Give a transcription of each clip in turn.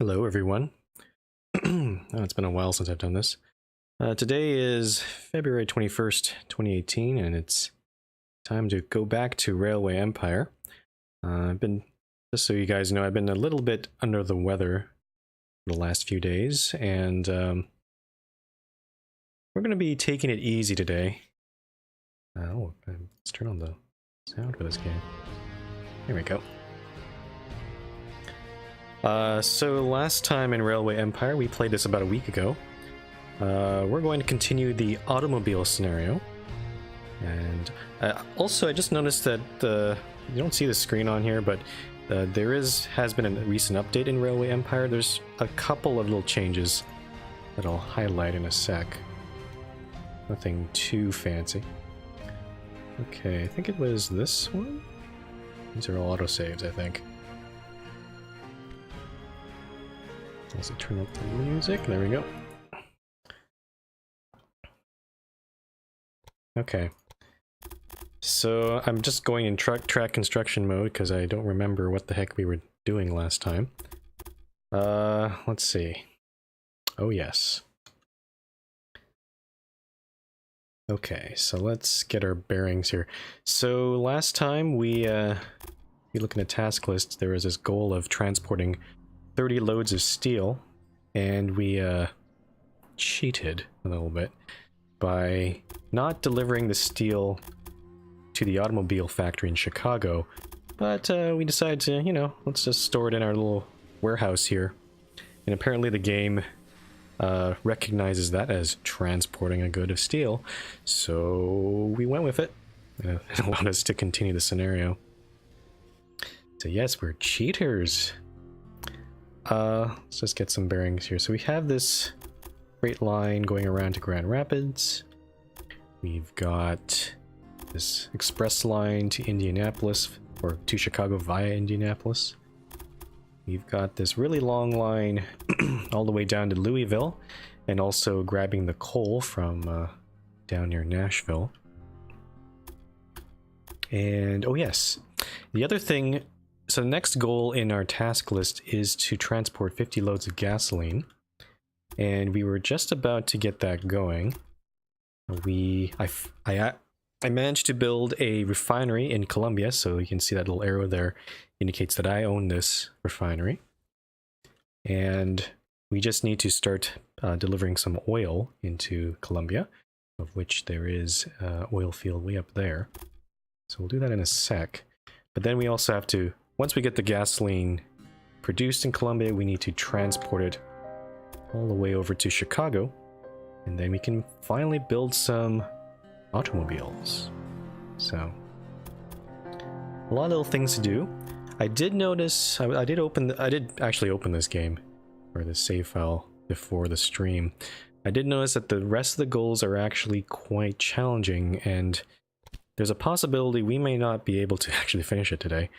Hello, everyone. It's been a while since I've done this. Today is February 21st, 2018, and it's time to go back to Railway Empire. Just so you guys know, I've been a little bit under the weather the last few days, and we're going to be taking it easy today. Let's turn on the sound for this game. Here we go. So last time in Railway Empire, we played this about a week ago. We're going to continue the automobile scenario. And also, I just noticed that you don't see the screen on here, but has been a recent update in Railway Empire. There's a couple of little changes that I'll highlight in a sec. Nothing too fancy. Okay, I think it was this one? These are all autosaves, I think. Let's turn up the music. There we go. Okay. So I'm just going in track construction mode because I don't remember what the heck we were doing last time. Let's see. Oh yes. Okay, so let's get our bearings here. So last time we looking at task list, there was this goal of transporting 30 loads of steel, and we cheated a little bit by not delivering the steel to the automobile factory in Chicago, but we decided to, let's just store it in our little warehouse here. And apparently the game recognizes that as transporting a good of steel, so we went with it. It allowed us to continue the scenario. So yes, we're cheaters. Let's just get some bearings here. So we have this freight line going around to Grand Rapids. We've got this express line to Indianapolis, or to Chicago via Indianapolis. We've got this really long line all the way down to Louisville, and also grabbing the coal from down near Nashville. And, oh yes, the other thing, so the next goal in our task list is to transport 50 loads of gasoline. And we were just about to get that going. I managed to build a refinery in Columbia, so you can see that little arrow there indicates that I own this refinery. And we just need to start delivering some oil into Columbia, of which there is an oil field way up there. So we'll do that in a sec. But then we also have to, once we get the gasoline produced in Columbia, we need to transport it all the way over to Chicago, and then we can finally build some automobiles. So, a lot of little things to do. I did notice, I did actually open this game, or this save file, before the stream. I did notice that the rest of the goals are actually quite challenging, and there's a possibility we may not be able to actually finish it today.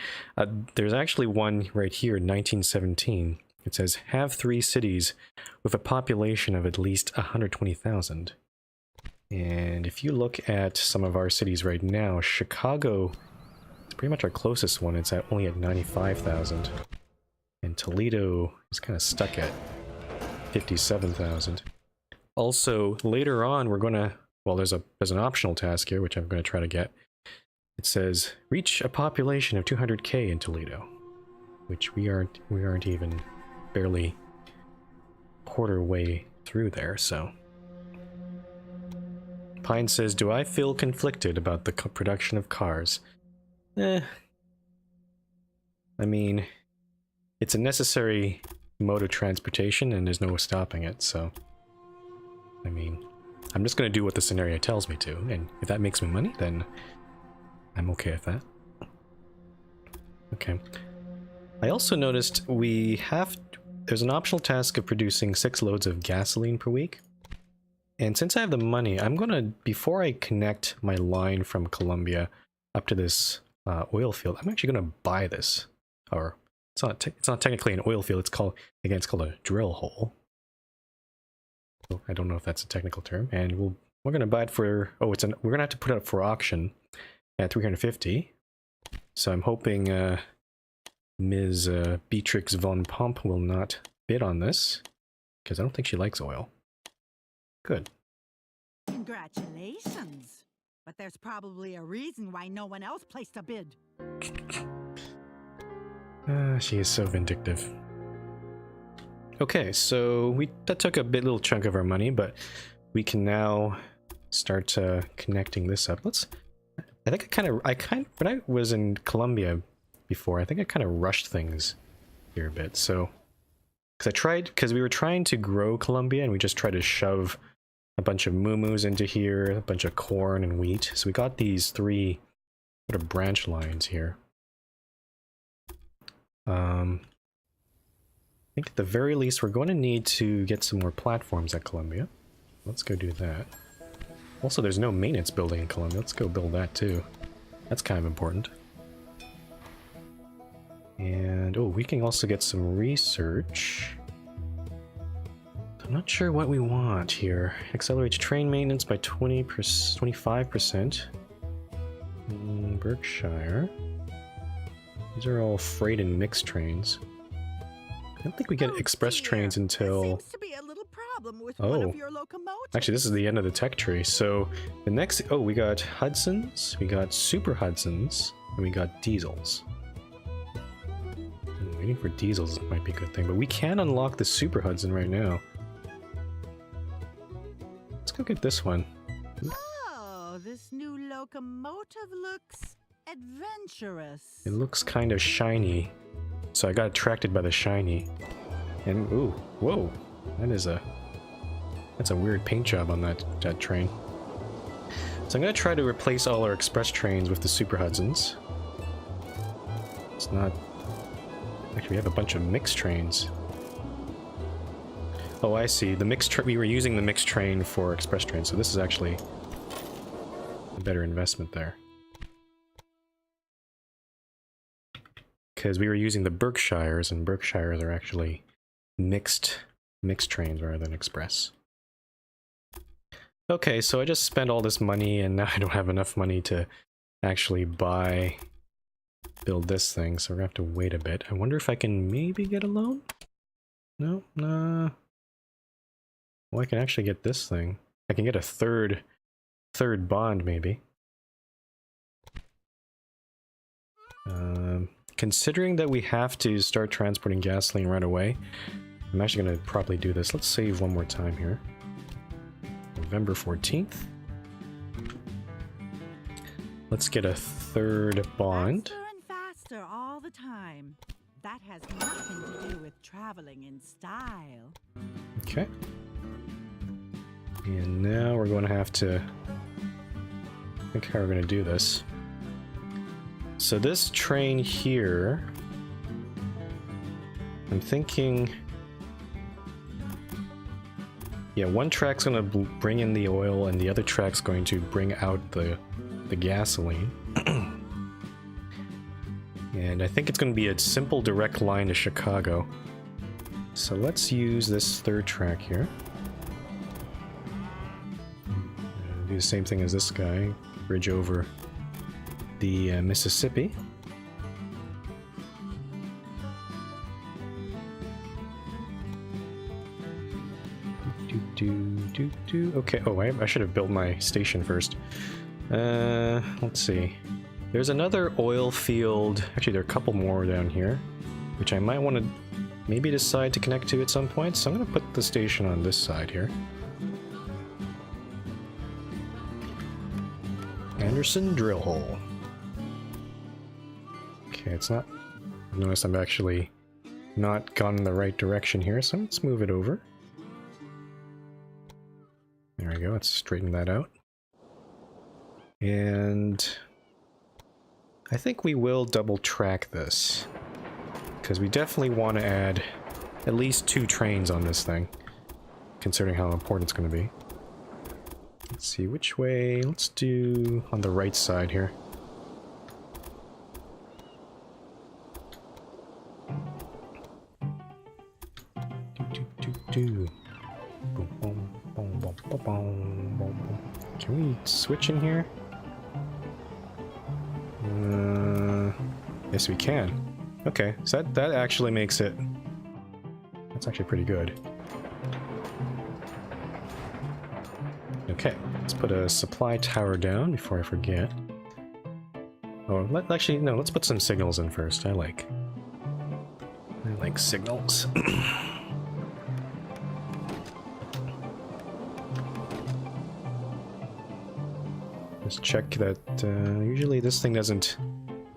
There's actually one right here in 1917. It says, have 3 cities with a population of at least 120,000. And if you look at some of our cities right now, Chicago is pretty much our closest one. It's only at 95,000. And Toledo is kind of stuck at 57,000. Also, later on, we're going to, well, there's an optional task here, which I'm going to try to get. It says, reach a population of 200k in Toledo, which we aren't even barely quarter way through there, so. Pine says, do I feel conflicted about the production of cars? I mean, it's a necessary mode of transportation and there's no stopping it, so. I mean, I'm just going to do what the scenario tells me to, and if that makes me money, then I'm okay with that. Okay. I also noticed there's an optional task of producing 6 loads of gasoline per week. And since I have the money, I'm gonna, before I connect my line from Columbia up to this oil field, I'm actually gonna buy this. Or, it's not technically an oil field, it's called a drill hole. So I don't know if that's a technical term. And we're gonna buy it for, we're gonna have to put it up for auction at 350. So I'm hoping Ms. Beatrix von Pomp will not bid on this, because I don't think she likes oil. Good. Congratulations. But there's probably a reason why no one else placed a bid. She is so vindictive. Okay, so that took a little chunk of our money, but we can now start connecting this up. I think when I was in Colombia before, I think I kind of rushed things here a bit. So, because we were trying to grow Colombia, and we just tried to shove a bunch of muumuus into here, a bunch of corn and wheat. So we got these 3 sort of branch lines here. I think at the very least we're going to need to get some more platforms at Colombia. Let's go do that. Also, there's no maintenance building in Colombia. Let's go build that too. That's kind of important. And oh, we can also get some research. I'm not sure what we want here. Accelerates train maintenance by 25%. Berkshire. These are all freight and mixed trains. I don't think we get express trains until... There seems to be a little problem with one of your locomotives. Actually, this is the end of the tech tree. So the next... Oh, we got Hudsons, we got Super Hudsons, and we got Diesels. Waiting for Diesels might be a good thing, but we can unlock the Super Hudson right now. Let's go get this one. Oh, this new locomotive looks adventurous. It looks kind of shiny, so I got attracted by the shiny. And ooh, whoa, that's a weird paint job on that train. So I'm gonna try to replace all our express trains with the Super Hudsons. It's not... Actually, we have a bunch of mixed trains. Oh, I see. We were using the mixed train for express trains, so this is actually a better investment there. Because we were using the Berkshires, and Berkshires are actually mixed trains rather than express. Okay, so I just spent all this money, and now I don't have enough money to actually build this thing, so we're gonna have to wait a bit. I wonder if I can maybe get a loan? No? Nah. Well, I can actually get this thing. I can get a third bond, maybe. Considering that we have to start transporting gasoline right away, I'm actually going to probably do this. Let's save one more time here. November 14th. Let's get a third bond. Faster and faster all the time. That has nothing to do with traveling in style. Okay. And now we're going to have to think how we're going to do this. So this train here, I'm thinking, yeah, one track's going to bring in the oil and the other track's going to bring out the gasoline. And I think it's going to be a simple direct line to Chicago. So let's use this third track here. Do the same thing as this guy, bridge over the Mississippi. Okay, oh, I should have built my station first. Let's see. There's another oil field. Actually, there are a couple more down here, which I might want to maybe decide to connect to at some point. So I'm going to put the station on this side here. Anderson drill hole. Okay, it's not... Notice I'm actually not gone in the right direction here, so let's move it over. There we go, let's straighten that out. And I think we will double track this, because we definitely want to add at least 2 trains on this thing, considering how important it's going to be. Let's see which way. Let's do on the right side here. Can we switch in here? Yes, we can. Okay, so that actually makes it That's actually pretty good. Okay, let's put a supply tower down before I forget. Oh, actually, no, let's put some signals in first. I like signals. Just check that, usually this thing doesn't...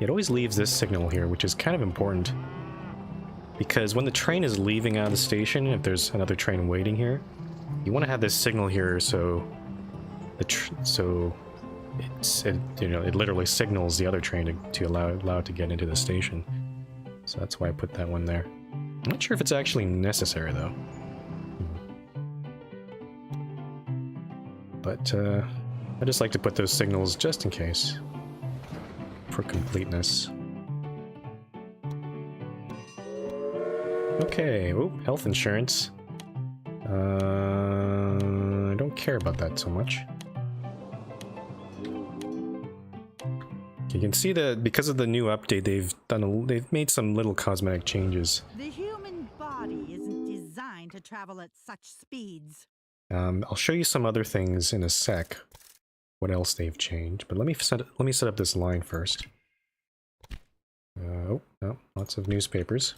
It always leaves this signal here, which is kind of important. Because when the train is leaving out of the station, if there's another train waiting here, you want to have this signal here so... it literally signals the other train to allow it to get into the station. So that's why I put that one there. I'm not sure if it's actually necessary, though. But, I just like to put those signals just in case. For completeness. Okay, oh, health insurance. I don't care about that so much. You can see that because of the new update, they've made some little cosmetic changes. The human body isn't designed to travel at such speeds. I'll show you some other things in a sec. What else they've changed? But let me set up this line first. Oh, no, lots of newspapers.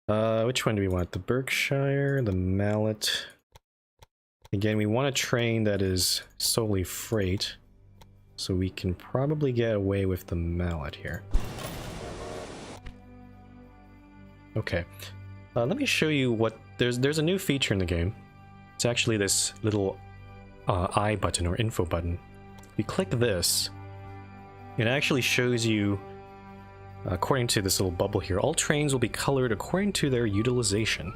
Which one do we want? The Berkshire, the Mallet. Again, we want a train that is solely freight. So we can probably get away with the Mallet here. Okay. Let me show you what... There's a new feature in the game. It's actually this little I button or info button. If you click this, it actually shows you, according to this little bubble here, all trains will be colored according to their utilization.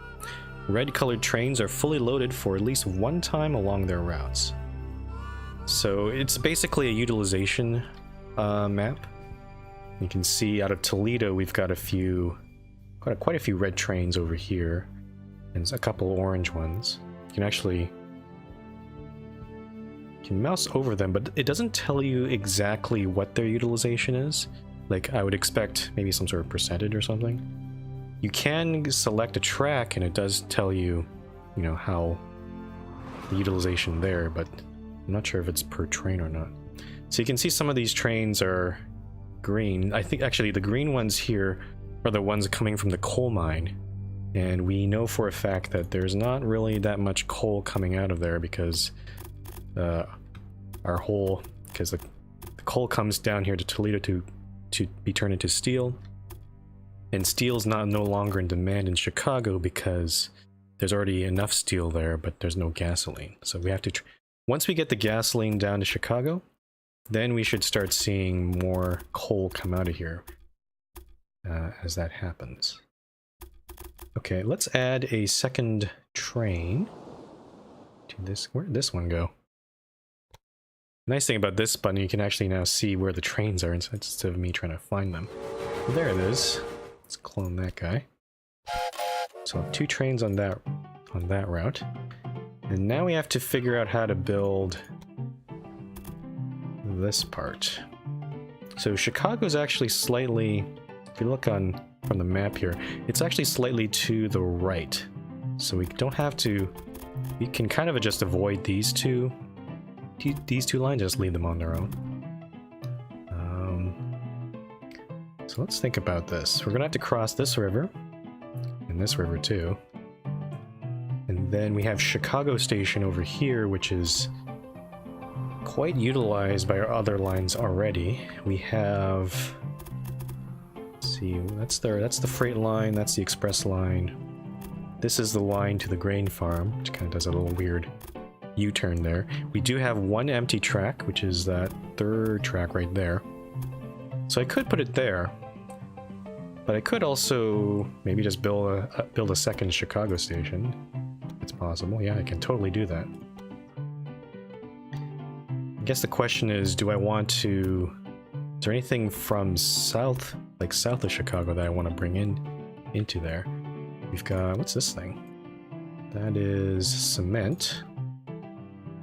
Red colored trains are fully loaded for at least one time along their routes. So it's basically a utilization map. You can see out of Toledo we've got quite a few red trains over here, and a couple orange ones. You can mouse over them, but it doesn't tell you exactly what their utilization is. Like, I would expect maybe some sort of percentage or something. You can select a track and it does tell you, how the utilization there, but I'm not sure if it's per train or not. So you can see some of these trains are green. I think actually the green ones here are the ones coming from the coal mine. And we know for a fact that there's not really that much coal coming out of there because the coal comes down here to Toledo to be turned into steel. And steel's no longer in demand in Chicago because there's already enough steel there, but there's no gasoline. So we have to... Once we get the gasoline down to Chicago, then we should start seeing more coal come out of here as that happens. Okay, let's add a second train to this. Where did this one go? Nice thing about this button, you can actually now see where the trains are instead of me trying to find them. There it is. Let's clone that guy. So 2 trains on that route. And now we have to figure out how to build this part. So Chicago's actually slightly, if you look from the map here, it's actually slightly to the right. So we don't have to, we can kind of just avoid these two lines, just leave them on their own. So let's think about this. We're gonna have to cross this river, and this river too. And then we have Chicago Station over here, which is quite utilized by our other lines already. We have... Let's see, that's the freight line, that's the express line. This is the line to the grain farm, which kind of does a little weird U-turn there. We do have one empty track, which is that 3rd track right there. So I could put it there, but I could also maybe just build a second Chicago station. It's possible. Yeah, I can totally do that. I guess the question is, do I want to... Is there anything from south of Chicago that I want to bring into there? We've got... What's this thing? That is cement.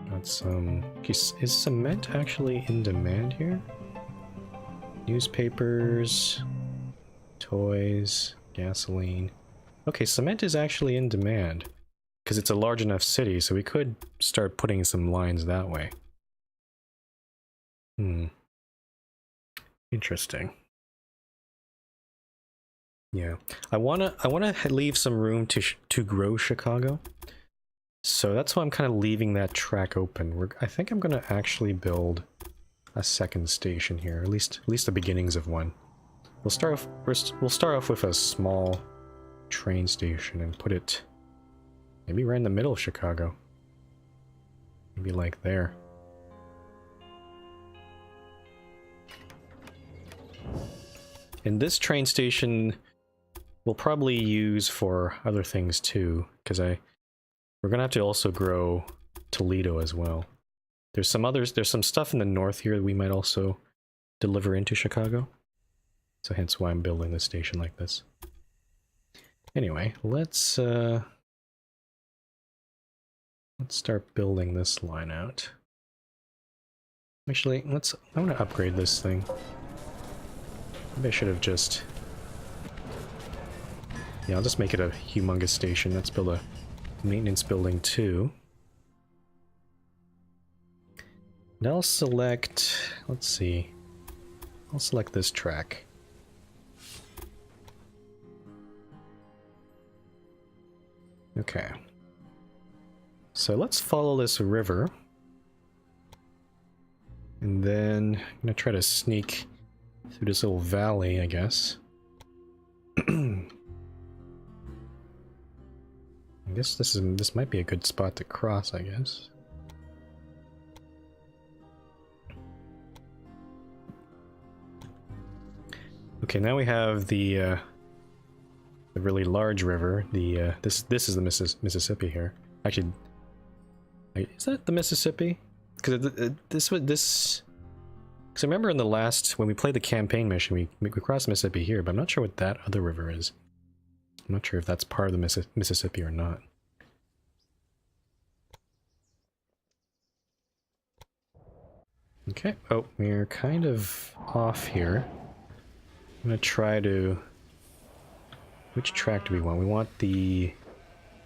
Got some... Okay, is cement actually in demand here? Newspapers, toys, gasoline. Okay, cement is actually in demand. Because it's a large enough city, so we could start putting some lines that way. Interesting. Yeah, I wanna leave some room to grow Chicago. So that's why I'm kind of leaving that track open. I think I'm gonna actually build a second station here, at least the beginnings of one. We'll start off first. We'll start off with a small train station and put it maybe right in the middle of Chicago. Maybe like there. And this train station we'll probably use for other things too, because we're gonna have to also grow Toledo as well. There's some stuff in the north here that we might also deliver into Chicago. So hence why I'm building this station like this. Anyway, let's start building this line out. Actually, I want to upgrade this thing. Maybe I should have just... Yeah, I'll just make it a humongous station. Let's build a maintenance building too. And I'll select... Let's see. I'll select this track. Okay. So let's follow this river. And then I'm gonna try to sneak through this little valley, I guess. I guess this might be a good spot to cross, I guess. Okay, now we have the really large river. This is the Mississippi here. Actually, is that the Mississippi? Because because I remember in the last when we played the campaign mission, we crossed Mississippi here, but I'm not sure what that other river is. I'm not sure if that's part of the Mississippi or not. Okay. Oh, we're kind of off here. I'm gonna try to... Which track do we want? We want the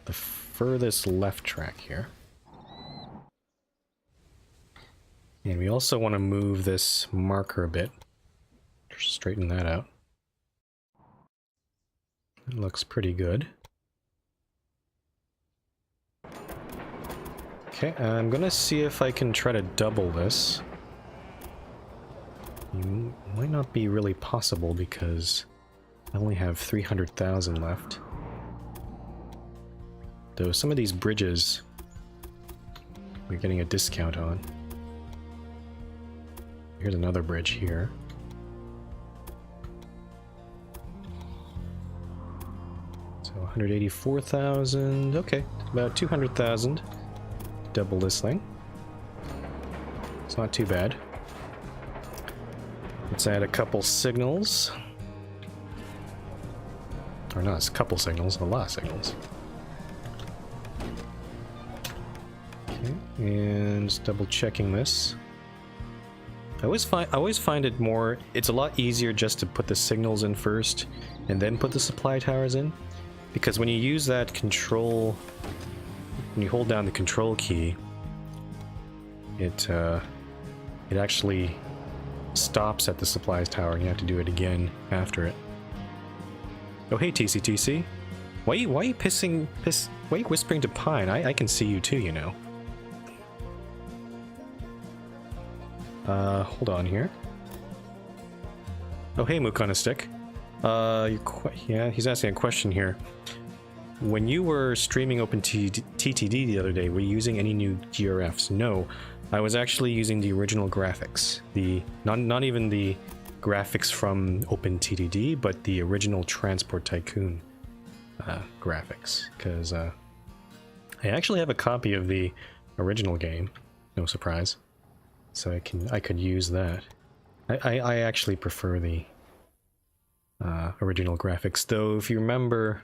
furthest left track here. And we also want to move this marker a bit. Just straighten that out. It looks pretty good. Okay, I'm gonna see if I can try to double this. It might not be really possible because I only have 300,000 left. Though some of these bridges we're getting a discount on. Here's another bridge here. So 184,000. Okay, about 200,000. Double this thing. It's not too bad. Let's add a couple signals. Or not, it's a couple signals, a lot of signals. Okay, and just double checking this. I always find it more, it's a lot easier just to put the signals in first and then put the supply towers in, because when you use that control, when you hold down the control key, it actually stops at the supplies tower and you have to do it again after it. Oh hey TCTC, why are you whispering to Pine? I can see you too, you know. Hold on here. Oh, hey, Mook on a stick. Yeah, he's asking a question here. When you were streaming OpenTTD the other day, were you using any new GRFs? No, I was actually using the original graphics. Not even the graphics from OpenTTD, but the original Transport Tycoon graphics. Because I actually have a copy of the original game. No surprise. So I could use that. I actually prefer the original graphics, though. If you remember,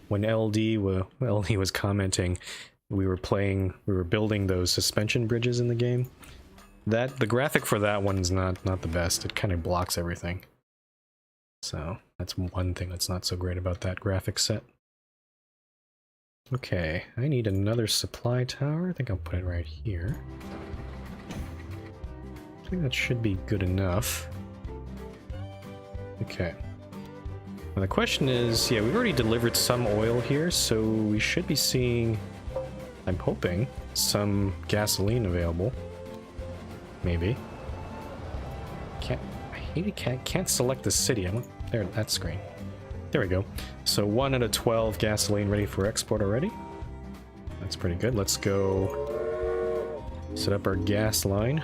when LD was commenting, we were building those suspension bridges in the game. The graphic for that one's not the best. It kind of blocks everything. So that's one thing that's not so great about that graphic set. Okay, I need another supply tower. I think I'll put it right here. I think that should be good enough. Okay. Now the question is, yeah, we've already delivered some oil here, so we should be seeing, I'm hoping, some gasoline available. Maybe. Can't select the city. I want there, that screen. There we go. So 1 out of 12 gasoline ready for export already. That's pretty good. Let's go set up our gas line.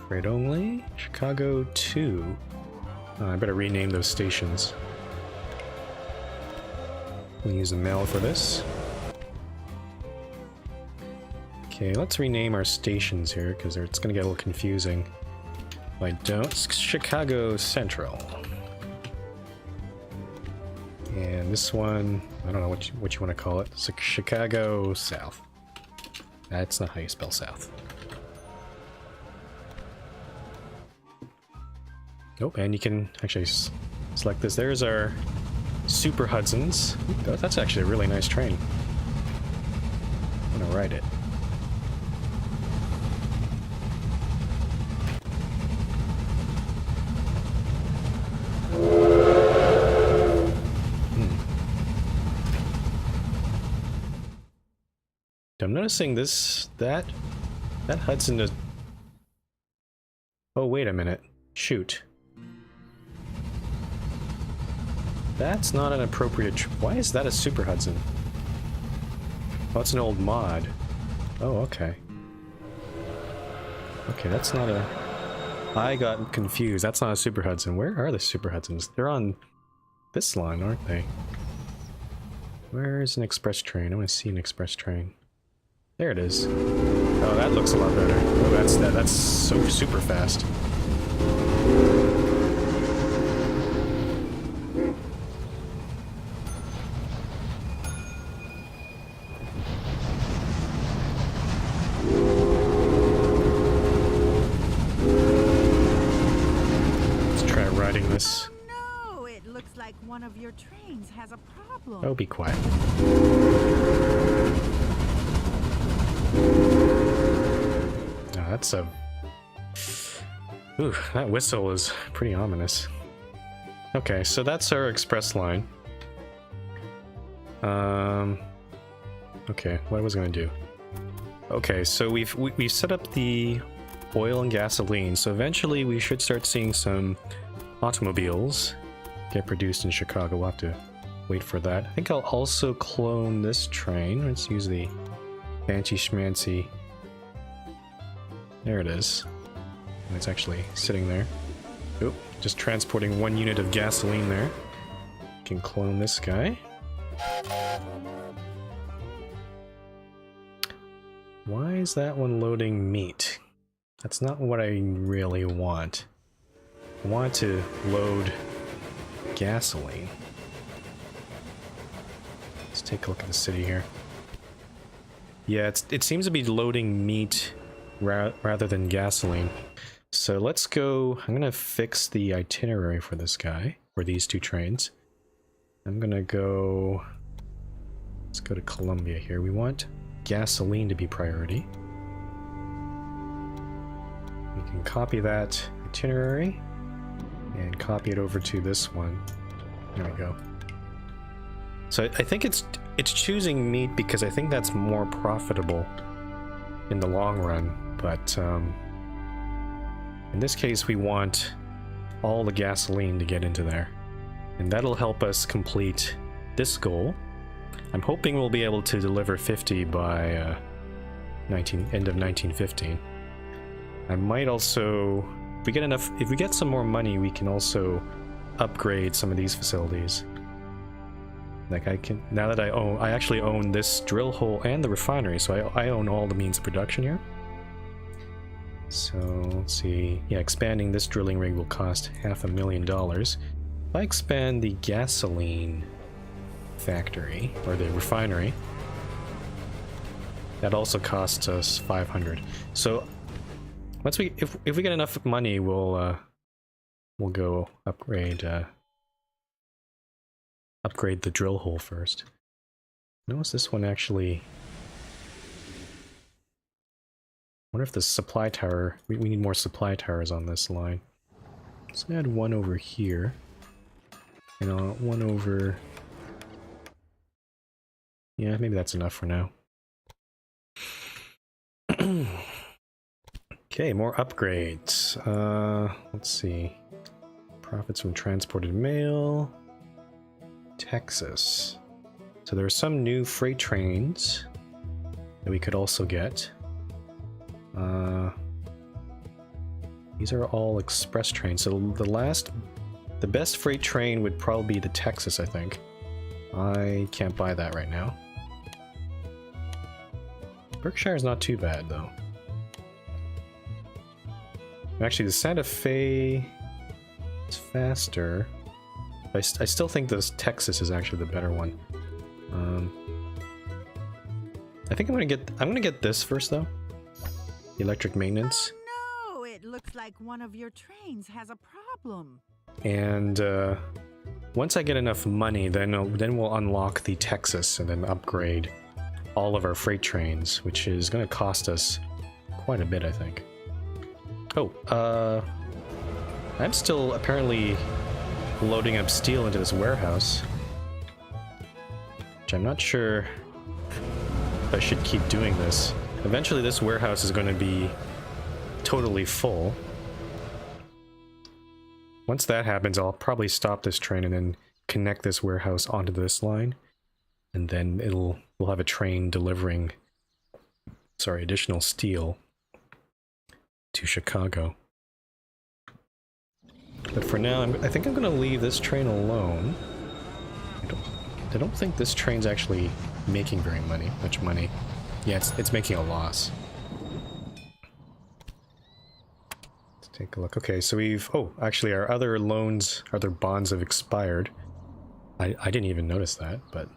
Freight only. Chicago 2. I better rename those stations. We'll use the mail for this. Okay, let's rename our stations here because it's going to get a little confusing. If I don't, Chicago Central. And this one, I don't know what you want to call it. It's Chicago South. That's not how you spell South. Oh, and you can actually select this. There's our Super Hudsons. Ooh, that's actually a really nice train. I'm gonna ride it. I'm noticing that Hudson does. Oh, wait a minute. Shoot. That's not an appropriate. Why is that a Super Hudson? Oh, it's an old mod. Oh, okay. Okay, that's not a. I got confused. That's not a Super Hudson. Where are the Super Hudsons? They're on this line, aren't they? Where's an express train? I want to see an express train. There it is. Oh, that looks a lot better. Oh, that's so super fast. Let's try riding this. No, it looks like one of your trains has a problem. Oh, be quiet. Oh, that's a... Ooh, that whistle is pretty ominous. Okay, so that's our express line. Okay, what was I gonna do? Okay, so we've set up the oil and gasoline, so eventually we should start seeing some automobiles get produced in Chicago. We'll have to wait for that. I think I'll also clone this train. Let's use the fancy schmancy. There it is. And it's actually sitting there. Oop, just transporting 1 unit of gasoline there. Can clone this guy. Why is that one loading meat? That's not what I really want. I want to load gasoline. Let's take a look at the city here. Yeah, it seems to be loading meat rather than gasoline. So let's go. I'm gonna fix the itinerary for this guy, for these two trains. I'm gonna go. Let's go to Columbia here. We want gasoline to be priority. We can copy that itinerary and copy it over to this one. There we go. So I think it's choosing meat because I think that's more profitable in the long run, but in this case we want all the gasoline to get into there, and that'll help us complete this goal. I'm hoping we'll be able to deliver 50 by end of 1915. I might also, if we get some more money, we can also upgrade some of these facilities. Like now that I actually own this drill hole and the refinery, so I own all the means of production here. So let's see, yeah, expanding this drilling rig will cost $500,000. If I expand the gasoline factory, or the refinery, that also costs us 500. So once if we get enough money, we'll we'll go upgrade upgrade the drill hole first. Notice this one actually... wonder if the supply tower... we need more supply towers on this line. So I had one over here. And one over... yeah, maybe that's enough for now. Okay, more upgrades. Let's see. Profits from transported mail. Texas. So there are some new freight trains that we could also get. These are all express trains. So the best freight train would probably be the Texas, I think. I can't buy that right now. Berkshire's not too bad, though. Actually, the Santa Fe is faster. I still think this Texas is actually the better one. I think I'm gonna get this first, though. The electric maintenance. Oh no! It looks like one of your trains has a problem. And once I get enough money, then we'll unlock the Texas and then upgrade all of our freight trains, which is going to cost us quite a bit, I think. Oh, I'm still apparently loading up steel into this warehouse, which I'm not sure if I should keep doing this. Eventually this warehouse is going to be totally full. Once that happens, I'll probably stop this train and then connect this warehouse onto this line, and then we'll have a train delivering, additional steel to Chicago. But for now, I think I'm going to leave this train alone. I don't think this train's actually making very much money. Yeah, it's making a loss. Let's take a look. Okay, so we've... oh, actually our other loans, other bonds have expired. I didn't even notice that, but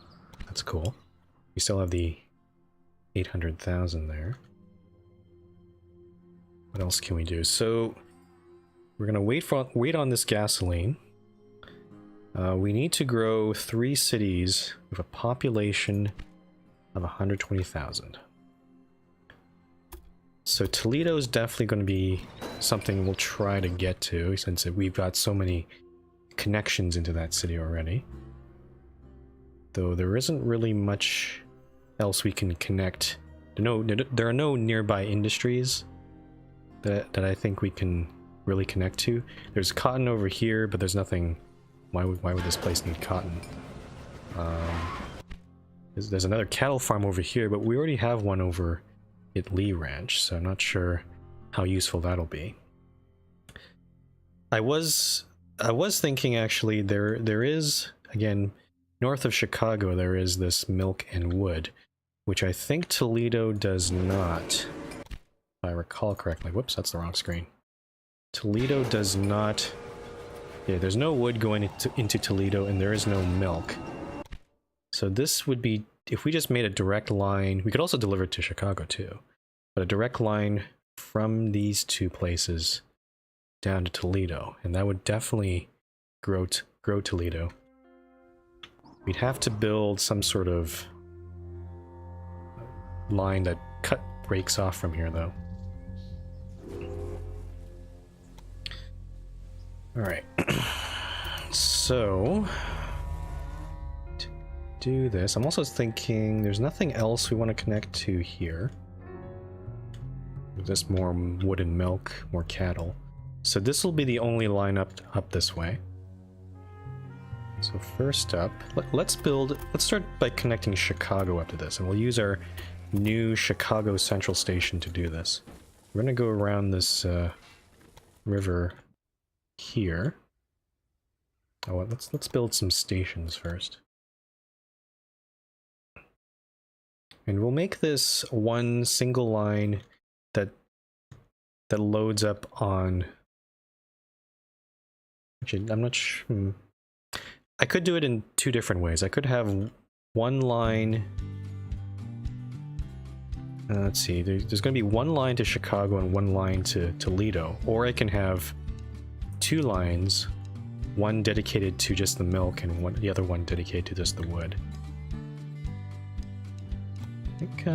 that's cool. We still have the 800,000 there. What else can we do? So we're gonna wait on this gasoline. We need to grow 3 cities with a population of 120,000. So Toledo is definitely going to be something we'll try to get to, since we've got so many connections into that city already. Though there isn't really much else we can connect. There are no nearby industries that I think we can really connect to. There's cotton over here, but there's nothing. Why would this place need cotton? There's another cattle farm over here, but we already have one over at Lee Ranch, so I'm not sure how useful that'll be. I was thinking, actually, there is, again, north of Chicago, there is this milk and wood, which I think Toledo does not, if I recall correctly. Whoops, that's the wrong screen. Toledo does not... yeah, there's no wood going into Toledo, and there is no milk. So this would be, if we just made a direct line, we could also deliver it to Chicago too, but a direct line from these two places down to Toledo, and that would definitely grow Toledo. We'd have to build some sort of line that breaks off from here, though. Alright, so to do this, I'm also thinking there's nothing else we want to connect to here. Just more wood and milk, more cattle. So this will be the only line up this way. So first up, let's start by connecting Chicago up to this, and we'll use our new Chicago Central Station to do this. We're going to go around this river here. Oh, well, let's build some stations first. And we'll make this one single line that loads up on... actually, I'm not sure... I could do it in 2 different ways. I could have one line... let's see, there's going to be one line to Chicago and one line to Toledo. Or I can have two lines, one dedicated to just the milk and the other one dedicated to just the wood. I think,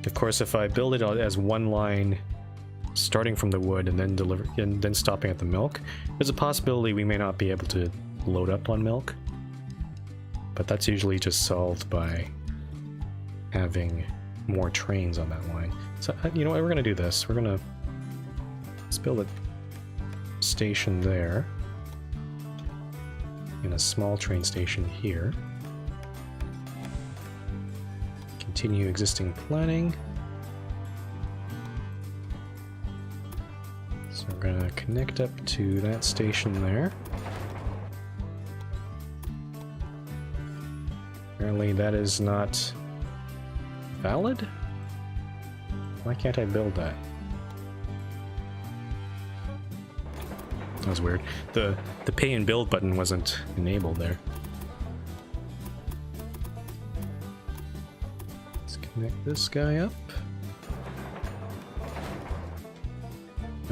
of course, if I build it as one line starting from the wood and then stopping at the milk, there's a possibility we may not be able to load up on milk. But that's usually just solved by having more trains on that line. So, you know what, we're gonna do this. Let's build a station there. And a small train station here. Continue existing planning. So we're gonna connect up to that station there. Apparently that is not valid? Why can't I build that? That was weird. The pay and build button wasn't enabled there. Let's connect this guy up.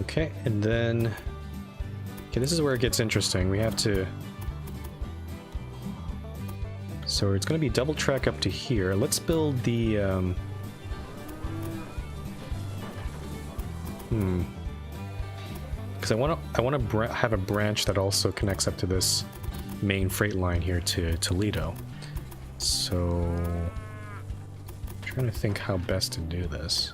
Okay, and then... Okay, this is where it gets interesting. We have to... So it's going to be double track up to here. Let's build the... Because I want to have a branch that also connects up to this main freight line here to Toledo. So... I'm trying to think how best to do this.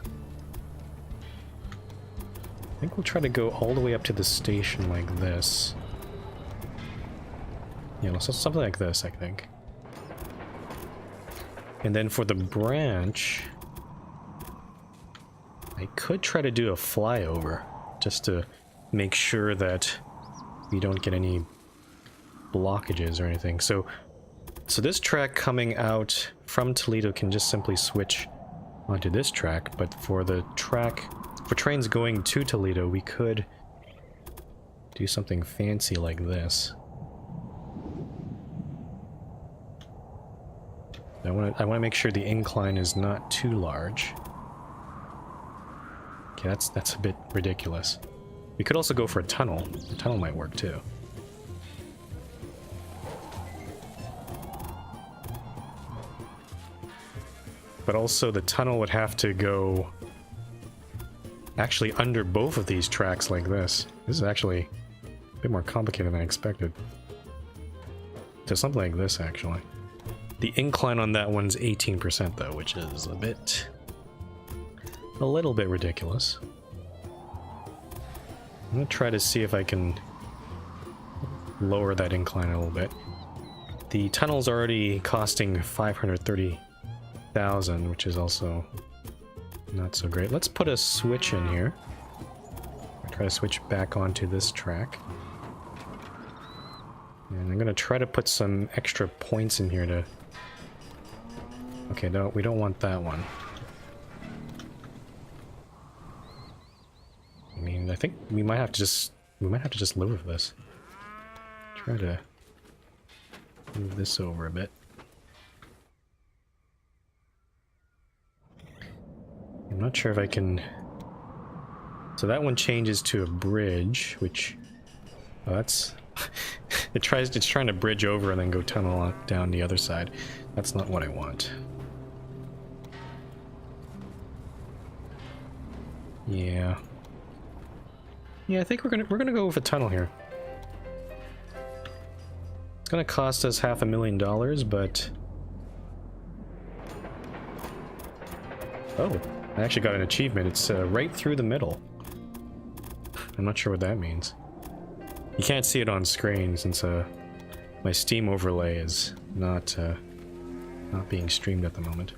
I think we'll try to go all the way up to the station like this. Yeah, so something like this, I think. And then for the branch, I could try to do a flyover, just to make sure that we don't get any blockages or anything. So this track coming out from Toledo can just simply switch onto this track, but for the track, for trains going to Toledo, we could do something fancy like this. I want to make sure the incline is not too large. Okay, that's a bit ridiculous. We could also go for a tunnel. The tunnel might work too. But also the tunnel would have to go actually under both of these tracks like this. This is actually a bit more complicated than I expected. So something like this, actually. The incline on that one's 18% though, which is a little bit ridiculous. I'm gonna try to see if I can lower that incline a little bit. The tunnel's already costing 530,000, which is also not so great. Let's put a switch in here. Try to switch back onto this track. And I'm gonna try to put some extra points in here to... Okay, no, we don't want that one. I mean, I think we might have to just live with this. Try to move this over a bit. I'm not sure if I can... So that one changes to a bridge, which... Oh, that's... it's trying to bridge over and then go tunnel down the other side. That's not what I want. Yeah. Yeah, I think we're gonna go with a tunnel here. It's gonna cost us $500,000, but... Oh, I actually got an achievement. It's right through the middle. I'm not sure what that means. You can't see it on screen since my Steam overlay is not being streamed at the moment.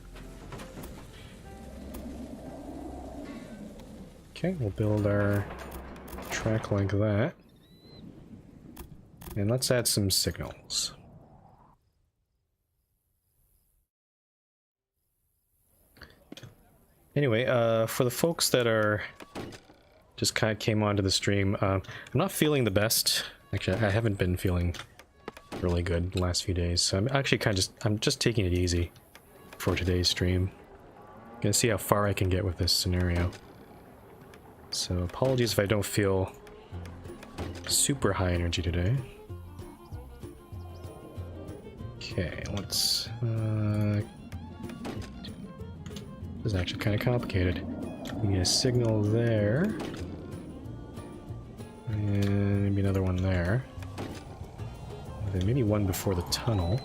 Okay, we'll build our track like that. And let's add some signals. Anyway, for the folks that are just kind of came onto the stream, I'm not feeling the best. Actually, I haven't been feeling really good the last few days, so I'm actually I'm just taking it easy for today's stream. Gonna see how far I can get with this scenario. So apologies if I don't feel super high energy today. Okay, let's... this is actually kind of complicated. We need a signal there. And maybe another one there. Then maybe one before the tunnel.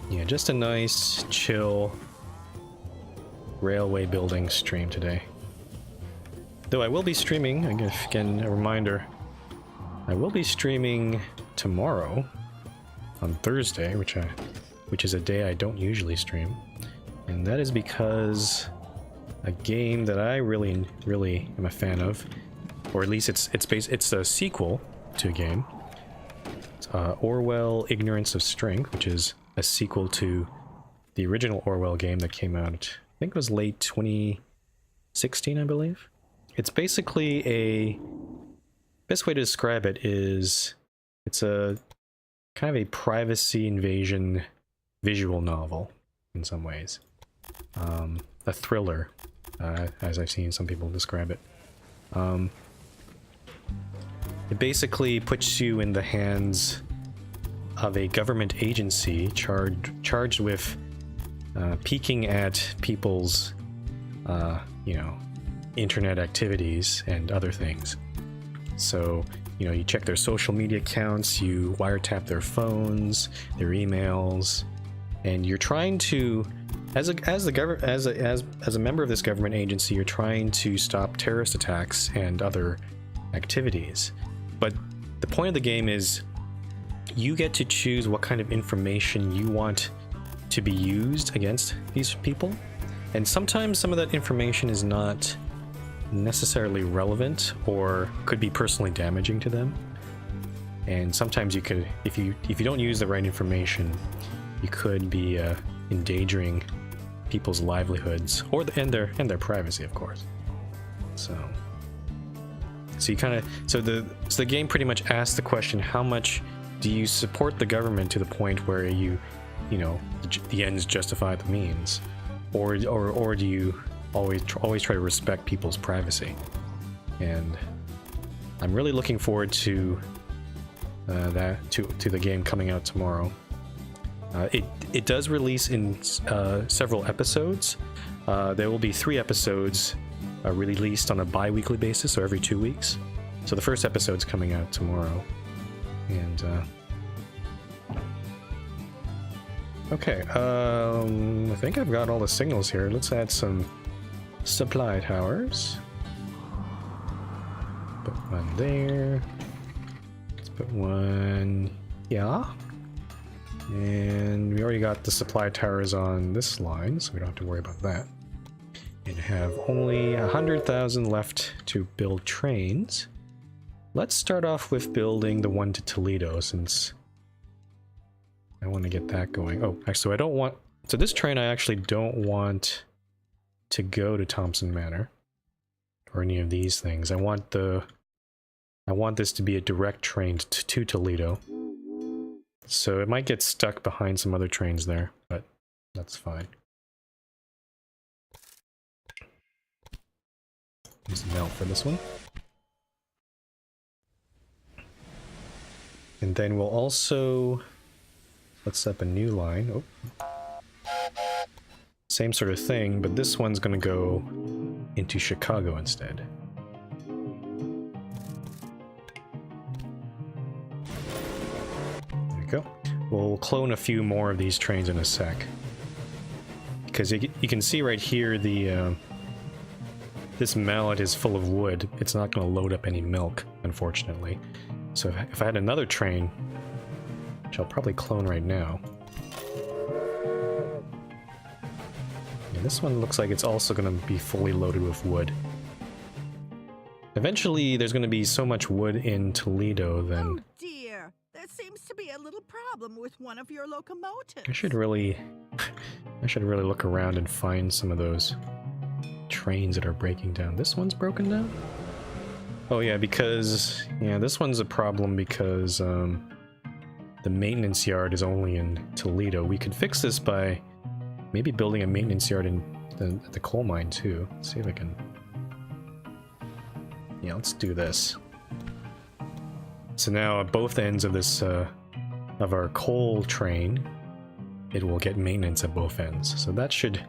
Yeah, just a nice, chill railway building stream today. Though I will be streaming, again, a reminder, I will be streaming tomorrow on Thursday, which is a day I don't usually stream. And that is because a game that I really am a fan of, or at least it's a sequel to a game. It's, Orwell Ignorance of Strength, which is a sequel to the original Orwell game that came out, I think it was late 2016, I believe. It's basically a... best way to describe it is it's a kind of a privacy invasion visual novel in some ways. A thriller, as I've seen some people describe it. It basically puts you in the hands of a government agency charged with peeking at people's, you know, internet activities and other things. So, you know, you check their social media accounts, you wiretap their phones, their emails, and you're trying to, as a member of this government agency, you're trying to stop terrorist attacks and other activities. But the point of the game is you get to choose what kind of information you want to be used against these people. And sometimes some of that information is not necessarily relevant or could be personally damaging to them. And sometimes you could, if you don't use the right information, you could be endangering people's livelihoods and their privacy, of course. So you kind of so the game pretty much asks the question: how much do you support the government to the point where you know, the ends justify the means, or do you always try to respect people's privacy? And I'm really looking forward to the game coming out tomorrow. It does release in several episodes. There will be 3 episodes released on a bi-weekly basis, so every 2 weeks. So the first episode's coming out tomorrow. And okay, I think I've got all the signals here. Let's add some supply towers. Put one there. Let's put one here. And we already got the supply towers on this line, so we don't have to worry about that. And have only 100,000 left to build trains. Let's start off with building the one to Toledo, since I want to get that going. Oh, actually, I don't want... So this train I actually don't want to go to Thompson Manor, or any of these things. I want this to be a direct train to Toledo. So it might get stuck behind some other trains there, but that's fine. Use the melt for this one. And then we'll also... let's set up a new line. Oh. Same sort of thing, but this one's gonna go into Chicago instead. There we go. We'll clone a few more of these trains in a sec. Because you can see right here the... this mallet is full of wood. It's not going to load up any milk, unfortunately. So if I had another train, which I'll probably clone right now. Yeah, this one looks like it's also going to be fully loaded with wood. Eventually, there's going to be so much wood in Toledo, then... Oh dear, there seems to be a little problem with one of your locomotives. I should really look around and find some of those trains that are breaking down. This one's broken down? Oh yeah, because... yeah, this one's a problem because the maintenance yard is only in Toledo. We could fix this by maybe building a maintenance yard in the coal mine too. Let's see if I can. Yeah, let's do this. So now at both ends of this of our coal train, it will get maintenance at both ends. So that should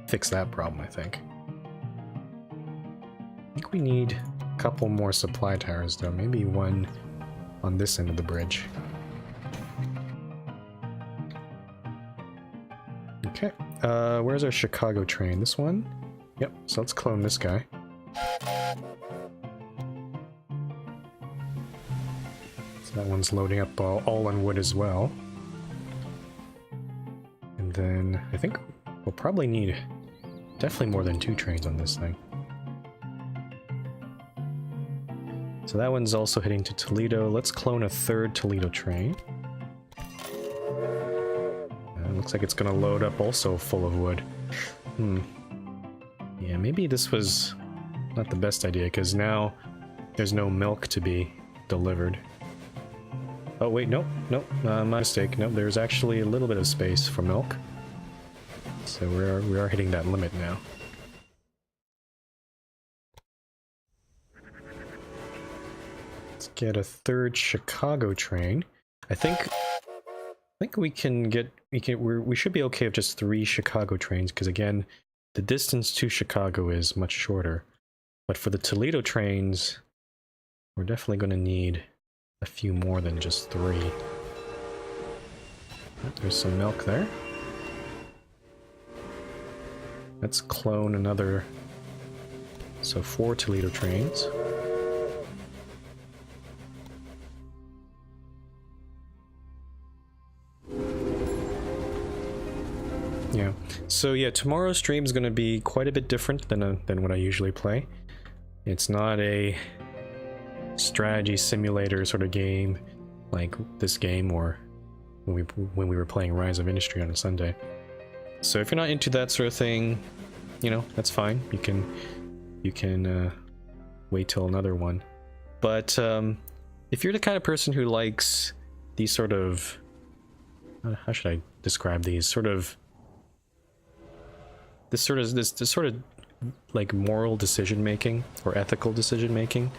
fix that problem, I think. I think we need a couple more supply towers though. Maybe one on this end of the bridge. Okay. Where's our Chicago train? This one? Yep, so let's clone this guy. So that one's loading up all on wood as well. And then I think we'll probably need definitely more than 2 trains on this thing. So that one's also heading to Toledo. Let's clone a 3rd Toledo train. Looks like it's gonna load up also full of wood. Yeah, maybe this was not the best idea, because now there's no milk to be delivered. Oh wait, nope, my mistake. Nope, there's actually a little bit of space for milk. So we are hitting that limit now. Let's get a 3rd Chicago train. I think we should be okay with just 3 Chicago trains, because again, the distance to Chicago is much shorter. But for the Toledo trains, we're definitely going to need a few more than just 3. There's some milk there. Let's clone another, so 4 Toledo trains. Yeah. So yeah, tomorrow's stream is going to be quite a bit different than what I usually play. It's not a strategy simulator sort of game like this game, or when we were playing Rise of Industry on a Sunday. So if you're not into that sort of thing, you know, that's fine. You can wait till another one. But if you're the kind of person who likes these sort of, how should I describe these? This sort of like moral decision making or ethical decision making,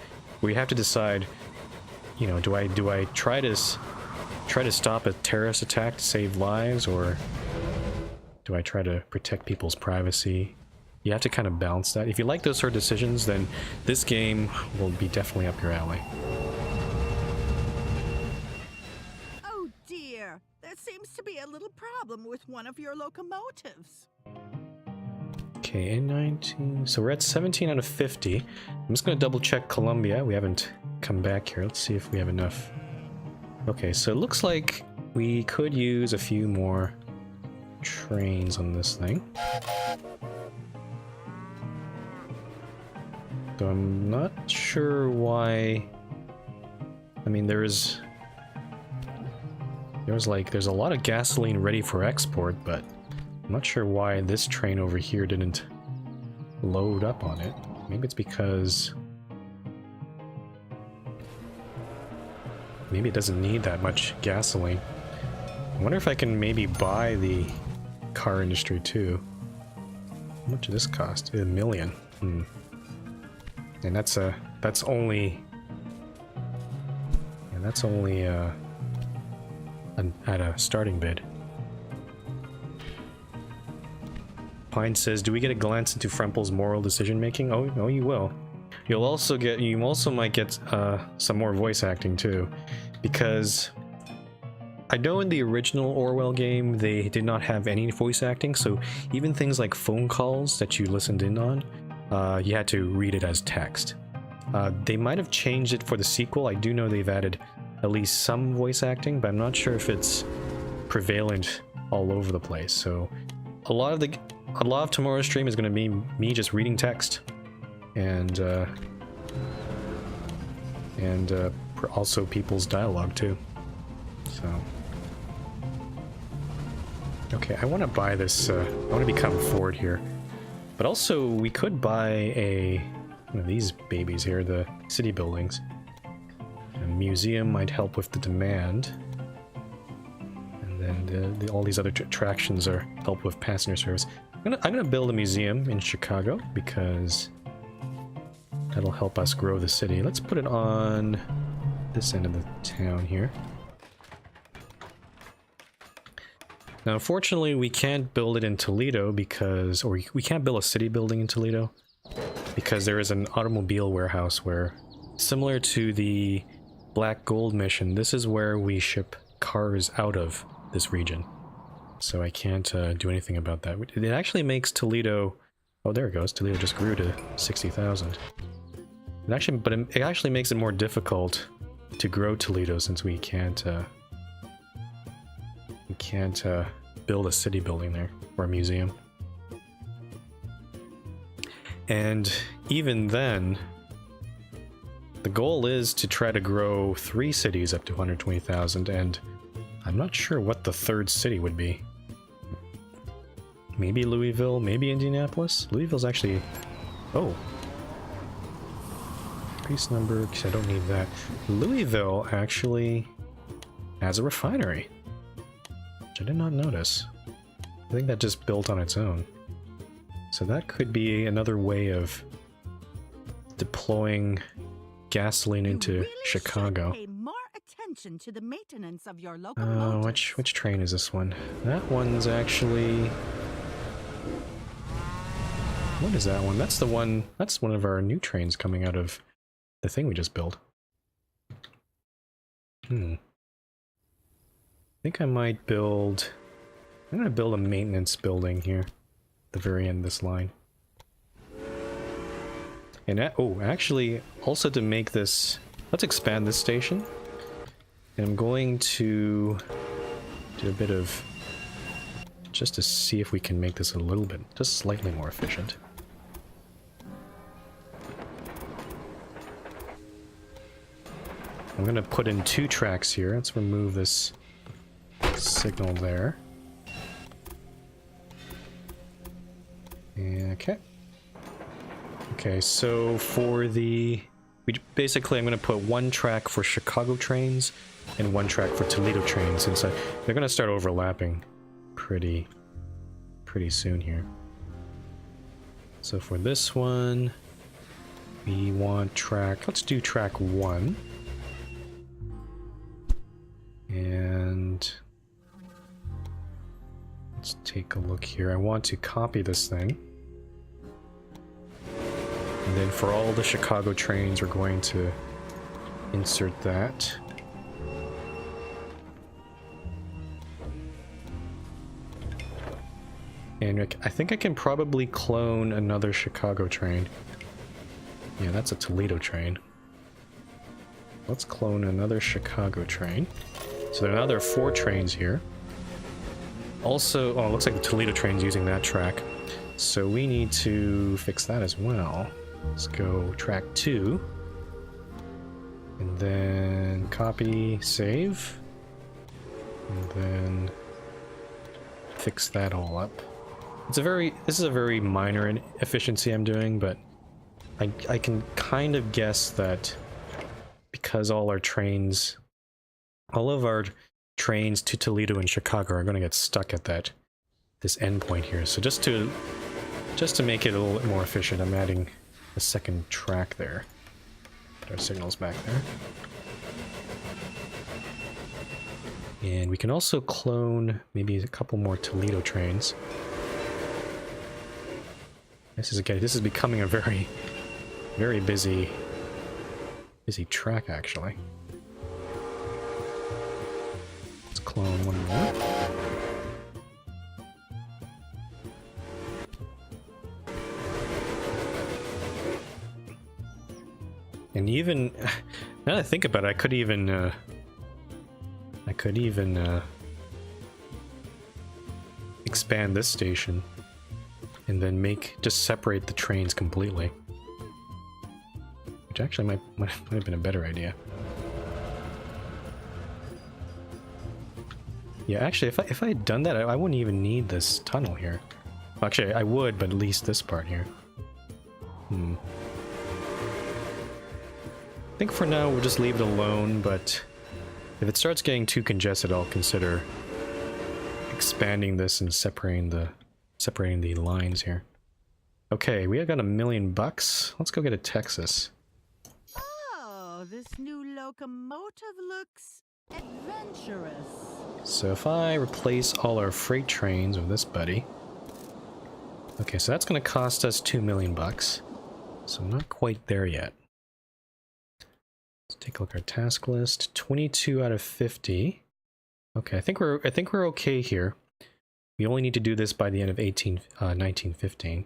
where you have to decide, you know, do I try to stop a terrorist attack to save lives, or do I try to protect people's privacy? You have to kind of balance that. If you like those sort of decisions, then this game will be definitely up your alley. Oh dear, there seems to be a little problem with one of your locomotives. Okay, N19. So we're at 17 out of 50. I'm just going to double check Columbia. We haven't come back here. Let's see if we have enough. Okay, so it looks like we could use a few more trains on this thing. So I'm not sure why. I mean, there's a lot of gasoline ready for export, but I'm not sure why this train over here didn't load up on it. Maybe it's because maybe it doesn't need that much gasoline. I wonder if I can maybe buy the car industry too. How much did this cost? $1 million. And that's only at a starting bid. Pine says, "Do we get a glance into Frempel's moral decision making?" Oh, you will. You also might get some more voice acting too, because I know in the original Orwell game they did not have any voice acting, so even things like phone calls that you listened in on, you had to read it as text. They might have changed it for the sequel. I do know they've added at least some voice acting, but I'm not sure if it's prevalent all over the place. So a lot of tomorrow's stream is going to be me just reading text, and also people's dialogue too. So okay, I want to buy this. I want to become Ford here, but also we could buy one of these babies here, the city buildings. A museum might help with the demand, and then all these other attractions are help with passenger service. I'm gonna build a museum in Chicago because that'll help us grow the city. Let's put it on this end of the town here. Now, unfortunately, we can't build it in Toledo because, or we can't build a city building in Toledo because there is an automobile warehouse where, similar to the Black Gold mission, this is where we ship cars out of this region. So I can't do anything about that. It actually makes Toledo... Oh, there it goes. Toledo just grew to 60,000. It actually makes it more difficult to grow Toledo since we can't build a city building there or a museum. And even then, the goal is to try to grow 3 cities up to 120,000, and I'm not sure what the 3rd city would be. Maybe Louisville, maybe Indianapolis? Louisville's actually... Oh. Increase number, because I don't need that. Louisville actually has a refinery, which I did not notice. I think that just built on its own. So that could be another way of deploying gasoline into Chicago. Pay more attention to the maintenance of your locomotives. Which train is this one? That one's actually... What is that one? That's the one... That's one of our new trains coming out of the thing we just built. I think I might build... I'm gonna build a maintenance building here. At the very end of this line. And actually, also to make this... Let's expand this station. And I'm going to do a bit of... Just to see if we can make this a little bit, just slightly more efficient. I'm gonna put in 2 tracks here. Let's remove this signal there. Okay. Okay, so for the... Basically, I'm going to put 1 track for Chicago trains and 1 track for Toledo trains, since they're going to start overlapping pretty soon here. So for this one, we want track... Let's do track 1. And... Let's take a look here. I want to copy this thing. And then for all the Chicago trains, we're going to insert that. And I think I can probably clone another Chicago train. Yeah, that's a Toledo train. Let's clone another Chicago train. So there are another 4 trains here. Also, oh, it looks like the Toledo train's using that track. So we need to fix that as well. Let's go track 2. And then copy, save. And then fix that all up. This is a very minor inefficiency I'm doing, but I can kind of guess that because all of our trains to Toledo and Chicago are going to get stuck at this endpoint here. So just to make it a little bit more efficient, I'm adding a 2nd track there. Put our signals back there. And we can also clone maybe a couple more Toledo trains. This is becoming a very, very busy track, actually. Let's clone one more. And even now that I think about it, I could even expand this station and then just separate the trains completely, which actually might have been a better idea. Yeah, actually, if I had done that, I wouldn't even need this tunnel here. Well, actually, I would, but at least this part here. I think for now we'll just leave it alone, but if it starts getting too congested, I'll consider expanding this and separating the separating the lines here. Okay, we got $1 million. Let's go get a Texas. Oh, this new locomotive looks adventurous. So if I replace all our freight trains with this buddy. Okay, so that's going to cost us $2 million. So I'm not quite there yet. Let's take a look at our task list. 22 out of 50. Okay, I think we're okay here. We only need to do this by the end of 1915.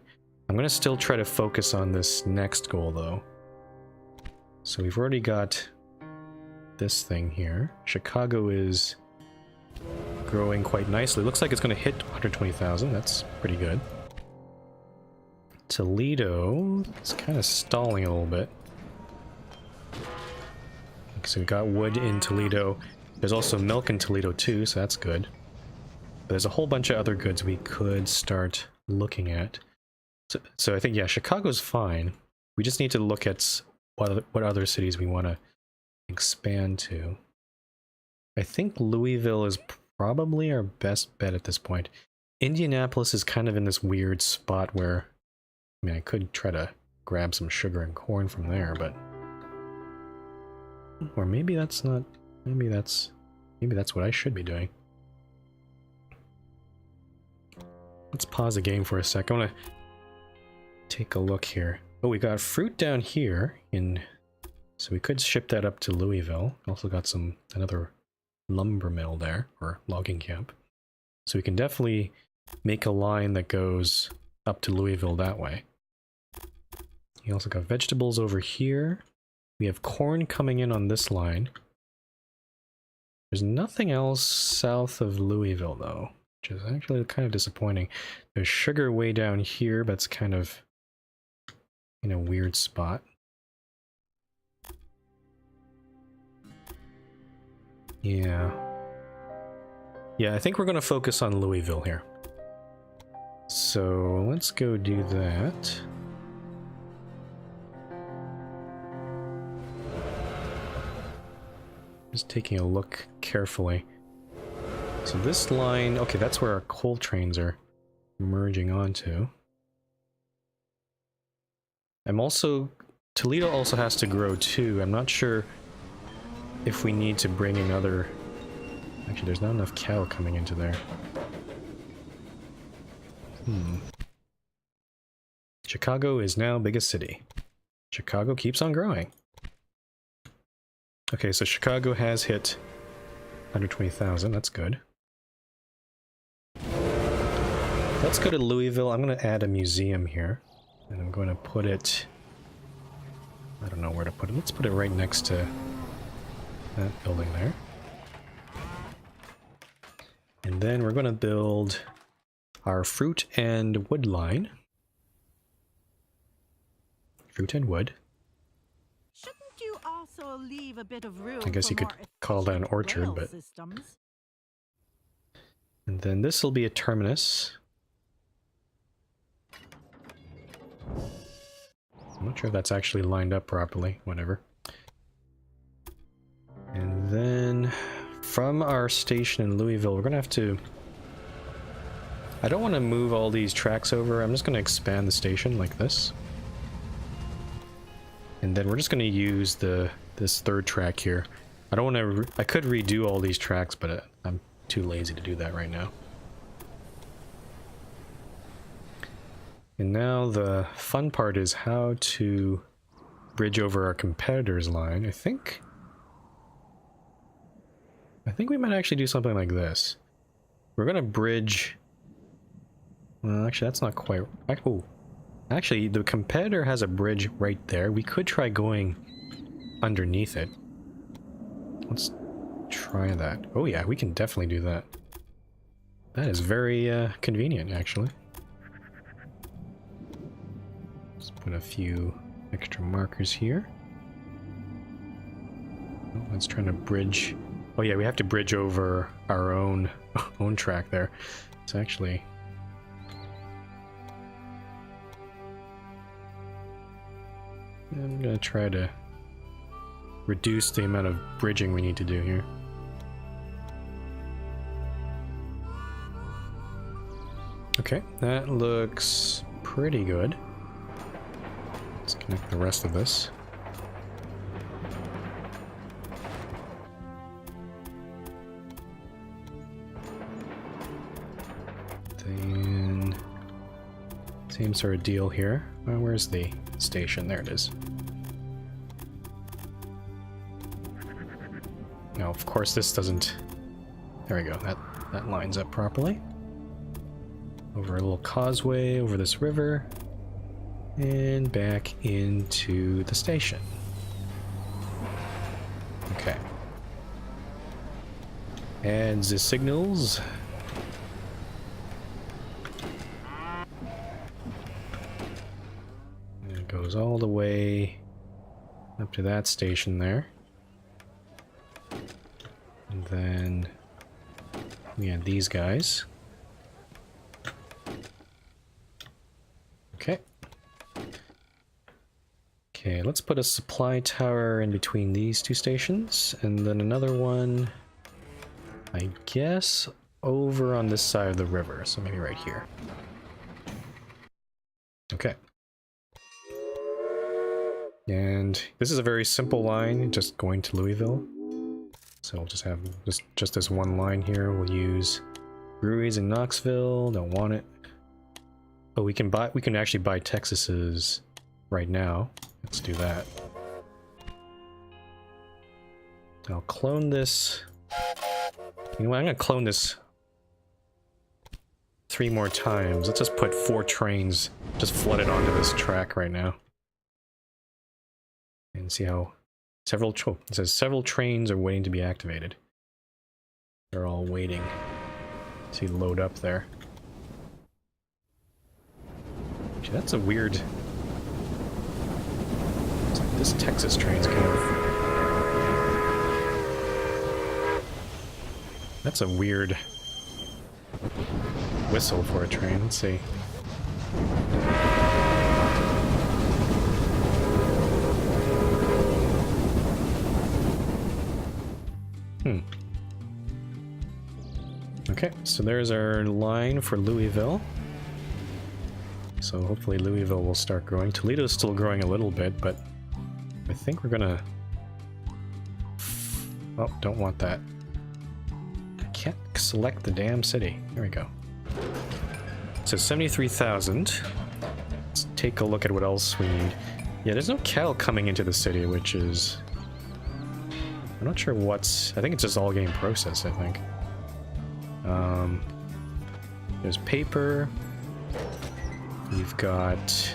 I'm going to still try to focus on this next goal though. So we've already got this thing here. Chicago is growing quite nicely. Looks like it's going to hit 120,000. That's pretty good. Toledo is kind of stalling a little bit. So we got wood in Toledo. There's also milk in Toledo too, so that's good. But there's a whole bunch of other goods we could start looking at. So I think, yeah, Chicago's fine. We just need to look at what other cities we want to expand to. I think Louisville is probably our best bet at this point. Indianapolis is kind of in this weird spot where, I mean, I could try to grab some sugar and corn from there, but... Or maybe that's not... Maybe that's what I should be doing. Let's pause the game for a sec. I want to take a look here. Oh, we got fruit down here in... So we could ship that up to Louisville. Also got another lumber mill there, or logging camp. So we can definitely make a line that goes up to Louisville that way. You also got vegetables over here. We have corn coming in on this line. There's nothing else south of Louisville though, which is actually kind of disappointing. There's sugar way down here, but it's kind of in a weird spot. Yeah, I think we're going to focus on Louisville here. So let's go do that. Just taking a look carefully. So this line, okay, that's where our coal trains are merging onto. Toledo also has to grow too. I'm not sure if we need to bring another... Actually, there's not enough cattle coming into there. Chicago is now biggest city. Chicago keeps on growing. Okay, so Chicago has hit 120,000. That's good. Let's go to Louisville. I'm going to add a museum here. And I'm going to put it... I don't know where to put it. Let's put it right next to that building there. And then we're going to build our fruit and wood line. Fruit and wood. Shouldn't you also leave a bit of room? I guess you could call that an orchard, but... systems? And then this will be a terminus. I'm not sure if that's actually lined up properly. Whatever. And then from our station in Louisville, we're going to have to... I don't want to move all these tracks over. I'm just going to expand the station like this. And then we're just going to use this third track here. I don't want to... I could redo all these tracks, but I'm too lazy to do that right now. And now the fun part is how to bridge over our competitor's line. I think we might actually do something like this. We're going to bridge... Well, actually, that's not quite... Oh. Actually, the competitor has a bridge right there. We could try going underneath it. Let's try that. Oh yeah, we can definitely do that. That is very convenient, actually. Let's put a few extra markers here. Oh, let's try to bridge... Oh yeah, we have to bridge over our own track there. It's actually... I'm gonna try to reduce the amount of bridging we need to do here. Okay, that looks pretty good. Let's connect the rest of this. Then, same sort of deal here. Where's the station? There it is. Now, of course, this doesn't... There we go. That lines up properly. Over a little causeway, over this river, and back into the station. Okay. And the signals. And it goes all the way up to that station there. And then we had these guys. Okay. Okay, let's put a supply tower in between these two stations, and then another one, I guess, over on this side of the river, so maybe right here. Okay. And this is a very simple line, just going to Louisville. So we'll just have just this one line here. We'll use breweries in Knoxville, don't want it. Oh, we can actually buy Texas's right now. Let's do that. I'll clone this. You know what? I'm gonna clone this 3 more times. Let's just put 4 trains just flooded onto this track right now. And see how it says several trains are waiting to be activated. They're all waiting to load up there. Actually, that's a weird... It's like this Texas train's kind of... That's a weird whistle for a train. Let's see. Okay, so there's our line for Louisville. So hopefully Louisville will start growing. Toledo's still growing a little bit, but I think we're gonna... Oh, don't want that. I can't select the damn city. There we go. So 73,000. Let's take a look at what else we need. Yeah, there's no cattle coming into the city, which is... I'm not sure what's... I think it's just all game process, I think. There's paper. We've got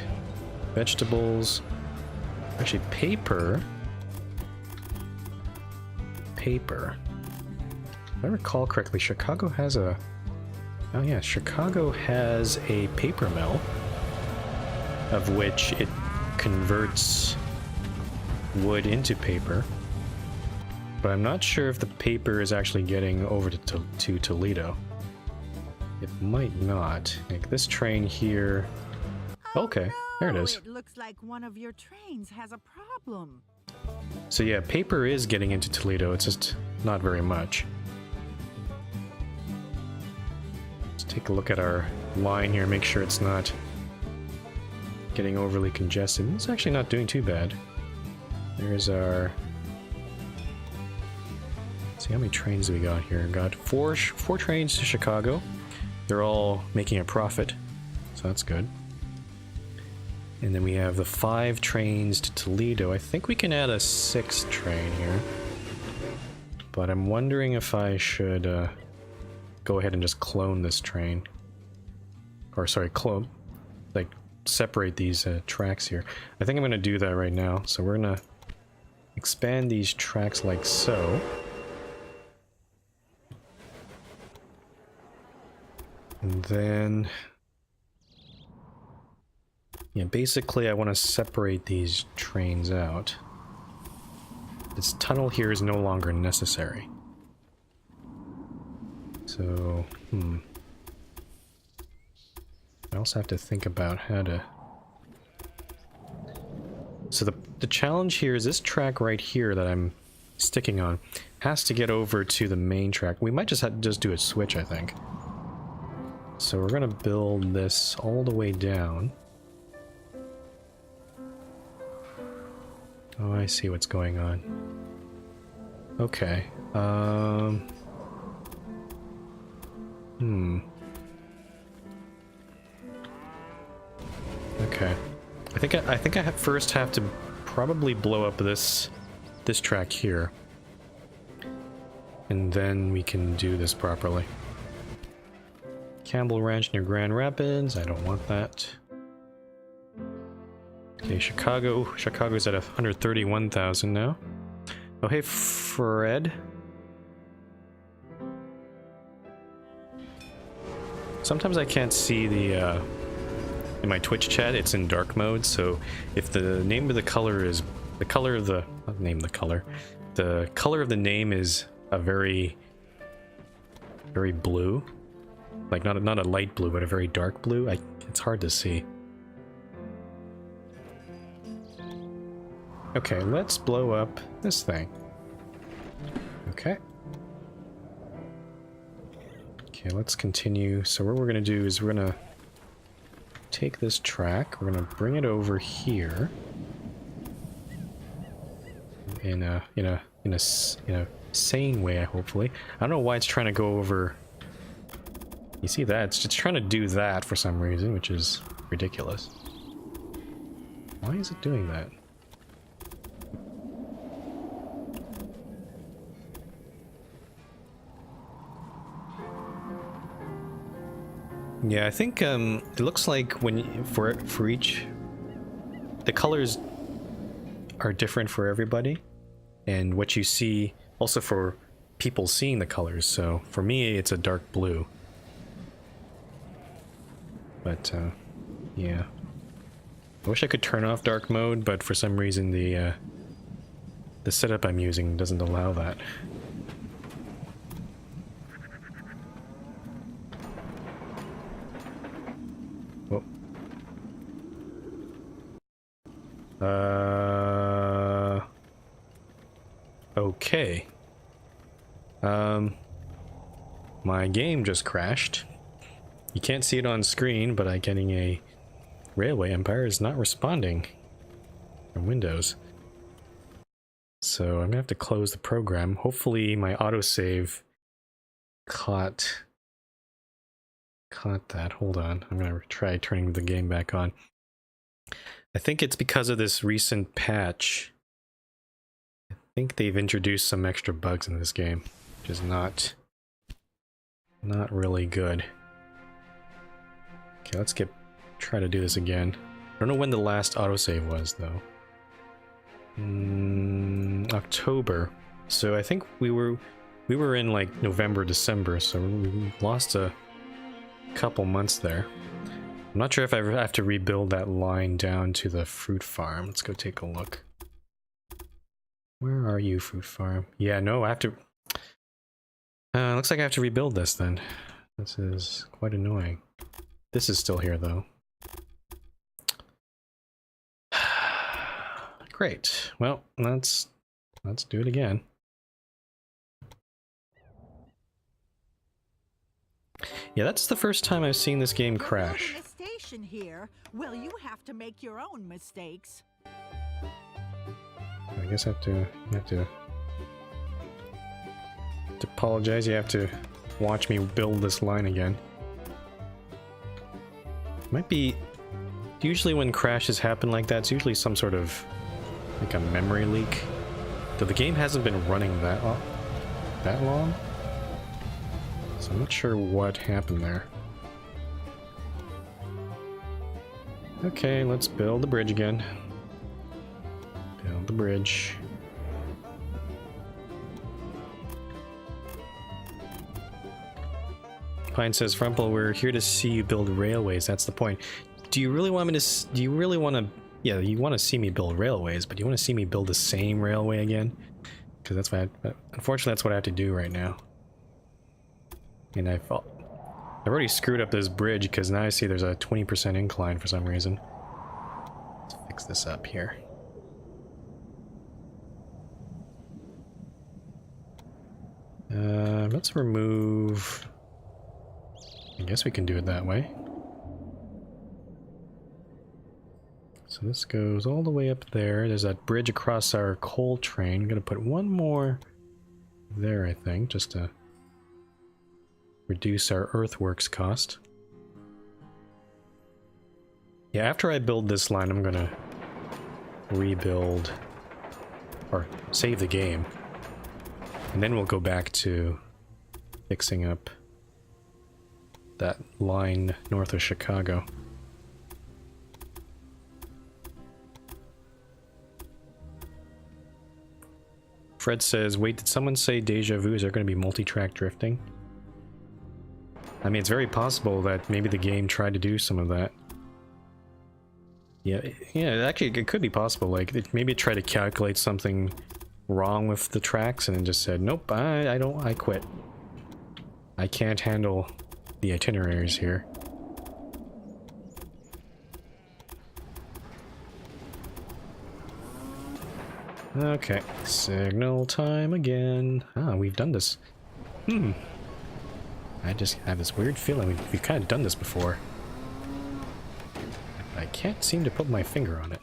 vegetables. Actually, paper. If I recall correctly, Chicago has a... Oh yeah, Chicago has a paper mill, of which it converts wood into paper. But I'm not sure if the paper is actually getting over to Toledo. It might not. Like this train here... Okay, there it is. It looks like one of your trains has a problem. So yeah, paper is getting into Toledo, it's just not very much. Let's take a look at our line here, make sure it's not getting overly congested. It's actually not doing too bad. There's our... Let's see, how many trains do we got here? Got four trains to Chicago. They're all making a profit, so that's good. And then we have the 5 trains to Toledo. I think we can add a 6th train here. But I'm wondering if I should go ahead and just clone this train. Or sorry, like separate these tracks here. I think I'm going to do that right now. So we're going to expand these tracks like so. And then... yeah, basically I want to separate these trains out. This tunnel here is no longer necessary. So, I also have to think about how to... So the challenge here is this track right here that I'm sticking on has to get over to the main track. We might just have to do a switch, I think. So we're gonna build this all the way down. Oh, I see what's going on. Okay. Okay. I think I first have to probably blow up this track here. And then we can do this properly. Campbell Ranch near Grand Rapids. I don't want that. Okay, Chicago. Chicago's at 131,000 now. Oh, hey, Fred. Sometimes I can't see the, in my Twitch chat, it's in dark mode, so if the name of the color is, the color of the, not name the color of the name is a very blue, like not a light blue, but a very dark blue, it's hard to see. Okay, let's blow up this thing. Okay. Okay, let's continue. So what we're gonna do is we're gonna take this track, we're gonna bring it over here in a sane way, hopefully. I don't know why it's trying to go over. You see that? It's just trying to do that for some reason, which is ridiculous. Why is it doing that? Yeah, I think it looks like when for each, the colors are different for everybody, and what you see also for people seeing the colors. So for me, it's a dark blue. But yeah, I wish I could turn off dark mode, but for some reason the setup I'm using doesn't allow that. Okay. My game just crashed. You can't see it on screen, but I'm getting a Railway Empire is not responding from Windows. So I'm gonna have to close the program. Hopefully my autosave caught that. Hold on. I'm gonna try turning the game back on. I think it's because of this recent patch. I think they've introduced some extra bugs in this game, which is not really good. Okay, let's try to do this again. I don't know when the last autosave was though. October. So I think we were in like November, December, so we lost a couple months there. I'm not sure if I have to rebuild that line down to the fruit farm. Let's go take a look. Where are you, fruit farm? Yeah, no, I have to... looks like I have to rebuild this then. This is quite annoying. This is still here though. Great. Well, let's do it again. Yeah, that's the first time I've seen this game crash. You're building a station here. Well, you have to make your own mistakes. I guess I have to apologize. You have to watch me build this line again. Might be usually when crashes happen like that, it's usually some sort of like a memory leak. Though the game hasn't been running that long. So I'm not sure what happened there. Okay, let's build the bridge again. Build the bridge. Pine says, Frumple, we're here to see you build railways. That's the point. Do you really want me to... Do you really want to... Yeah, you want to see me build railways, but do you want to see me build the same railway again? Because that's what unfortunately, that's what I have to do right now. And I've already screwed up this bridge because now I see there's a 20% incline for some reason. Let's fix this up here. Let's remove I guess we can do it that way. So this goes all the way up there. There's that bridge across our coal train. I'm gonna put one more there, I think, just to reduce our earthworks cost. Yeah, after I build this line, I'm gonna rebuild or save the game, and then we'll go back to fixing up that line north of Chicago. Fred says, wait, did someone say deja vu? Is there going to be multi-track drifting? I mean, it's very possible that maybe the game tried to do some of that. Yeah, actually, it could be possible. Like, maybe it tried to calculate something wrong with the tracks and then just said, nope, I quit. I can't handle the itineraries here. Okay, signal time again. Ah, we've done this. I just have this weird feeling we've kind of done this before. I can't seem to put my finger on it.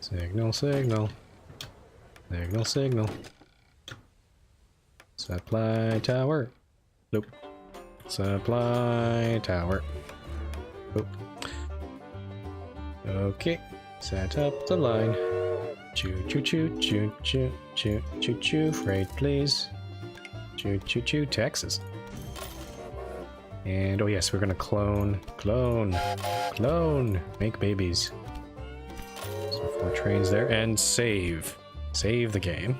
Signal, signal. Signal, signal. Supply tower. Nope. Supply tower. Oh. Okay. Set up the line. Choo choo choo choo choo choo choo choo. Freight, please. Choo choo choo. Texas. And oh yes, we're gonna clone. Make babies. So 4 trains there and save the game.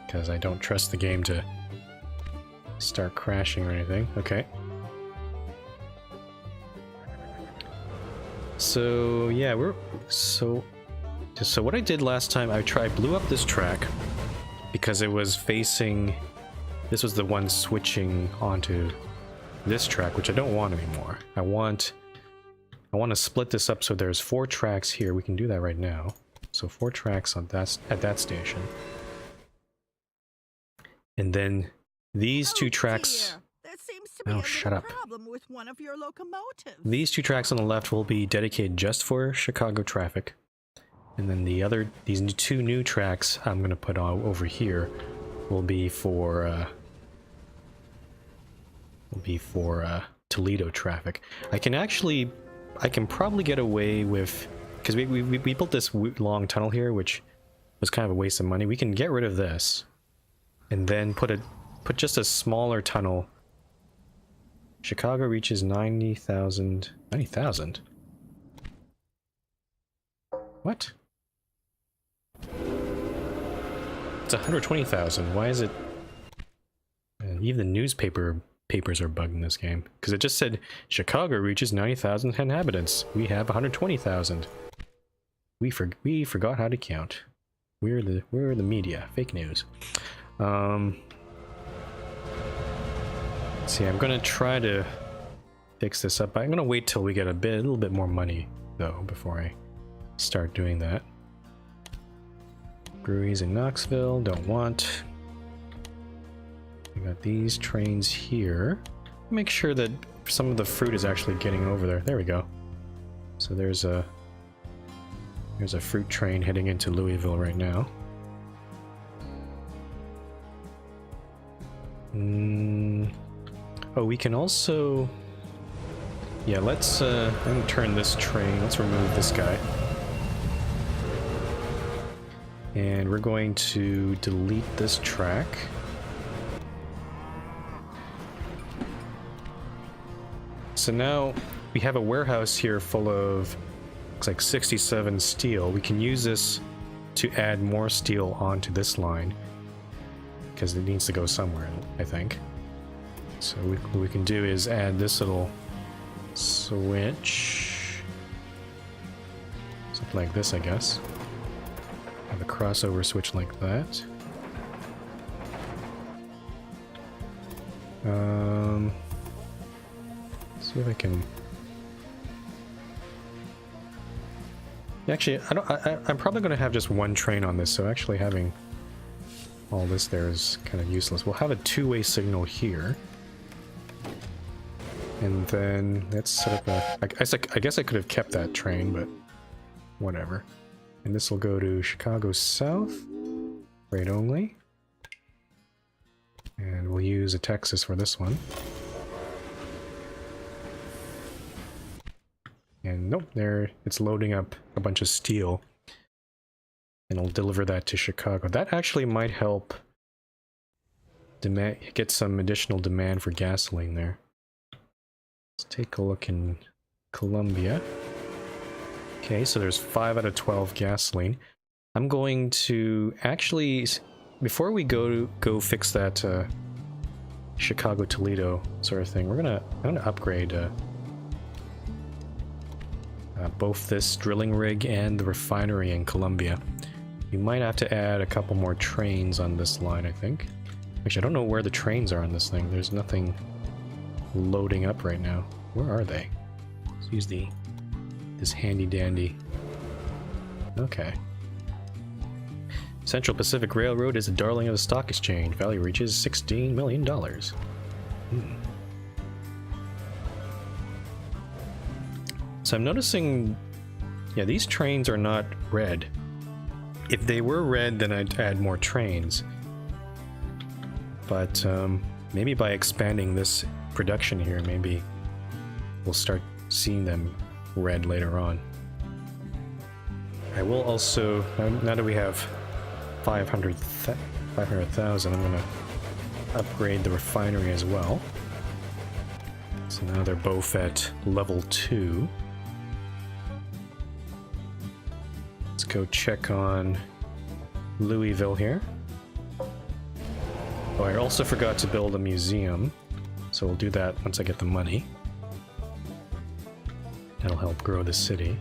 Because I don't trust the game to start crashing or anything. Okay. So yeah, so what I did last time, I blew up this track because it was facing, this was the one switching onto this track, which I don't want anymore. I want to split this up so there's 4 tracks here. We can do that right now. So 4 tracks on at that station. And then these 2 tracks. Dear. That seems to be shut up. Problem with one of your locomotives. These 2 tracks on the left will be dedicated just for Chicago traffic. And then these 2 new tracks I'm going to put on over here will be for Toledo traffic. I can probably get away with, because we built this long tunnel here, which was kind of a waste of money. We can get rid of this and then put just a smaller tunnel. Chicago reaches 90,000. 90,000? What? It's 120,000. Why is it? Even the papers are bugged in this game, because it just said Chicago reaches 90,000 inhabitants. We have 120,000. We forgot how to count. We're the media. Fake news. See, I'm gonna try to fix this up. I'm gonna wait till we get a little bit more money though before I start doing that. Breweries in Knoxville, don't want. We got these trains here. Make sure that some of the fruit is actually getting over there. There we go. So there's a fruit train heading into Louisville right now. Oh, we can also... Yeah, let's I'm gonna turn this train. Let's remove this guy. And we're going to delete this track. So now we have a warehouse here full of, looks like 67 steel. We can use this to add more steel onto this line, because it needs to go somewhere, I think. So what we can do is add this little switch. Something like this, I guess. Have a crossover switch like that. See if I can... Actually, I'm probably going to have just one train on this, so actually having all this there is kind of useless. We'll have a two-way signal here. And then let's set up a... I guess I could have kept that train, but whatever. And this will go to Chicago South. Freight only. And we'll use a Texas for this one. And nope, there it's loading up a bunch of steel. And it'll deliver that to Chicago. That actually might help get some additional demand for gasoline there. Let's take a look in Columbia. Okay, so there's 5 out of 12 gasoline. I'm going to actually, before we go fix that Chicago Toledo sort of thing, I'm gonna upgrade both this drilling rig and the refinery in Columbia. You might have to add a couple more trains on this line, I think. Actually, I don't know where the trains are on this thing. There's nothing loading up right now. Where are they? Let's use this handy dandy. Okay. Central Pacific Railroad is a darling of the stock exchange. Value reaches $16 million. So I'm noticing, yeah, these trains are not red. If they were red, then I'd add more trains. But maybe by expanding this production here, maybe we'll start seeing them red later on. I will also, now that we have 500,000, I'm gonna upgrade the refinery as well. So now they're both at level 2. Let's go check on Louisville here. Oh, I also forgot to build a museum, so we'll do that once I get the money. That'll help grow the city.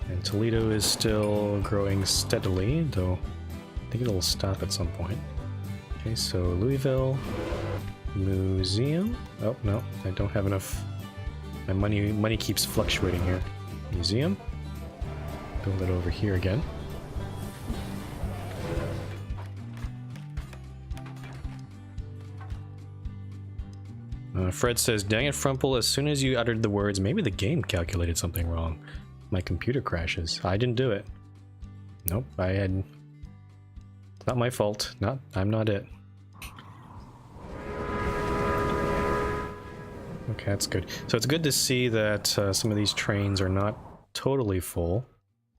And Toledo is still growing steadily, though I think it'll stop at some point. Okay, so Louisville Museum. Oh, no, I don't have enough. My money keeps fluctuating here. Museum. Build it over here again. Fred says, dang it, Frumple, as soon as you uttered the words, maybe the game calculated something wrong. My computer crashes. I didn't do it. Nope, it's not my fault. I'm not it. Okay, that's good. So it's good to see that some of these trains are not totally full.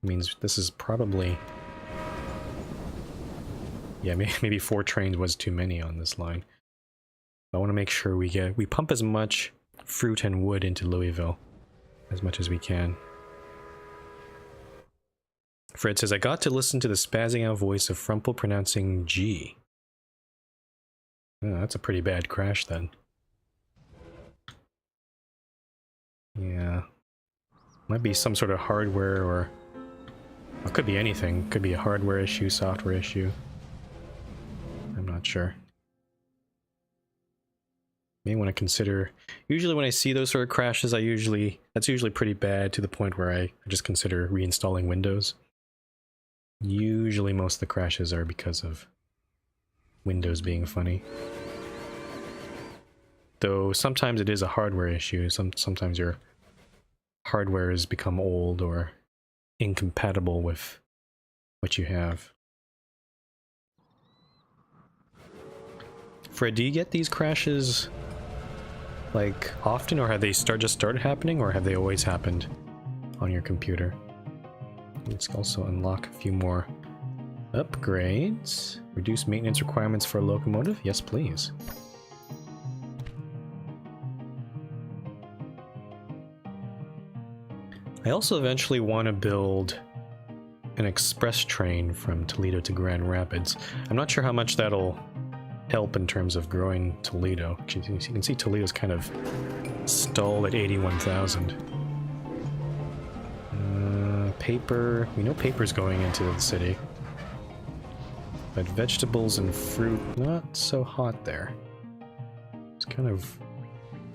It means this is probably... Yeah, maybe 4 trains was too many on this line. I want to make sure we pump as much fruit and wood into Louisville as much as we can. Fred says, I got to listen to the spazzing out voice of Frumple pronouncing G. Oh, that's a pretty bad crash then. Yeah. Might be some sort of hardware or... It could be anything. Could be a hardware issue, software issue. I'm not sure. May want to consider... Usually when I see those sort of crashes, that's usually pretty bad to the point where I just consider reinstalling Windows. Usually most of the crashes are because of Windows being funny. Though sometimes it is a hardware issue. Sometimes your hardware has become old or incompatible with what you have. Fred, do you get these crashes like often, or have they just started happening, or have they always happened on your computer? Let's also unlock a few more upgrades. Reduce maintenance requirements for a locomotive? Yes, please. I also eventually want to build an express train from Toledo to Grand Rapids. I'm not sure how much that'll help in terms of growing Toledo. You can see Toledo's kind of stalled at 81,000. Paper. We know paper's going into the city. But vegetables and fruit, not so hot there. It's kind of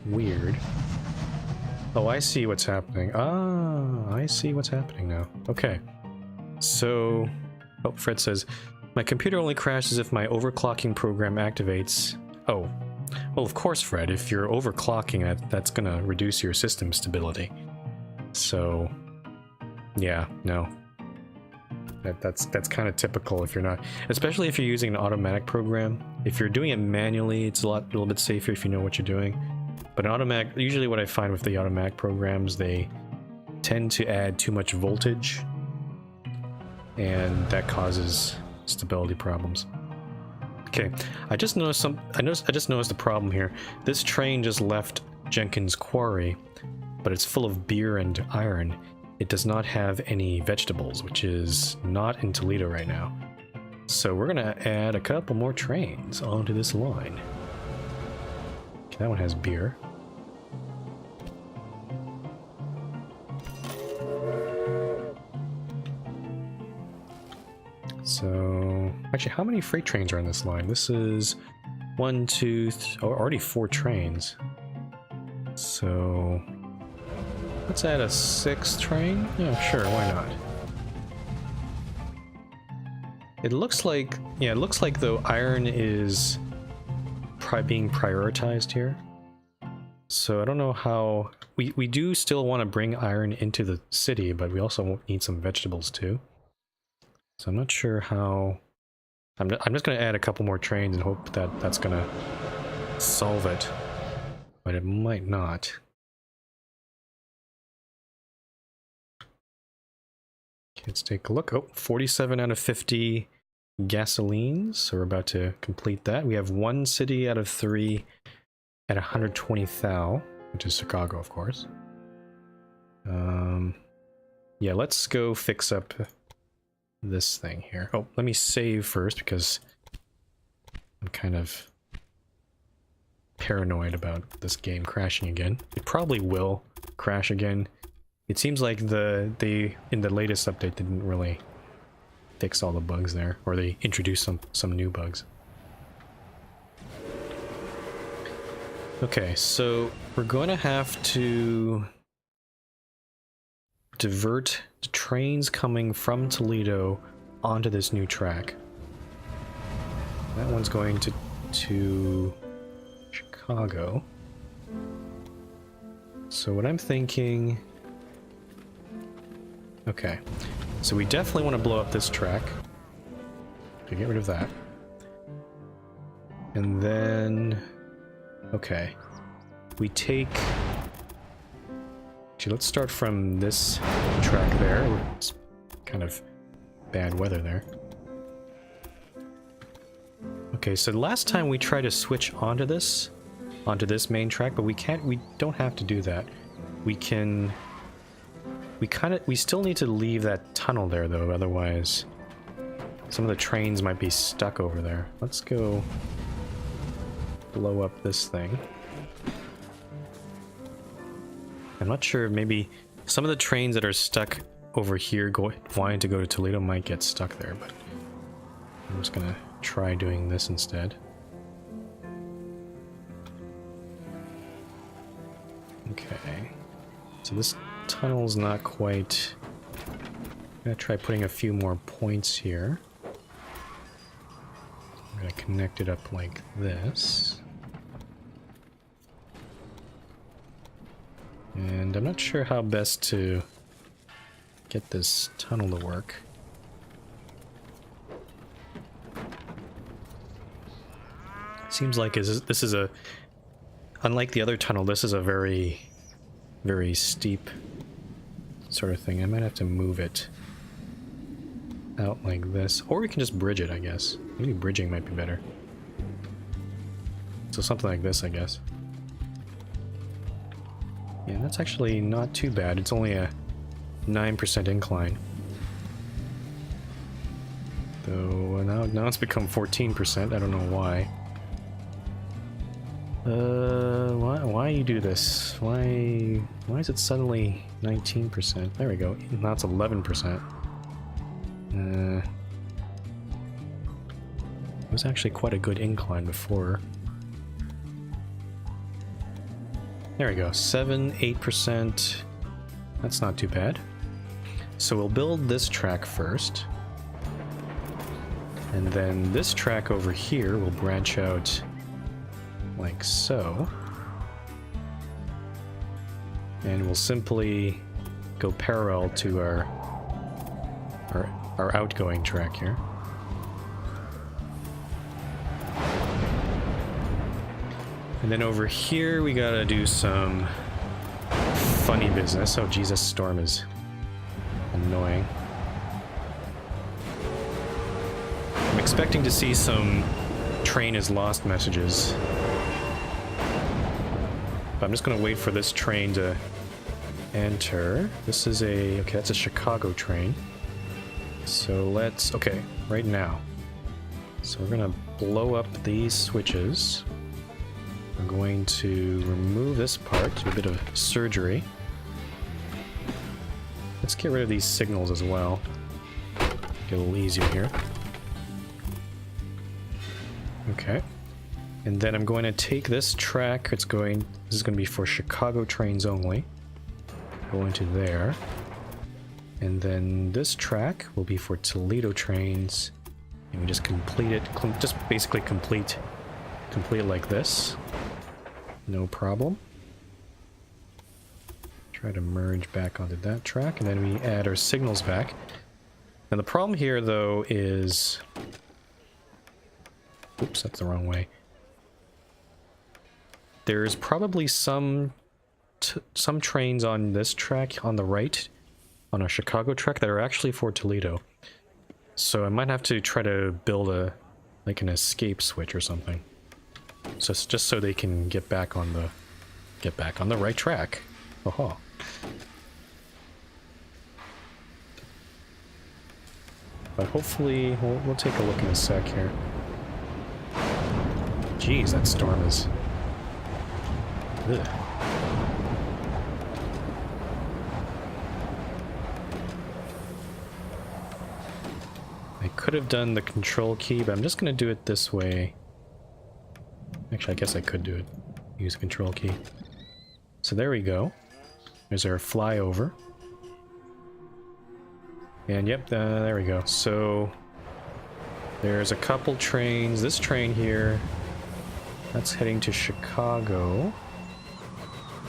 weird. Oh, I see what's happening. Ah, I see what's happening now. Okay. So, oh, Fred says, my computer only crashes if my overclocking program activates. Oh, well, of course, Fred, if you're overclocking, that's gonna reduce your system stability. So, yeah, no. That's kind of typical if you're not, especially if you're using an automatic program. If you're doing it manually, it's a little bit safer if you know what you're doing. But an automatic, usually what I find with the automatic programs, they tend to add too much voltage, and that causes stability problems. Okay, I just noticed I just noticed a problem here. This train just left Jenkins Quarry, but it's full of beer and iron. It does not have any vegetables, which is not in Toledo right now. So we're gonna add a couple more trains onto this line. Okay, that one has beer. So, actually, how many freight trains are on this line? This is 1, 2, already 4 trains. So, let's add a 6th train. Yeah, sure, why not? It looks like, yeah, it looks like though iron is being prioritized here. So I don't know how we do still want to bring iron into the city, but we also need some vegetables too. So I'm not sure how. I'm just going to add a couple more trains and hope that that's going to solve it, but it might not. Okay, let's take a look. Oh, 47 out of 50 gasolines. So we're about to complete that. We have 1 city out of 3 at 120 thou, which is Chicago, of course. Yeah, let's go fix up this thing here. Oh, let me save first because I'm kind of paranoid about this game crashing again. It probably will crash again. It seems like in the latest update they didn't really fix all the bugs there, or they introduced some new bugs. Okay, so we're going to have to divert the trains coming from Toledo onto this new track. That one's going to Chicago. So what I'm thinking... Okay, so we definitely want to blow up this track. Okay, get rid of that. And then... Okay, we take... Actually, let's start from this track there. It's kind of bad weather there. Okay, so last time we tried to switch onto this main track, but we don't have to do that. We still need to leave that tunnel there though, otherwise some of the trains might be stuck over there. Let's go blow up this thing. I'm not sure, maybe some of the trains that are stuck over here wanting to go to Toledo might get stuck there, but I'm just gonna try doing this instead. Okay, so this tunnel's not quite... I'm gonna try putting a few more points here. I'm gonna connect it up like this. And I'm not sure how best to get this tunnel to work. Seems like this is a... Unlike the other tunnel, this is a very, very steep sort of thing. I might have to move it out like this. Or we can just bridge it, I guess. Maybe bridging might be better. So something like this, I guess. Yeah, that's actually not too bad. It's only a 9% incline. Though now it's become 14%. I don't know why. Why you do this? Why is it suddenly 19%? There we go. Now it's 11%. It was actually quite a good incline before. There we go, 7, 8%. That's not too bad. So we'll build this track first. And then this track over here will branch out like so. And we'll simply go parallel to our outgoing track here. And then over here we gotta do some funny business. Oh Jesus, storm is annoying. I'm expecting to see some train is lost messages. But I'm just gonna wait for this train to enter. This is a, okay, that's a Chicago train. So let's, okay, right now. So we're gonna blow up these switches. We're going to remove this part, do a bit of surgery. Let's get rid of these signals as well. Get a little easier here. Okay. And then I'm going to take this track, this is going to be for Chicago trains only. Go into there. And then this track will be for Toledo trains. And we just complete it, just basically complete it like this. No problem. Try to merge back onto that track, and then we add our signals back. Now the problem here, though, is... Oops, that's the wrong way. There's probably some trains on this track on the right, on our Chicago track, that are actually for Toledo. So I might have to try to build like an escape switch or something. So it's just so they can get back on the right track. Oh. But hopefully we'll take a look in a sec here. Jeez, that storm is... Ugh. I could have done the control key, but I'm just going to do it this way. Actually, I guess I could do it. Use control key. So there we go. There's our flyover. And yep, there we go. So there's a couple trains. This train here, that's heading to Chicago.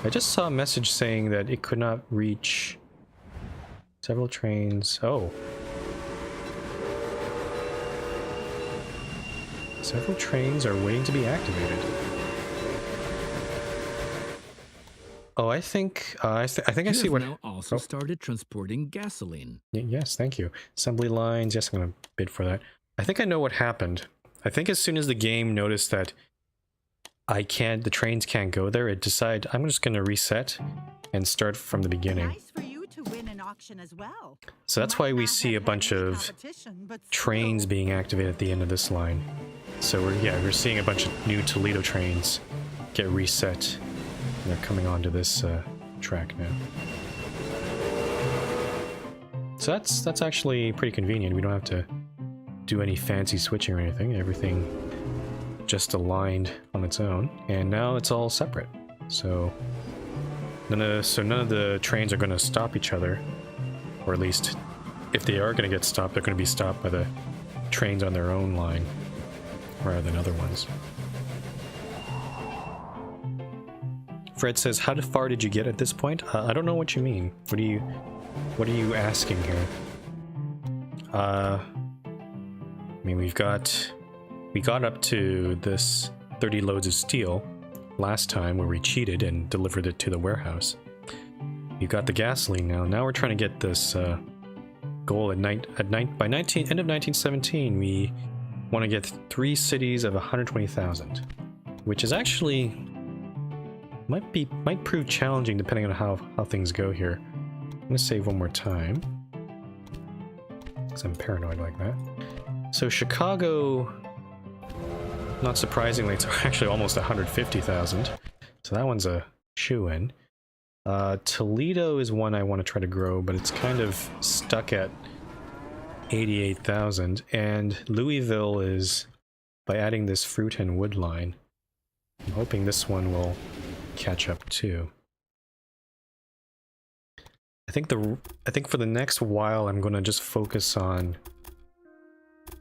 I just saw a message saying that it could not reach several trains. Oh. Several trains are waiting to be activated. Oh, I think I think I see what. Now also started transporting gasoline. Yes, thank you. Assembly lines. Yes, I'm gonna bid for that. I think I know what happened. I think as soon as the game noticed that the trains can't go there, it decided I'm just gonna reset and start from the beginning. Nice for you to win an auction as well. So that's why we see a bunch of trains being activated at the end of this line. So we're seeing a bunch of new Toledo trains get reset. And they're coming onto this track now. So that's actually pretty convenient. We don't have to do any fancy switching or anything. Everything just aligned on its own. And now it's all separate. So none of the trains are going to stop each other. Or at least, if they are going to get stopped, they're going to be stopped by the trains on their own line rather than other ones. Fred says, how far did you get at this point? I don't know what you mean. What are you asking here? I mean, we got up to this 30 loads of steel last time where we cheated and delivered it to the warehouse. You got the gasoline now. Now we're trying to get this goal by end of 1917. We want to get 3 cities of 120,000, which is actually might prove challenging depending on how things go here. I'm gonna save one more time because I'm paranoid like that. So Chicago, not surprisingly, it's actually almost 150,000. So that one's a shoo-in. Toledo is one I want to try to grow, but it's kind of stuck at 88,000. And Louisville is, by adding this fruit and wood line, I'm hoping this one will catch up too. I think for the next while I'm gonna just focus on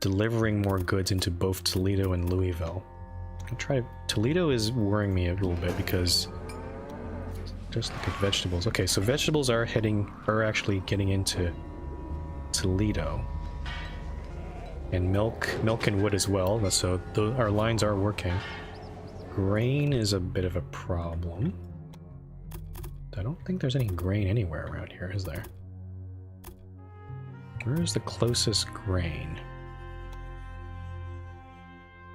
delivering more goods into both Toledo and Louisville. I'll try. Toledo is worrying me a little bit because just look at vegetables. Okay, so vegetables are actually getting into Toledo, and milk and wood as well. So our lines are working. Grain is a bit of a problem. I don't think there's any grain anywhere around here, is there? Where is the closest grain?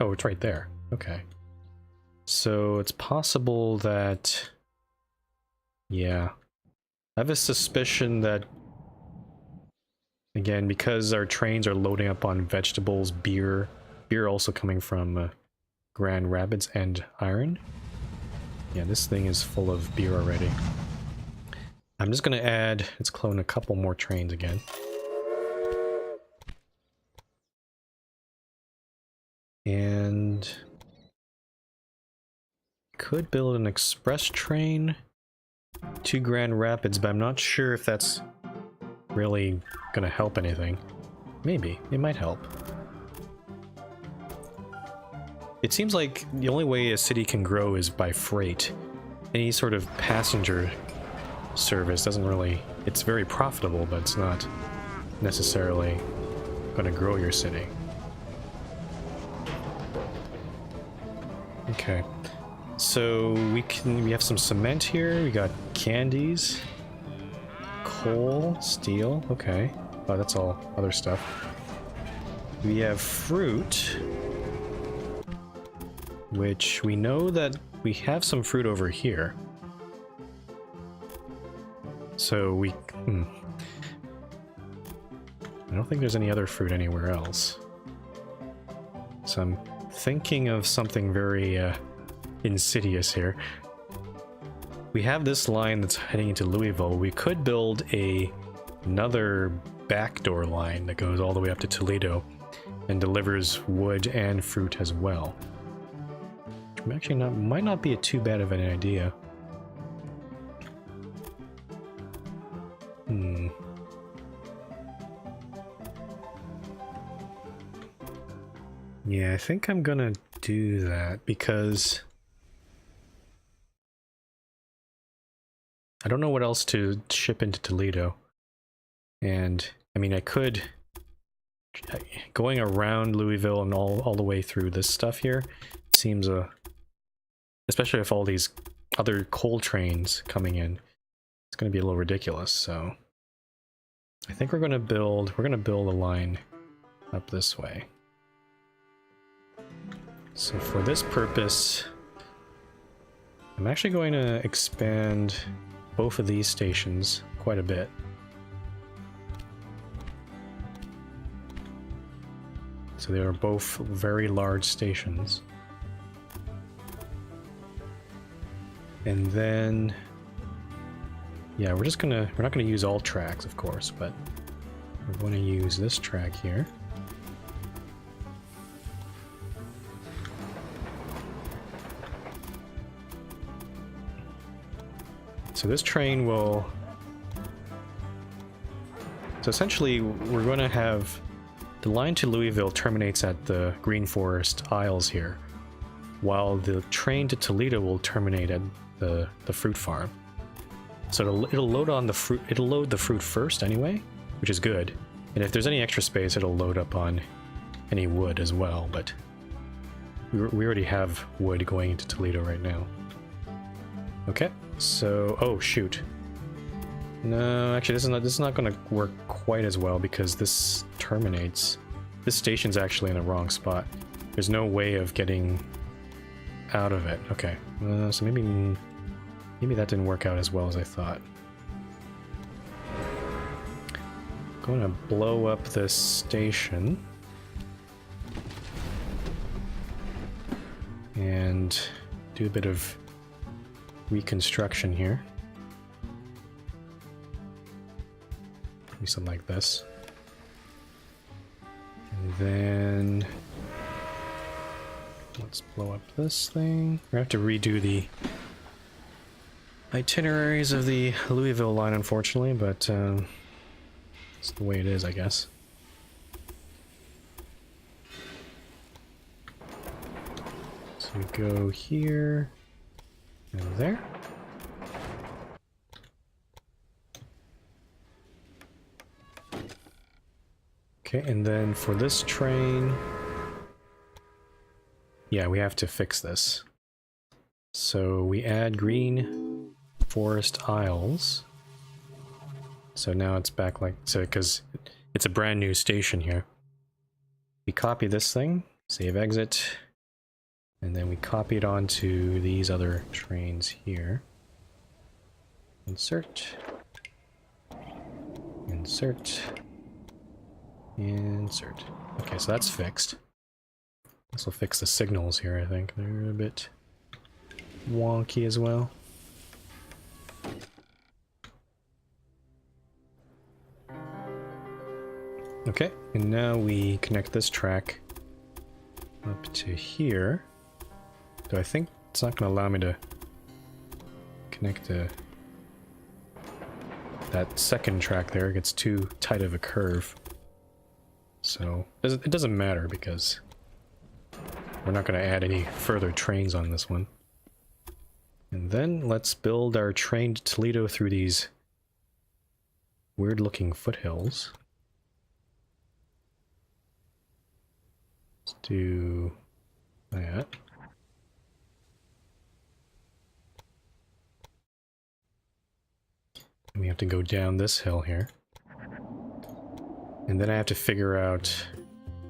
Oh, it's right there. Okay. So it's possible that... Yeah. I have a suspicion that, again, because our trains are loading up on vegetables, beer also coming from Grand Rapids, and iron. Yeah, this thing is full of beer already. I'm just going to add, let's clone a couple more trains again. And could build an express train to Grand Rapids, but I'm not sure if that's really going to help anything. Maybe, it might help. It seems like the only way a city can grow is by freight. Any sort of passenger service doesn't really... It's very profitable, but it's not necessarily going to grow your city. Okay. So we have some cement here, we got candies, coal, steel, okay. Oh, that's all other stuff. We have fruit, which we know that we have some fruit over here. So we... I don't think there's any other fruit anywhere else. So I'm thinking of something very insidious here. We have this line that's heading into Louisville. We could build another backdoor line that goes all the way up to Toledo and delivers wood and fruit as well. Actually, might not be too bad of an idea. Yeah, I think I'm gonna do that because I don't know what else to ship into Toledo. And I mean, I could going around Louisville and all the way through this stuff here seems especially if all these other coal trains coming in, it's going to be a little ridiculous. So I think we're going to build a line up this way. So for this purpose, I'm actually going to expand both of these stations quite a bit. So they are both very large stations. And then, yeah, we're not gonna use all tracks, of course, but we're going to use this track here. So this train will... So essentially, we're going to have... The line to Louisville terminates at the Green Forest Isles here, while the train to Toledo will terminate at the fruit farm. So it'll load on the fruit. It'll load the fruit first anyway, which is good. And if there's any extra space, it'll load up on any wood as well. But we already have wood going into Toledo right now. Okay. So, oh shoot. No, actually this is not going to work quite as well because this terminates. This station's actually in the wrong spot. There's no way of getting out of it. Okay. So maybe that didn't work out as well as I thought. Going to blow up this station. And do a bit of reconstruction here. Maybe something like this. And then let's blow up this thing. We have to redo itineraries of the Louisville line, unfortunately, but it's the way it is, I guess. So we go here and there. Okay, and then for this train, yeah, we have to fix this. So we add Green Forest Isles. So now it's back like, so because it's a brand new station here. We copy this thing, save exit, and then we copy it onto these other trains here. Insert. Insert. Insert. Okay, so that's fixed. This will fix the signals here, I think. They're a bit wonky as well. Okay, and now we connect this track up to here. Though I think it's not going to allow me to connect that second track there. It gets too tight of a curve. So it doesn't matter because we're not going to add any further trains on this one. And then let's build our train to Toledo through these weird looking foothills. Let's do that. And we have to go down this hill here. And then I have to figure out...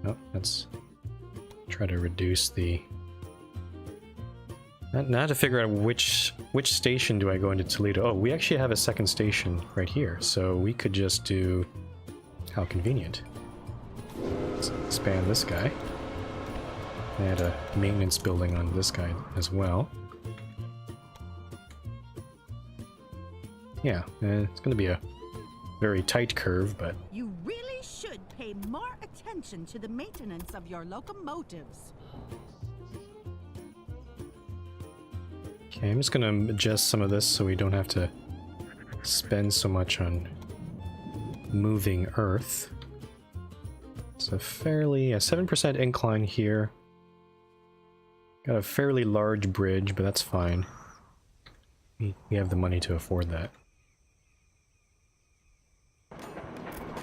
Oh, let's try to reduce the... Now to figure out which station do I go into Toledo. Oh, we actually have a second station right here, so we could just do... How convenient. Let's expand this guy. Add a maintenance building on this guy as well. Yeah, it's going to be a very tight curve, but... You really should pay more attention to the maintenance of your locomotives. Okay, I'm just going to adjust some of this so we don't have to spend so much on moving earth. It's a 7% incline here. Got a fairly large bridge, but that's fine. We have the money to afford that.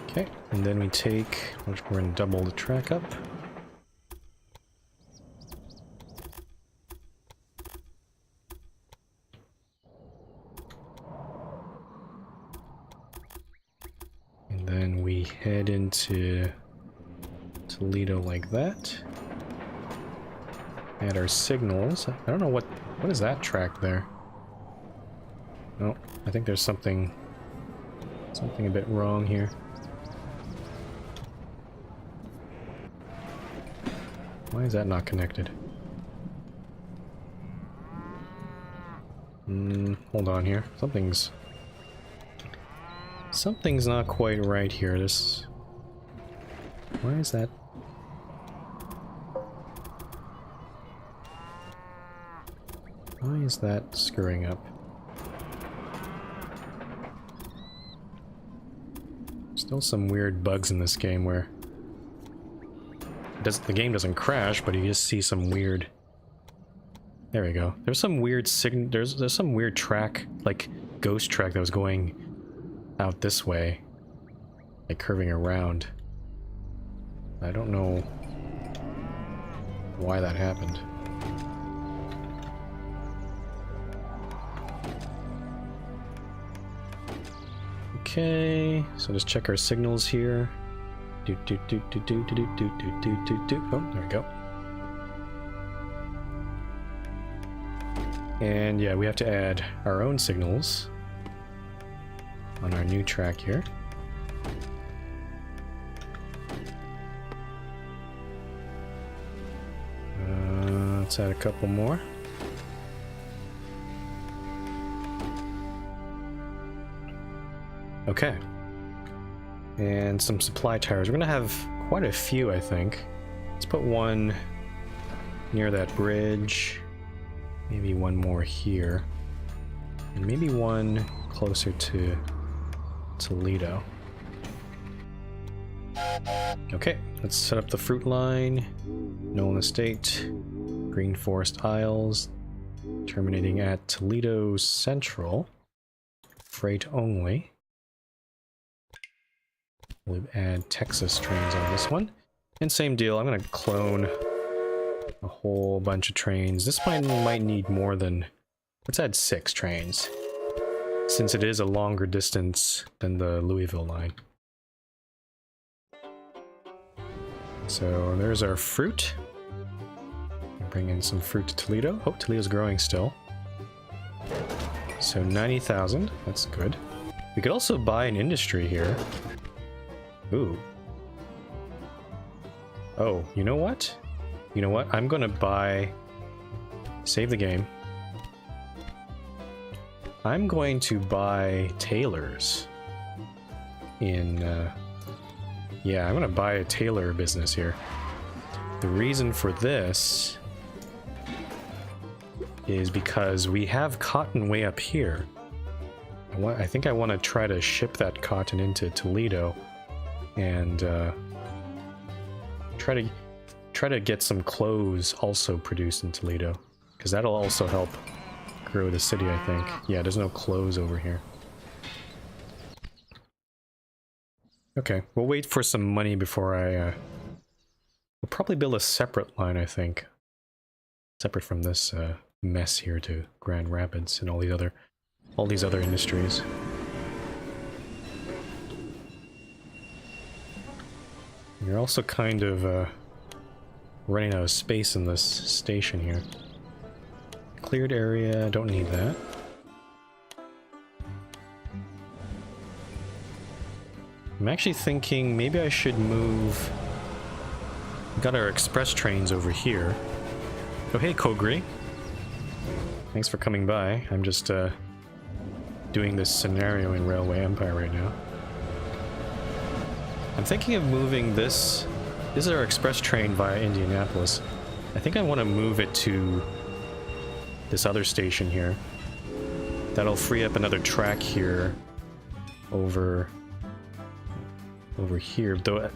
Okay, and then we take, we're going to double the track up. And then we head into Toledo like that. Add our signals. I don't know what is that track there? Oh, I think there's something a bit wrong here. Why is that not connected? Hold on here. Something's not quite right here. Why is that? Why is that screwing up? Still some weird bugs in this game where the game doesn't crash, but you just see some weird... There we go. There's some weird there's some weird track, like ghost track that was going out this way, like curving around. I don't know why that happened. Okay, so just check our signals here. Oh, there we go. And yeah, we have to add our own signals on our new track here. Let's add a couple more. Okay. And some supply tires. We're gonna have quite a few, I think. Let's put one near that bridge. Maybe one more here. And maybe one closer to Toledo. Okay, let's set up the fruit line. Nolan Estate, Green Forest Isles, terminating at Toledo Central. Freight only. We'll add Texas trains on this one. And same deal, I'm gonna clone a whole bunch of trains. This might need more than... Let's add 6 trains, since it is a longer distance than the Louisville line. So there's our fruit. Bring in some fruit to Toledo. Oh, Toledo's growing still. So 90,000, that's good. We could also buy an industry here. Ooh. Oh, you know what? You know what? I'm gonna buy... Save the game. I'm going to buy tailors in... Yeah, I'm gonna buy a tailor business here. The reason for this is because we have cotton way up here. I think I want to try to ship that cotton into Toledo and try to get some clothes also produced in Toledo, because that'll also help grow the city, I think. Yeah, there's no clothes over here. Okay, we'll wait for some money before I... We'll probably build a separate line, I think. Separate from this mess here to Grand Rapids and all these other industries. You're also kind of running out of space in this station here. Cleared area, don't need that. I'm actually thinking maybe I should move... Got our express trains over here. Oh hey Kogri. Thanks for coming by. I'm just doing this scenario in Railway Empire right now. I'm thinking of moving this. This is our express train via Indianapolis. I think I want to move it to this other station here. That'll free up another track here over here. Though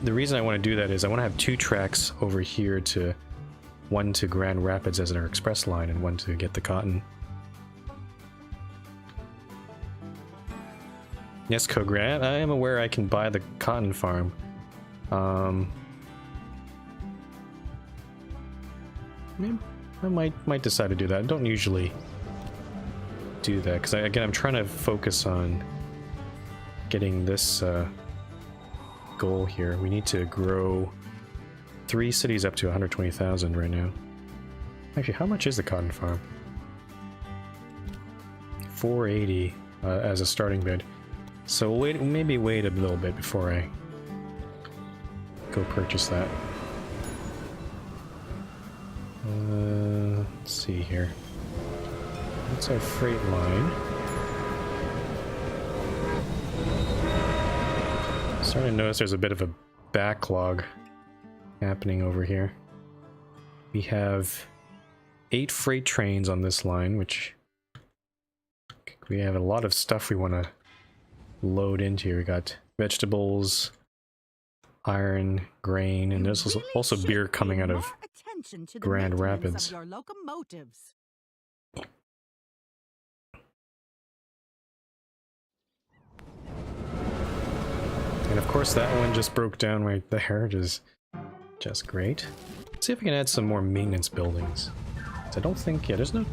the reason I want to do that is I want to have 2 tracks over here, to one to Grand Rapids as our express line and one to get the cotton. Yes, Kograt, I am aware I can buy the cotton farm. I might decide to do that. I don't usually do that because again I'm trying to focus on getting this goal here. We need to grow 3 cities up to 120,000 right now. Actually, how much is the cotton farm? 480 as a starting bid. So maybe wait a little bit before I go purchase that. Let's see here. What's our freight line? Starting to notice there's a bit of a backlog happening over here. We have 8 freight trains on this line, which we have a lot of stuff we want to load into here. We got vegetables, iron, grain, and there's also beer coming out of Grand Rapids. Your locomotives. And of course that one just broke down right there, which is just great. Let's see if we can add some more maintenance buildings. I don't think, yeah, there's nothing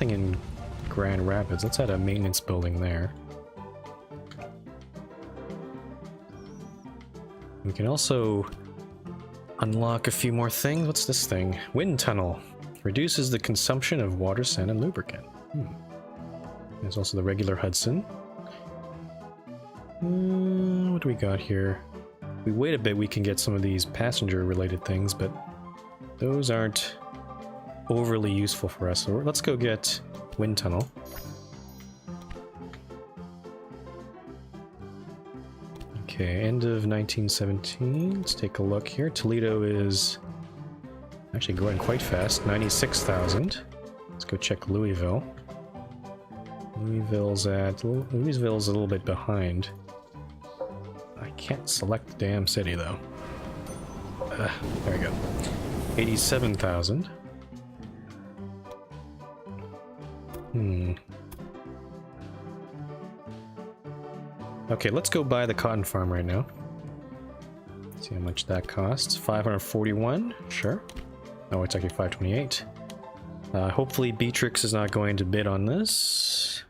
in Grand Rapids. Let's add a maintenance building there. We can also unlock a few more things. What's this thing? Wind tunnel. Reduces the consumption of water, sand, and lubricant. There's also the regular Hudson. What do we got here? If we wait a bit, we can get some of these passenger-related things, but those aren't overly useful for us. So let's go get wind tunnel. Okay, end of 1917. Let's take a look here. Toledo is actually growing quite fast, 96,000. go check Louisville. Louisville's a little bit behind. I can't select the damn city though. There we go. 87,000. Okay, let's go buy the cotton farm right now. See how much that costs. 541, sure. Oh, it's actually 528. Hopefully Beatrix is not going to bid on this.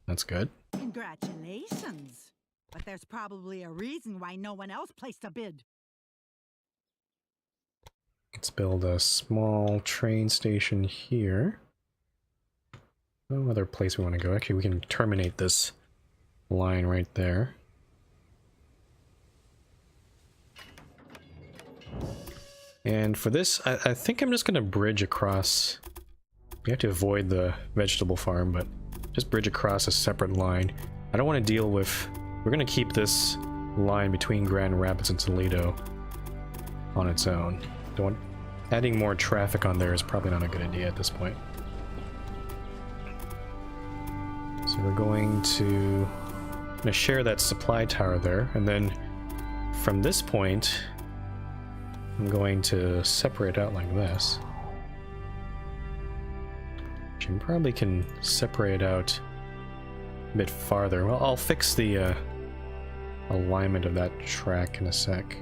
That's good. Congratulations. But there's probably a reason why no one else placed a bid. Let's build a small train station here. No other place we want to go. Actually, we can terminate this line right there. And for this, I think I'm just going to bridge across. We have to avoid the vegetable farm, but just bridge across a separate line. I don't want to deal with... We're going to keep this line between Grand Rapids and Toledo on its own. Adding more traffic on there is probably not a good idea at this point. So we're going to share that supply tower there, and then from this point, I'm going to separate out like this. Actually, I probably can separate out a bit farther. Well, I'll fix the alignment of that track in a sec.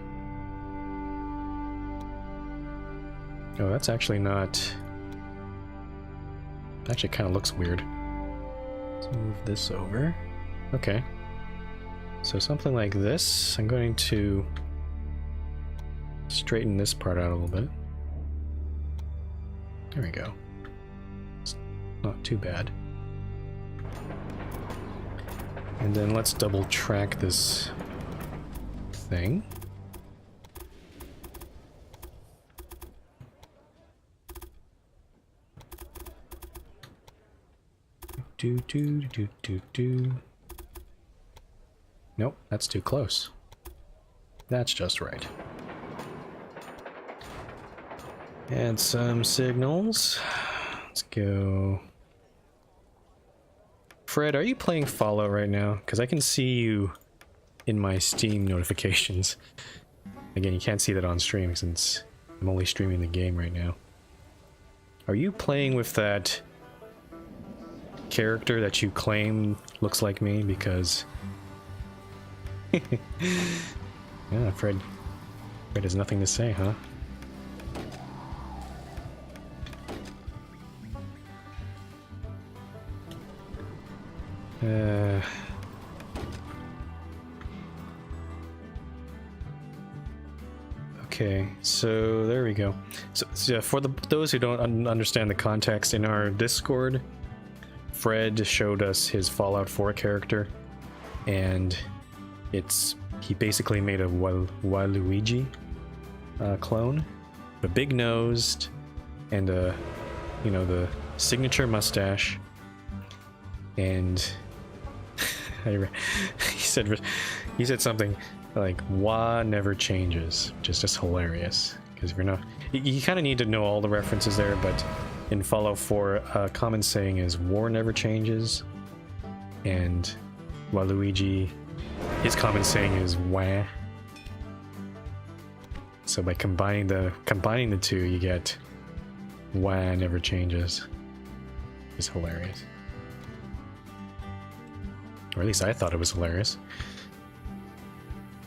Oh, that's actually not... Actually kind of looks weird. Let's move this over. Okay. So something like this. I'm going to straighten this part out a little bit. There we go. It's not too bad. And then let's double track this thing. Nope, that's too close. That's just right. Add some signals. Let's go. Fred, are you playing Fallout right now? Because I can see you in my Steam notifications. Again, you can't see that on stream since I'm only streaming the game right now. Are you playing with that character that you claim looks like me? Because yeah, Fred has nothing to say, huh? Okay, so there we go. So for those who don't understand the context, in our Discord, Fred showed us his Fallout 4 character, and he basically made a Waluigi clone, a big-nosed, and the signature mustache, and he said something like "Wa never changes," which is just hilarious. Because if you're not, you kind of need to know all the references there. But in Fallout 4, a common saying is "War never changes," and Waluigi, his common saying is "Wah." So by combining the two, you get "Wah never changes." It's hilarious. Or at least I thought it was hilarious.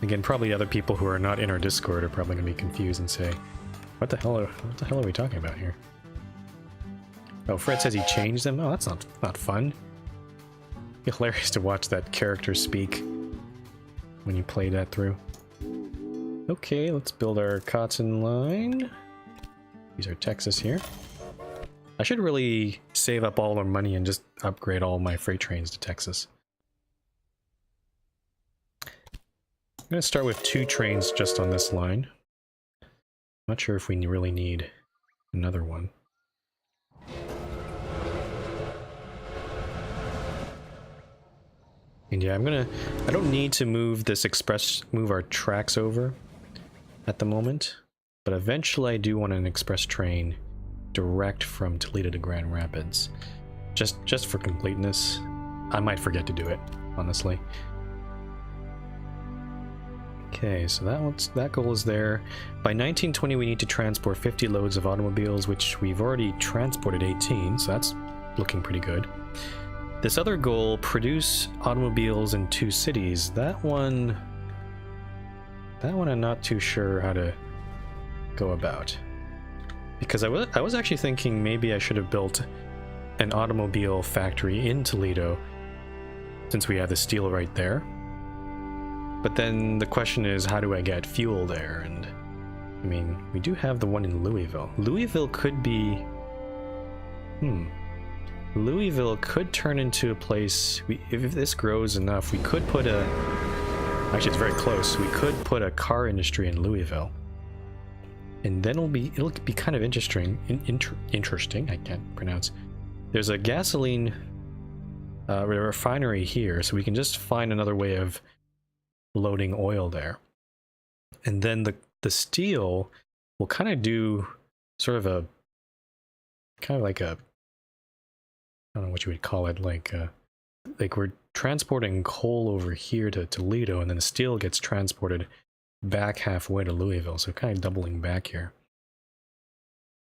Again, probably other people who are not in our Discord are probably going to be confused and say, what the hell are we talking about here? Oh, Fred says he changed them? Oh, that's not fun. It'd be hilarious to watch that character speak when you play that through. Okay, let's build our cotton line. Use our Texas here. I should really save up all our money and just upgrade all my freight trains to Texas. I'm going to start with 2 trains just on this line. Not sure if we really need another one. And yeah, I don't need to move our tracks over at the moment. but eventually I do want an express train direct from Toledo to Grand Rapids. Just for completeness. I might forget to do it, honestly. Okay, so that goal is there. By 1920 we need to transport 50 loads of automobiles, which we've already transported 18, so that's looking pretty good. This other goal, produce automobiles in 2 cities, that one I'm not too sure how to go about. Because I was actually thinking maybe I should have built an automobile factory in Toledo, since we have the steel right there. But then the question is, how do I get fuel there? And I mean, we do have the one in Louisville. Louisville could be... Louisville could turn into a place... if this grows enough, we could put a... Actually, it's very close. We could put a car industry in Louisville. And then it'll be kind of interesting. Interesting, I can't pronounce. There's a gasoline refinery here, so we can just find another way of loading oil there. And then the steel will kind of do sort of a like a, I don't know what you would call it, like we're transporting coal over here to Toledo, and then the steel gets transported back halfway to Louisville, so kind of doubling back here.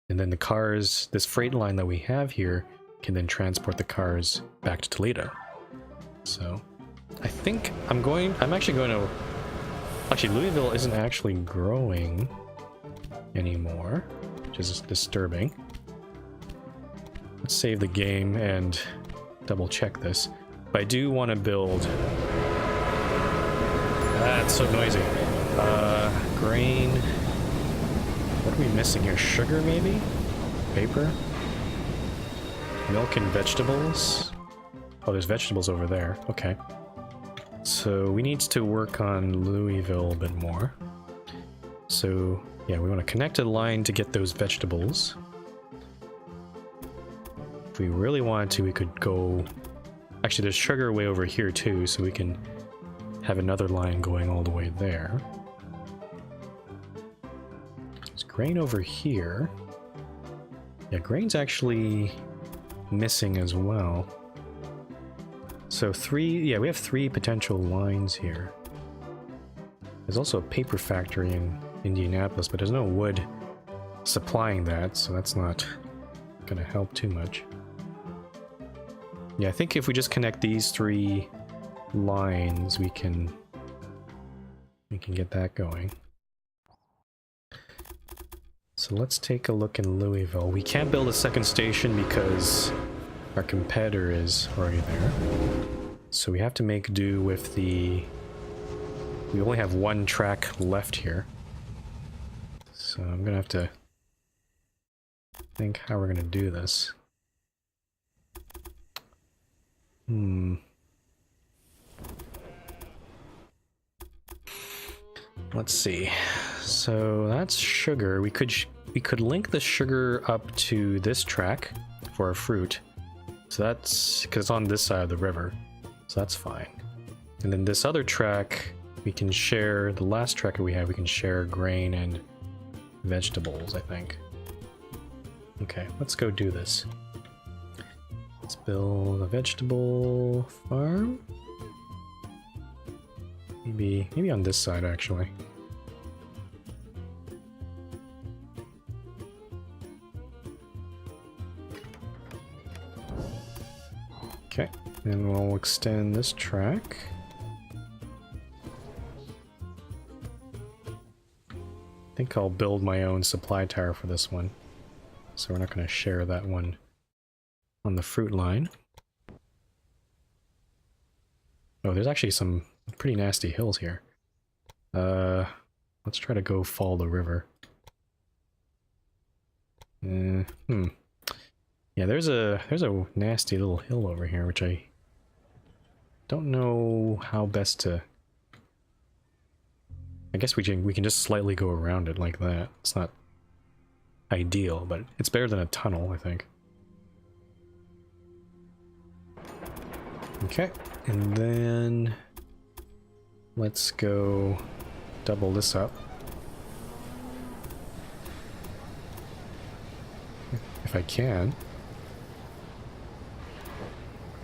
And then the cars, this freight line that we have here, can then transport the cars back to Toledo. So I think I'm actually going to... Actually, Louisville isn't actually growing anymore, which is disturbing. Let's save the game and double check this. But I do want to build... That's so noisy. Grain... What are we missing here? Sugar, maybe? Paper? Milk and vegetables? Oh, there's vegetables over there. Okay. So we need to work on Louisville a bit more. So, yeah, we want to connect a line to get those vegetables. If we really wanted to, we could go... Actually, there's sugar way over here too, so we can have another line going all the way there. There's grain over here. Yeah, grain's actually missing as well. So we have 3 potential lines here. There's also a paper factory in Indianapolis, but there's no wood supplying that, so that's not gonna help too much. Yeah, I think if we just connect these 3 lines, we can get that going. So let's take a look in Louisville. We can't build a second station because our competitor is already there. So we have to make do with the... We only have 1 track left here. So I'm gonna have to think how we're gonna do this. Let's see. So that's sugar. We could link the sugar up to this track for our fruit. So that's because it's on this side of the river. So that's fine. And then this other track, we can share, the last track that we have, we can share grain and vegetables, I think. Okay, let's go do this. Let's build a vegetable farm. Maybe on this side, actually. Okay, and we'll extend this track. I think I'll build my own supply tower for this one. So we're not going to share that one on the fruit line. Oh, there's actually some pretty nasty hills here. Let's try to go follow the river. Yeah, there's a nasty little hill over here, which I don't know how best to... I guess we can just slightly go around it like that. It's not ideal, but it's better than a tunnel, I think. Okay, and then let's go double this up. if I can.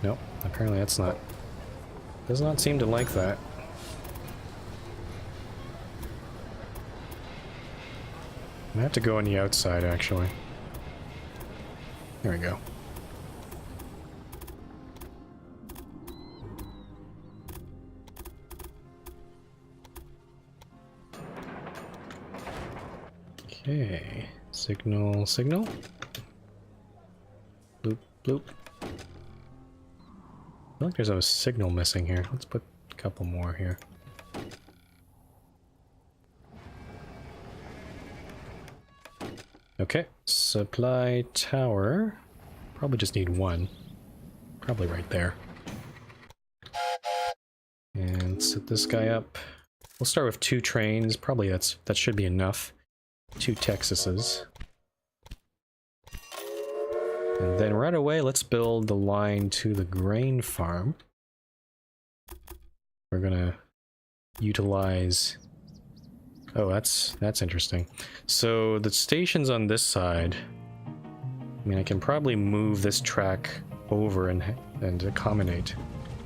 Nope, apparently that's not... does not seem to like that. I have to go on the outside, actually. There we go. Okay, signal, signal. Bloop, bloop. I feel like there's a signal missing here. Let's put a couple more here. Okay, supply tower. Probably just need one. Probably right there. And set this guy up. We'll start with 2 trains. Probably that should be enough. 2 Texases. And then right away, let's build the line to the grain farm. We're gonna utilize... oh, that's interesting. So the station's on this side. I mean, I can probably move this track over and accommodate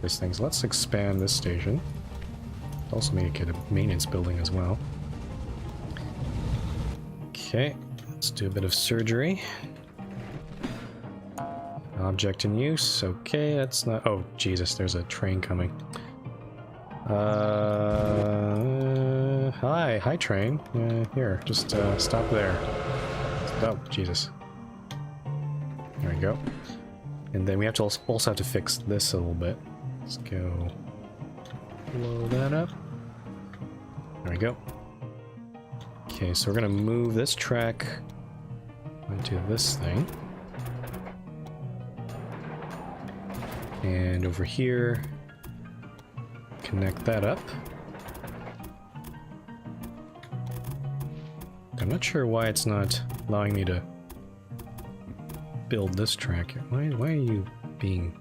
this thing. So let's expand this station. Also make it a maintenance building as well. Okay, let's do a bit of surgery. Object in use. Okay, that's not... oh, Jesus, there's a train coming. Hi train. Here, just stop there. Oh, Jesus. There we go. And then we have to also have to fix this a little bit. Let's go blow that up. There we go. Okay, so we're gonna move this track onto this thing. And over here, connect that up. I'm not sure why it's not allowing me to build this track. Why are you being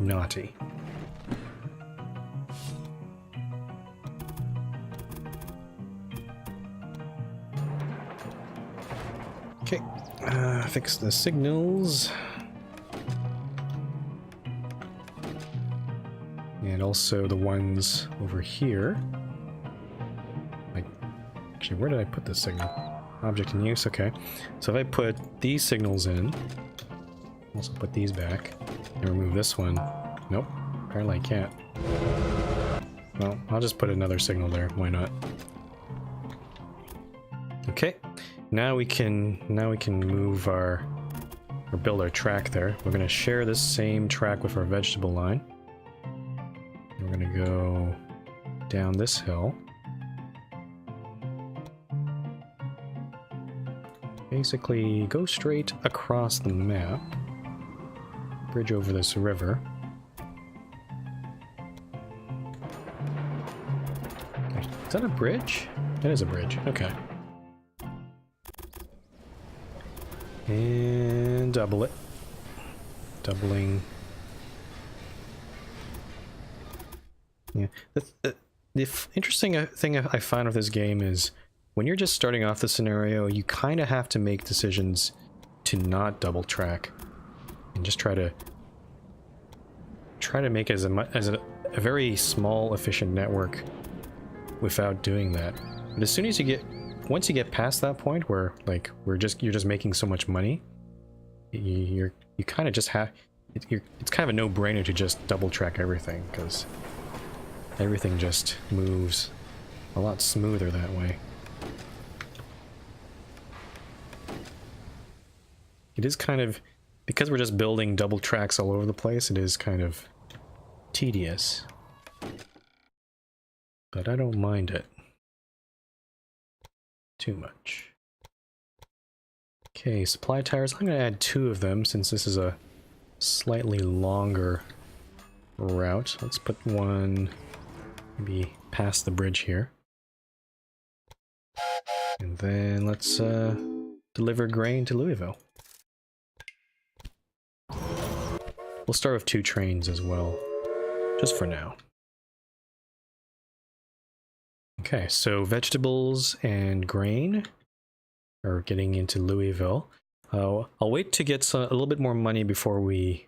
naughty? Okay, fix the signals. And also the ones over here. Actually, where did I put this signal? Object in use, okay. So if I put these signals in, also put these back, and remove this one. Nope, apparently I can't. Well, I'll just put another signal there, why not? Okay, now we can move or build our track there. We're gonna share this same track with our vegetable line. We're gonna go down this hill. Basically, go straight across the map. Bridge over this river. Is that a bridge? It is a bridge, okay. And double it. Doubling. Yeah. The interesting thing I find with this game is when you're just starting off the scenario, you kind of have to make decisions to not double track and just try to make it as a very small, efficient network without doing that. But as soon as once you get past that point where like you're just making so much money, you kind of just have it's kind of a no-brainer to just double track everything because everything just moves a lot smoother that way. It is kind of, because we're just building double tracks all over the place, it is kind of tedious. But I don't mind it too much. Okay, supply tires. I'm going to add 2 of them since this is a slightly longer route. Let's put one maybe past the bridge here. And then let's deliver grain to Louisville. We'll start with 2 trains as well, just for now. Okay, so vegetables and grain are getting into Louisville. I'll wait to get a little bit more money before we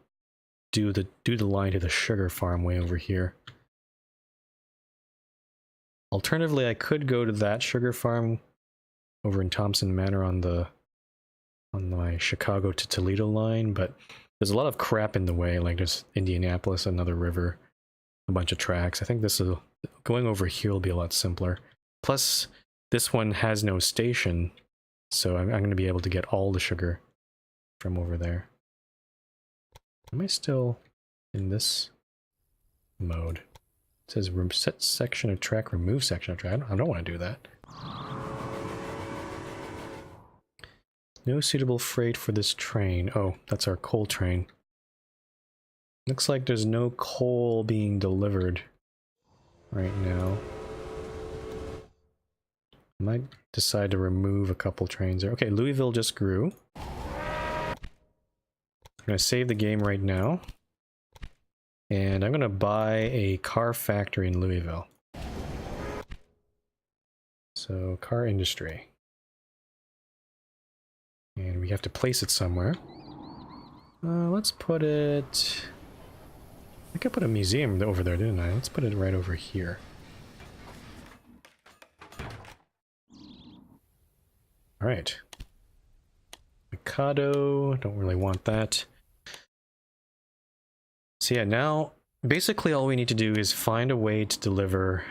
do the line to the sugar farm way over here. Alternatively, I could go to that sugar farm over in Thompson Manor on my Chicago to Toledo line, but there's a lot of crap in the way, like there's Indianapolis, another river, a bunch of tracks. I think going over here will be a lot simpler. Plus, this one has no station, so I'm going to be able to get all the sugar from over there. Am I still in this mode? It says set section of track, remove section of track. I don't want to do that. No suitable freight for this train. Oh, that's our coal train. Looks like there's no coal being delivered right now. I might decide to remove a couple trains there. Okay, Louisville just grew. I'm gonna save the game right now. And I'm gonna buy a car factory in Louisville. So, car industry. And we have to place it somewhere. Let's put it... I could put a museum over there, didn't I? Let's put it right over here. Alright. Mikado, don't really want that. So yeah, now basically all we need to do is find a way to deliver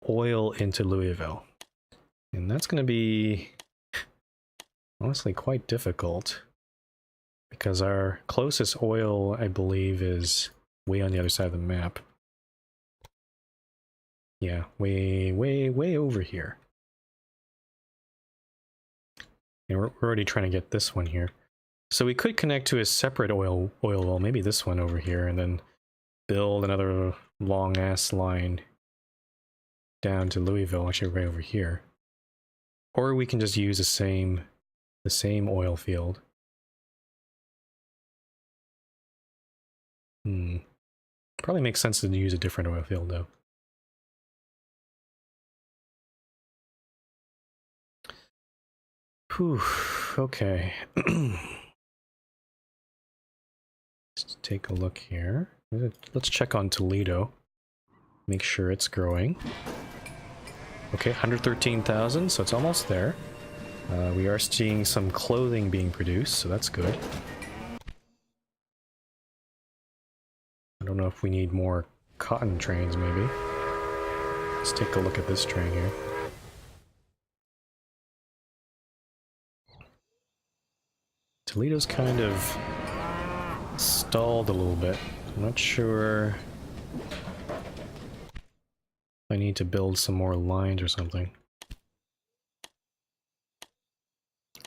oil into Louisville. And that's going to be honestly quite difficult because our closest oil, I believe, is way on the other side of the map. Yeah, way over here. And we're already trying to get this one here. So we could connect to a separate oil well, maybe this one over here, and then build another long-ass line down to Louisville, actually right over here. Or we can just use the same oil field. Probably makes sense to use a different oil field, though. Whew, okay. Let's take a look here. Let's check on Toledo. Make sure it's growing. Okay, 113,000, so it's almost there. We are seeing some clothing being produced, so that's good. I don't know if we need more cotton trains, maybe. Let's take a look at this train here. Toledo's kind of stalled a little bit. I'm not sure if I need to build some more lines or something.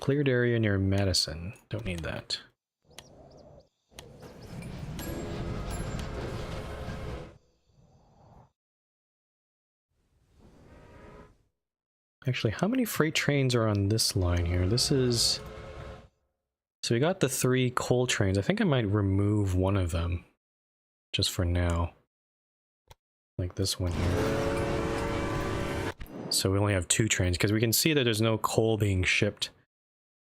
Cleared area near Madison. Don't need that. Actually, how many freight trains are on this line here? This is... So we got the 3 coal trains. I think I might remove one of them. Just for now. Like this one here. So we only have 2 trains, because we can see that there's no coal being shipped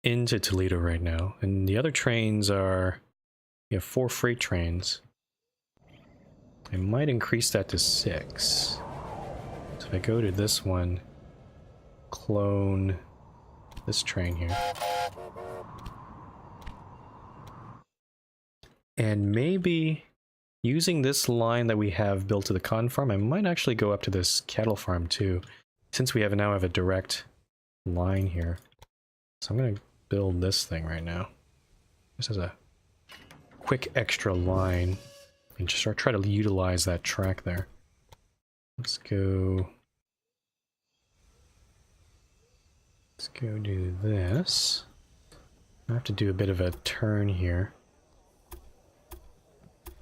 into Toledo right now. And the other trains are... We have 4 freight trains. I might increase that to 6. So if I go to this one, clone this train here. And maybe using this line that we have built to the cotton farm, I might actually go up to this cattle farm too, since we now have a direct line here. So I'm going to build this thing right now. Just as a quick extra line, and just try to utilize that track there. Let's go do this. I have to do a bit of a turn here.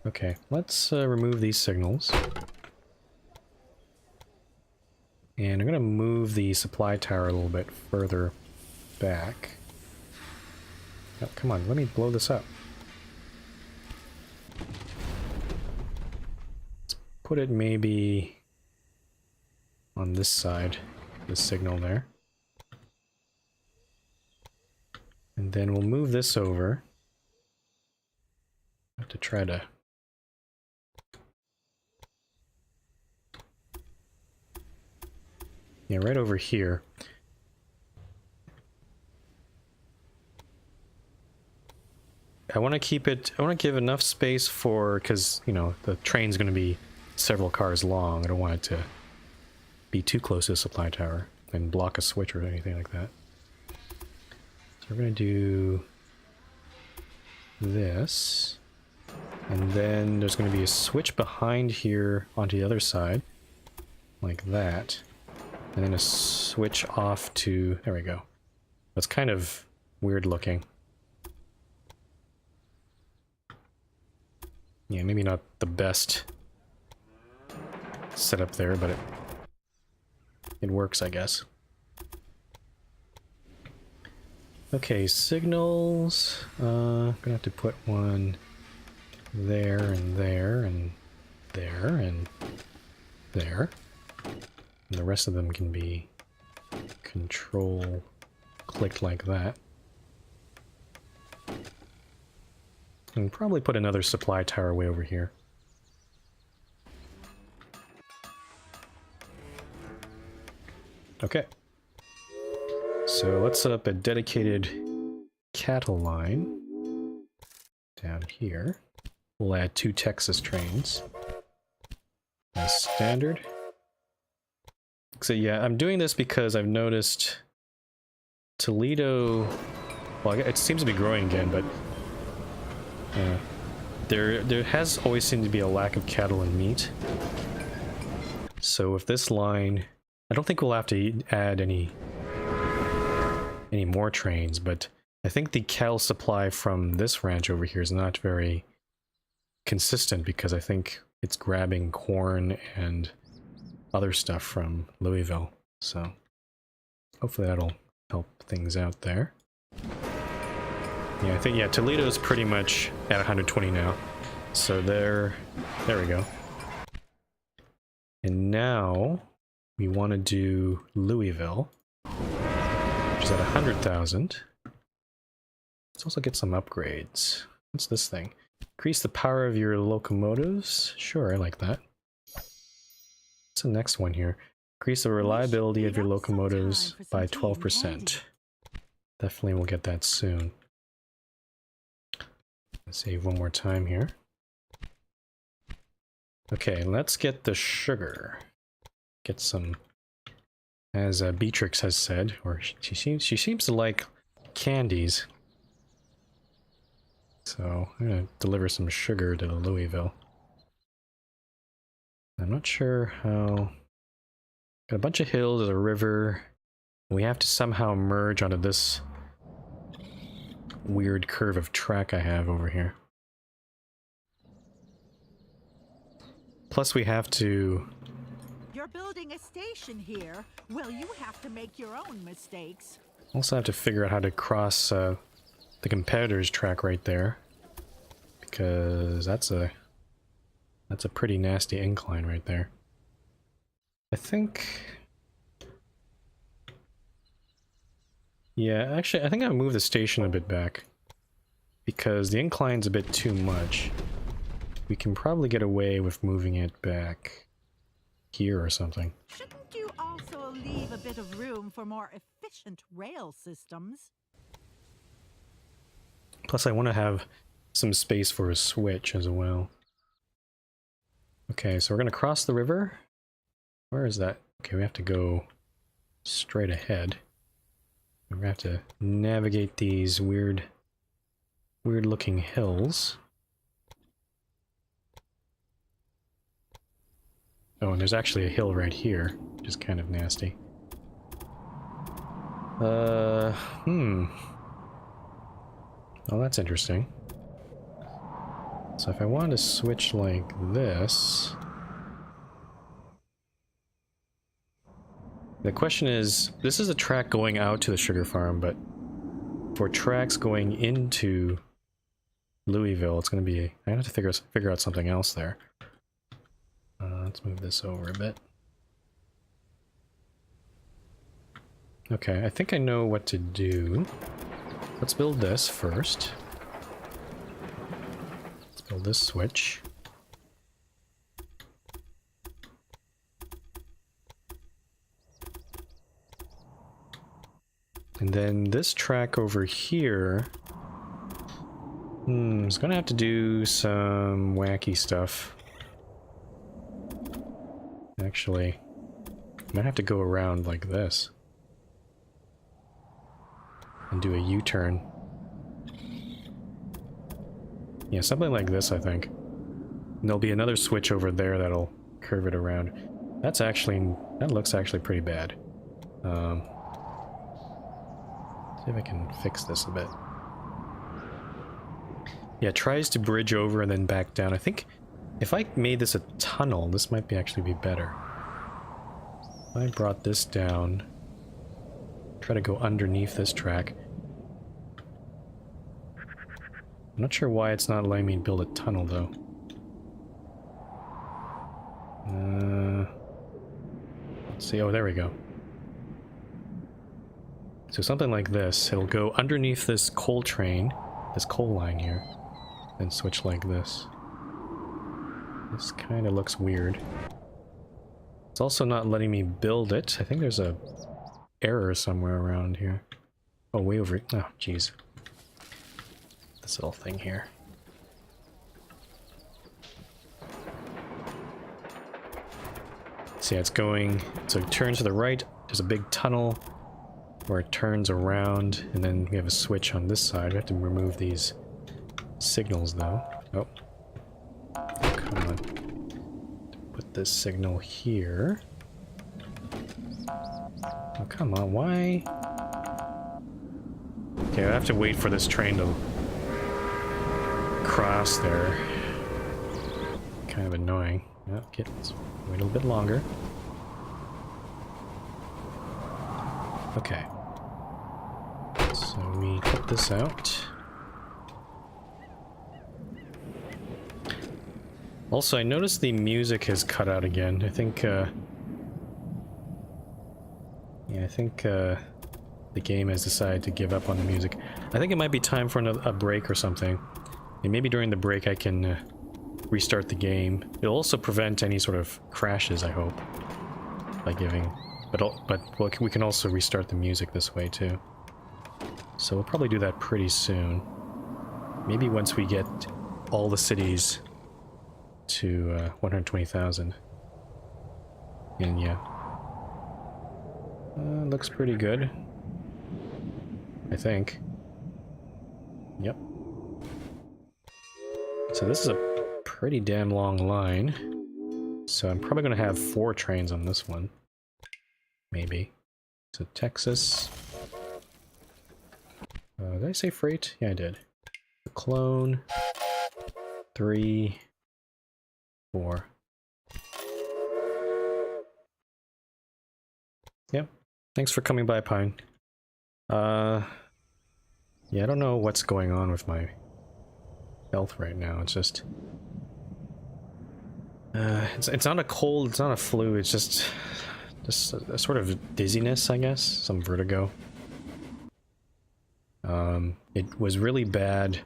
Okay, let's remove these signals. And I'm going to move the supply tower a little bit further back. Oh, come on, let me blow this up. Let's put it maybe on this side, the signal there. And then we'll move this over. I have to try to... Yeah, right over here. I want to keep it... I want to give enough space for... Because, you know, the train's going to be several cars long. I don't want it to be too close to the supply tower and block a switch or anything like that. So we're going to do this. And then there's going to be a switch behind here onto the other side. Like that. And then a switch off to... There we go. That's kind of weird looking. Yeah, maybe not the best setup there, but it works, I guess. Okay, signals. Gonna have to put one there and there and there and there. And the rest of them can be control clicked like that. And probably put another supply tower way over here. Okay. So let's set up a dedicated cattle line down here. We'll add 2 Texas trains. As standard. So yeah, I'm doing this because I've noticed Toledo... Well, it seems to be growing again, but... there has always seemed to be a lack of cattle and meat. So if this line... I don't think we'll have to add any more trains, but I think the cattle supply from this ranch over here is not very consistent because I think it's grabbing corn and other stuff from Louisville. So hopefully that'll help things out there. Yeah, I think, yeah, Toledo's pretty much at 120 now. So there we go. And now we want to do Louisville, which is at 100,000. Let's also get some upgrades. What's this thing? Increase the power of your locomotives? Sure, I like that. What's the next one here? Increase the reliability of your locomotives by 12%. Definitely we'll get that soon. Let's save one more time here. Okay, let's get the sugar. Get some, as Beatrix has said, or she seems to like candies. So I'm gonna deliver some sugar to Louisville. I'm not sure how. Got a bunch of hills, there's a river. We have to somehow merge onto this weird curve of track I have over here. Plus we have to... You're building a station here. Well, you have to make your own mistakes. Also have to figure out how to cross the competitor's track right there. Because that's a pretty nasty incline right there. I think... Yeah, actually, I think I'll move the station a bit back. Because the incline's a bit too much. We can probably get away with moving it back here or something. Shouldn't you also leave a bit of room for more efficient rail systems? Plus, I want to have some space for a switch as well. Okay, so we're going to cross the river. Where is that? Okay, we have to go straight ahead. We're going to have to navigate these weird looking hills. Oh, and there's actually a hill right here, which is kind of nasty. Oh, that's interesting. So if I wanted to switch like this... The question is, this is a track going out to the sugar farm, but for tracks going into Louisville, it's going to be... I'm going to have to figure out something else there. Let's move this over a bit. Okay, I think I know what to do. let's build this first. Let's build this switch. And then this track over here... it's gonna have to do some wacky stuff. Actually, I might have to go around like this. And do a U-turn. Yeah, something like this, I think. And there'll be another switch over there that'll curve it around. That looks actually pretty bad. See if I can fix this a bit. Yeah, it tries to bridge over and then back down. I think if I made this a tunnel, this might actually be better. If I brought this down, try to go underneath this track. I'm not sure why it's not letting me build a tunnel, though. Let's see. Oh, there we go. So something like this. It'll go underneath this coal train, this coal line here, and switch like this. This kind of looks weird. It's also not letting me build it. I think there's a error somewhere around here. Oh, way over... Oh, jeez. This little thing here. See, it's going... So it turns to the right. There's a big tunnel where it turns around, and then we have a switch on this side. We have to remove these signals, though. Oh. Come on. Put this signal here. Oh, come on, why? Okay, I have to wait for this train to cross there. Kind of annoying. Oh, okay, let's wait a little bit longer. Okay. So we cut this out. Also, I noticed the music has cut out again. I think, yeah, I think, the game has decided to give up on the music. I think it might be time for a break or something. And maybe during the break I can restart the game. It'll also prevent any sort of crashes, I hope, by giving... But well, we can also restart the music this way, too. So we'll probably do that pretty soon. Maybe once we get all the cities to 120,000. And yeah. Looks pretty good. I think. Yep. So this is a pretty damn long line. So I'm probably going to have 4 trains on this one. Maybe. So Texas. Did I say freight? Yeah, I did. Clone. 3. 4. Yep. Thanks for coming by, Pine. Yeah, I don't know what's going on with my health right now. It's just... it's not a cold, it's not a flu, it's just a sort of dizziness, I guess. Some vertigo. It was really bad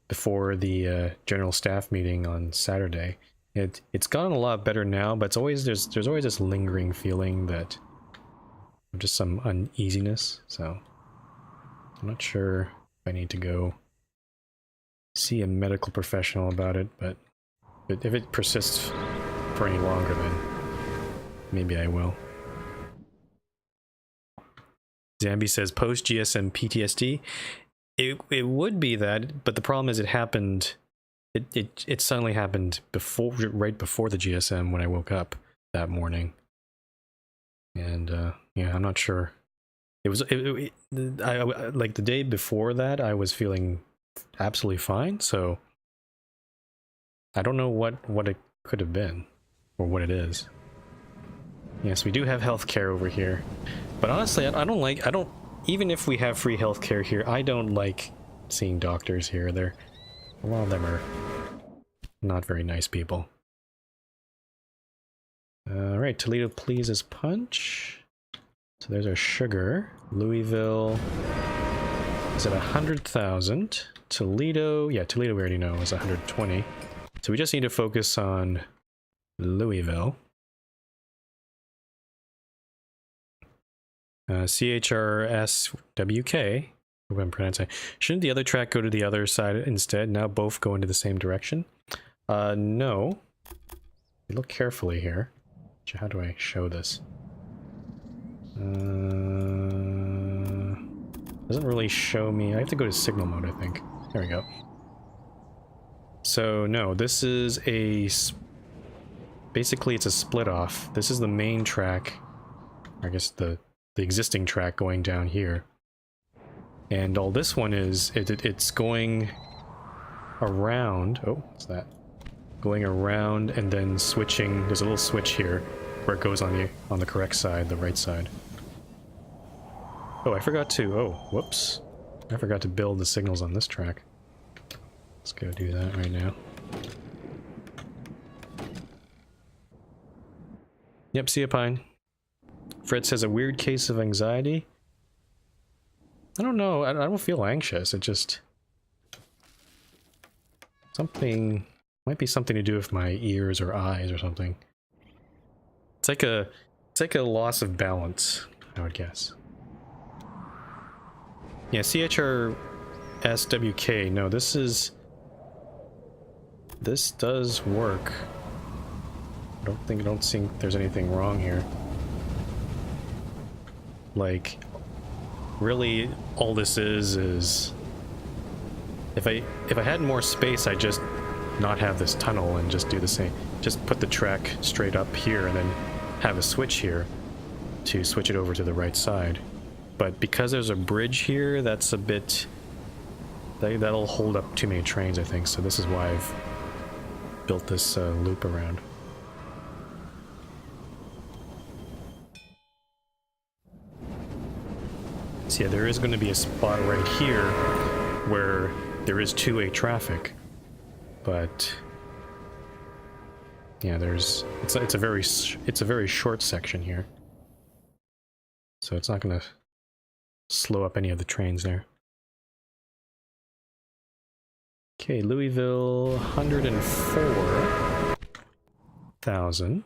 before the general staff meeting on Saturday. It's gotten a lot better now, but it's always there's always this lingering feeling that just some uneasiness. So I'm not sure if I need to go see a medical professional about it, but if it persists for any longer, then maybe I will. Zambi says post GSM PTSD. It would be that, but the problem is it happened. It suddenly happened right before the GSM when I woke up that morning, and yeah, I'm not sure. It was like the day before that I was feeling absolutely fine, so I don't know what it could have been or what it is. Yes, we do have healthcare over here, but honestly, I don't even if we have free healthcare here, I don't like seeing doctors here. A lot of them are not very nice people. Alright, Toledo pleases punch. So there's our sugar. Louisville. is at 100,000. Toledo, yeah, Toledo we already know is 120. So we just need to focus on Louisville. CHRSWK, hope I'm pronouncing. Shouldn't the other track go to the other side instead? Now both go into the same direction? No. Look carefully here. How do I show this? Doesn't really show me. I have to go to signal mode, I think. There we go. So no, this is a... Basically, it's a split off. This is the main track. I guess the existing track going down here. And all this one is, it's going around. Oh, what's that? Going around and then switching. There's a little switch here where it goes on the correct side, the right side. Oh, I forgot to. Oh, whoops! I forgot to build the signals on this track. Let's go do that right now. Yep, see ya, Pine. Fred says a weird case of anxiety. I don't know. I don't feel anxious. It just something might be something to do with my ears or eyes or something. It's like a loss of balance, I would guess. Yeah, CHRSWK. No, this does work. I don't think there's anything wrong here. Like, really, all this is if I had more space, I'd just not have this tunnel and just do the same. Just put the track straight up here and then have a switch here to switch it over to the right side. But because there's a bridge here, that's a bit... That'll hold up too many trains, I think. So this is why I've built this loop around. So yeah, there is going to be a spot right here where there is two-way traffic, but yeah, it's a very short section here, so it's not going to slow up any of the trains there. Okay, Louisville, 104,000.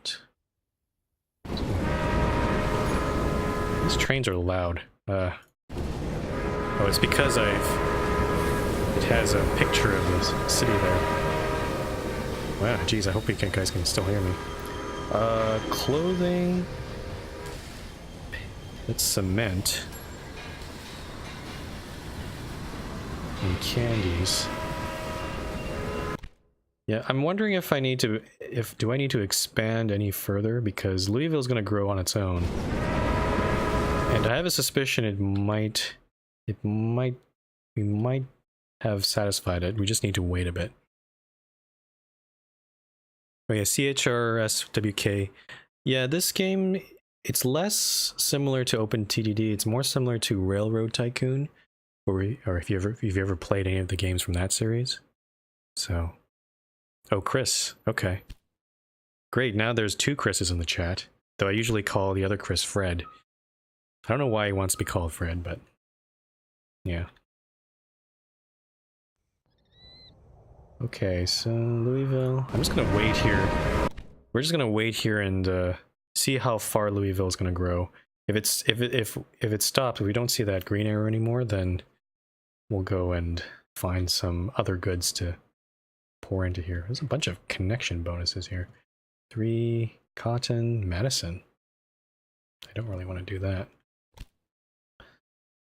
These trains are loud. Oh, it's because it has a picture of this city there. Wow, geez, I hope you guys can still hear me. Clothing. It's cement. And candies. Yeah, I'm wondering if I need to, do I need to expand any further? Because Louisville's gonna grow on its own. And I have a suspicion we might have satisfied it. We just need to wait a bit. Oh yeah, CHRSWK. Yeah, this game, it's less similar to OpenTDD. It's more similar to Railroad Tycoon, or if you've ever played any of the games from that series. So, oh, Chris. Okay, great. Now there's two Chris's in the chat. Though I usually call the other Chris Fred. I don't know why he wants to be called Fred, but yeah. Okay, so Louisville. I'm just gonna wait here. We're just gonna wait here and see how far Louisville is gonna grow. If it stops, if we don't see that green arrow anymore, then we'll go and find some other goods to pour into here. There's a bunch of connection bonuses here. 3 cotton, medicine. I don't really want to do that.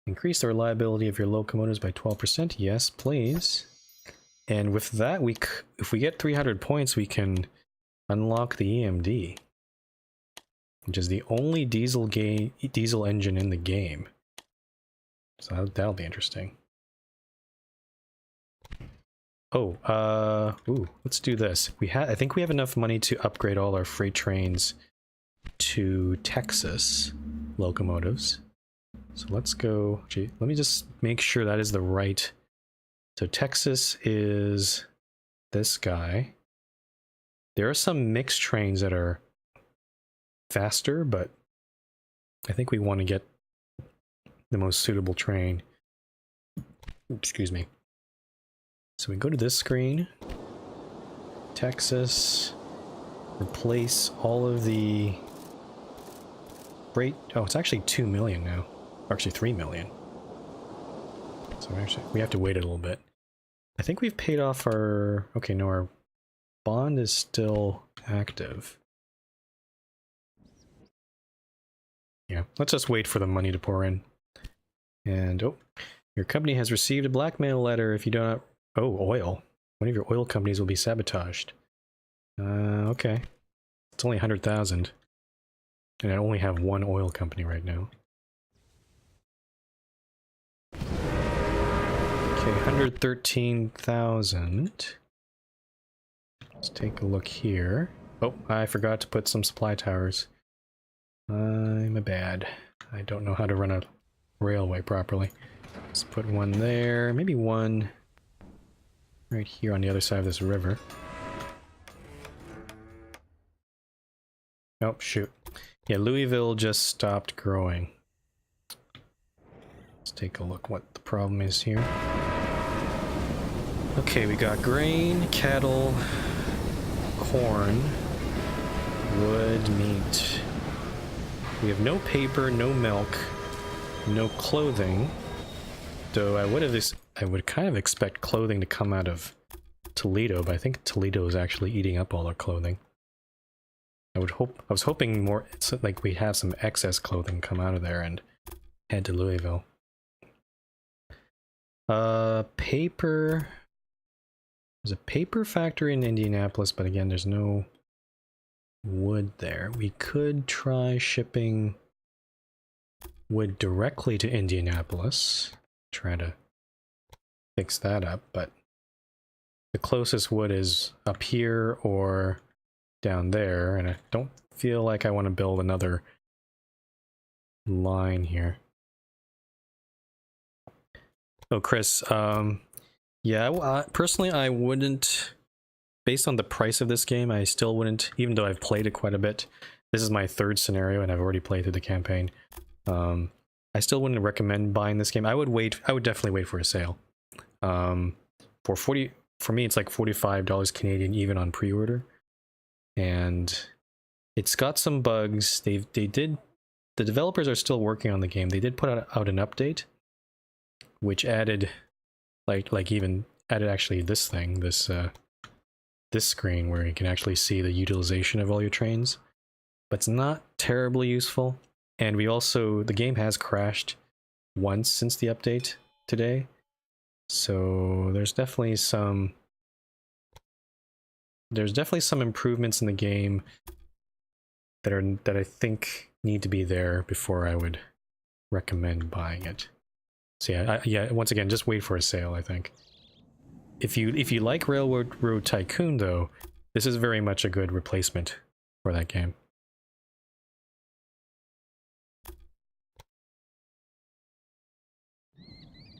Increase the reliability of your locomotives by 12%. Yes, please. And with that, if we get 300 points, we can unlock the EMD, which is the only diesel engine in the game. So that'll be interesting. Oh, ooh, let's do this. I think we have enough money to upgrade all our freight trains to Texas locomotives. So let's go. Gee, let me just make sure that is the right. So Texas is this guy. There are some mixed trains that are faster, but I think we want to get the most suitable train. Excuse me. So we go to this screen. Texas. Replace all of the freight. Oh, it's actually 2 million now. Or actually 3 million. So actually, we have to wait a little bit. I think we've paid off our... Okay, no, our bond is still active. Yeah, let's just wait for the money to pour in. And, oh, your company has received a blackmail letter if you do not... Oh, oil. One of your oil companies will be sabotaged. Okay. It's only 100,000. And I only have one oil company right now. Okay, 113,000. Let's take a look here. Oh, I forgot to put some supply towers. My bad. I don't know how to run a railway properly. Let's put one there, maybe one right here on the other side of this river. Oh, shoot. Yeah, Louisville just stopped growing. Let's take a look what the problem is here. Okay, we got grain, cattle, corn, wood, meat. We have no paper, no milk, no clothing. Though I would kind of expect clothing to come out of Toledo, but I think Toledo is actually eating up all our clothing. I was hoping more, it's like we have some excess clothing come out of there and head to Louisville. Paper. There's a paper factory in Indianapolis, but again, there's no wood there. We could try shipping wood directly to Indianapolis. Try to fix that up, but the closest wood is up here or down there, and I don't feel like I want to build another line here. Oh, Chris, yeah, personally I wouldn't, based on the price of this game, I still wouldn't, even though I've played it quite a bit. This is my third scenario and I've already played through the campaign. I still wouldn't recommend buying this game. I would definitely wait for a sale. For me it's like $45 Canadian even on pre-order. And it's got some bugs. The developers are still working on the game. They did put out an update which added actually this thing, this screen where you can actually see the utilization of all your trains, but it's not terribly useful. And the game has crashed once since the update today, so there's definitely some improvements in the game that I think need to be there before I would recommend buying it. So yeah, once again, just wait for a sale, I think. If you like Railroad Tycoon, though, this is very much a good replacement for that game.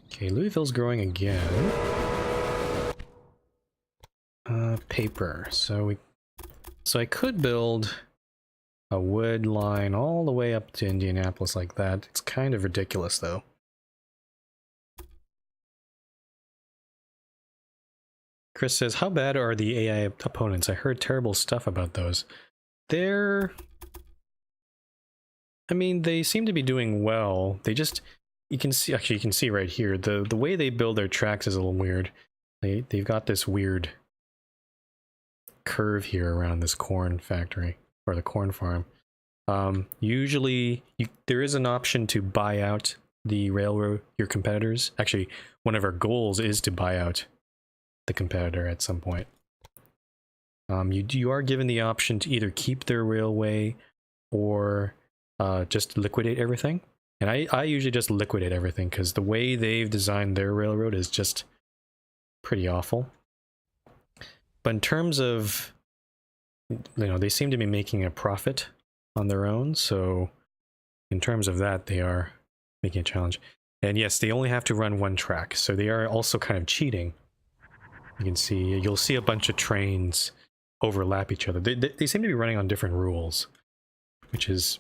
Okay, Louisville's growing again. Paper. So I could build a wood line all the way up to Indianapolis like that. It's kind of ridiculous, though. Chris says, how bad are the AI opponents? I heard terrible stuff about those. I mean, they seem to be doing well. You can see right here, the way they build their tracks is a little weird. They've got this weird curve here around this corn factory, or the corn farm. Usually, there is an option to buy out the railroad, your competitors. Actually, one of our goals is to buy out the competitor at some point. You are given the option to either keep their railway or just liquidate everything. And I usually just liquidate everything because the way they've designed their railroad is just pretty awful. But in terms of, they seem to be making a profit on their own. So in terms of that, they are making a challenge. And yes, they only have to run one track. So they are also kind of cheating. You'll see a bunch of trains overlap each other. They seem to be running on different rules, which is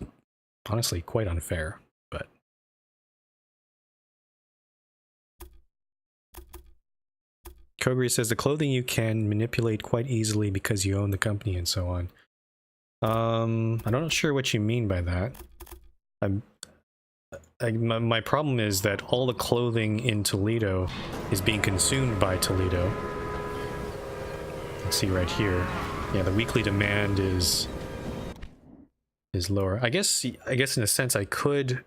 honestly quite unfair. But Kogri says the clothing you can manipulate quite easily because you own the company and so on. I'm not sure what you mean by that. My problem is that all the clothing in Toledo is being consumed by Toledo. Let's see right here. Yeah, the weekly demand is lower. I guess in a sense I could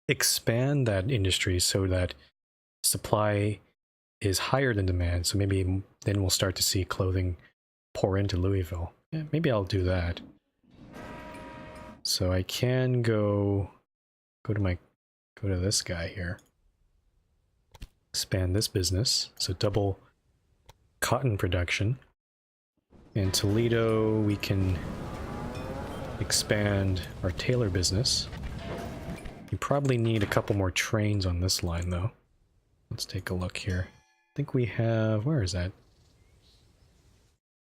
expand that industry so that supply is higher than demand. So maybe then we'll start to see clothing pour into Louisville. Yeah, maybe I'll do that. So I can go to this guy here. Expand this business. So double cotton production. In Toledo, we can expand our tailor business. You probably need a couple more trains on this line though. Let's take a look here. I think we have, where is that?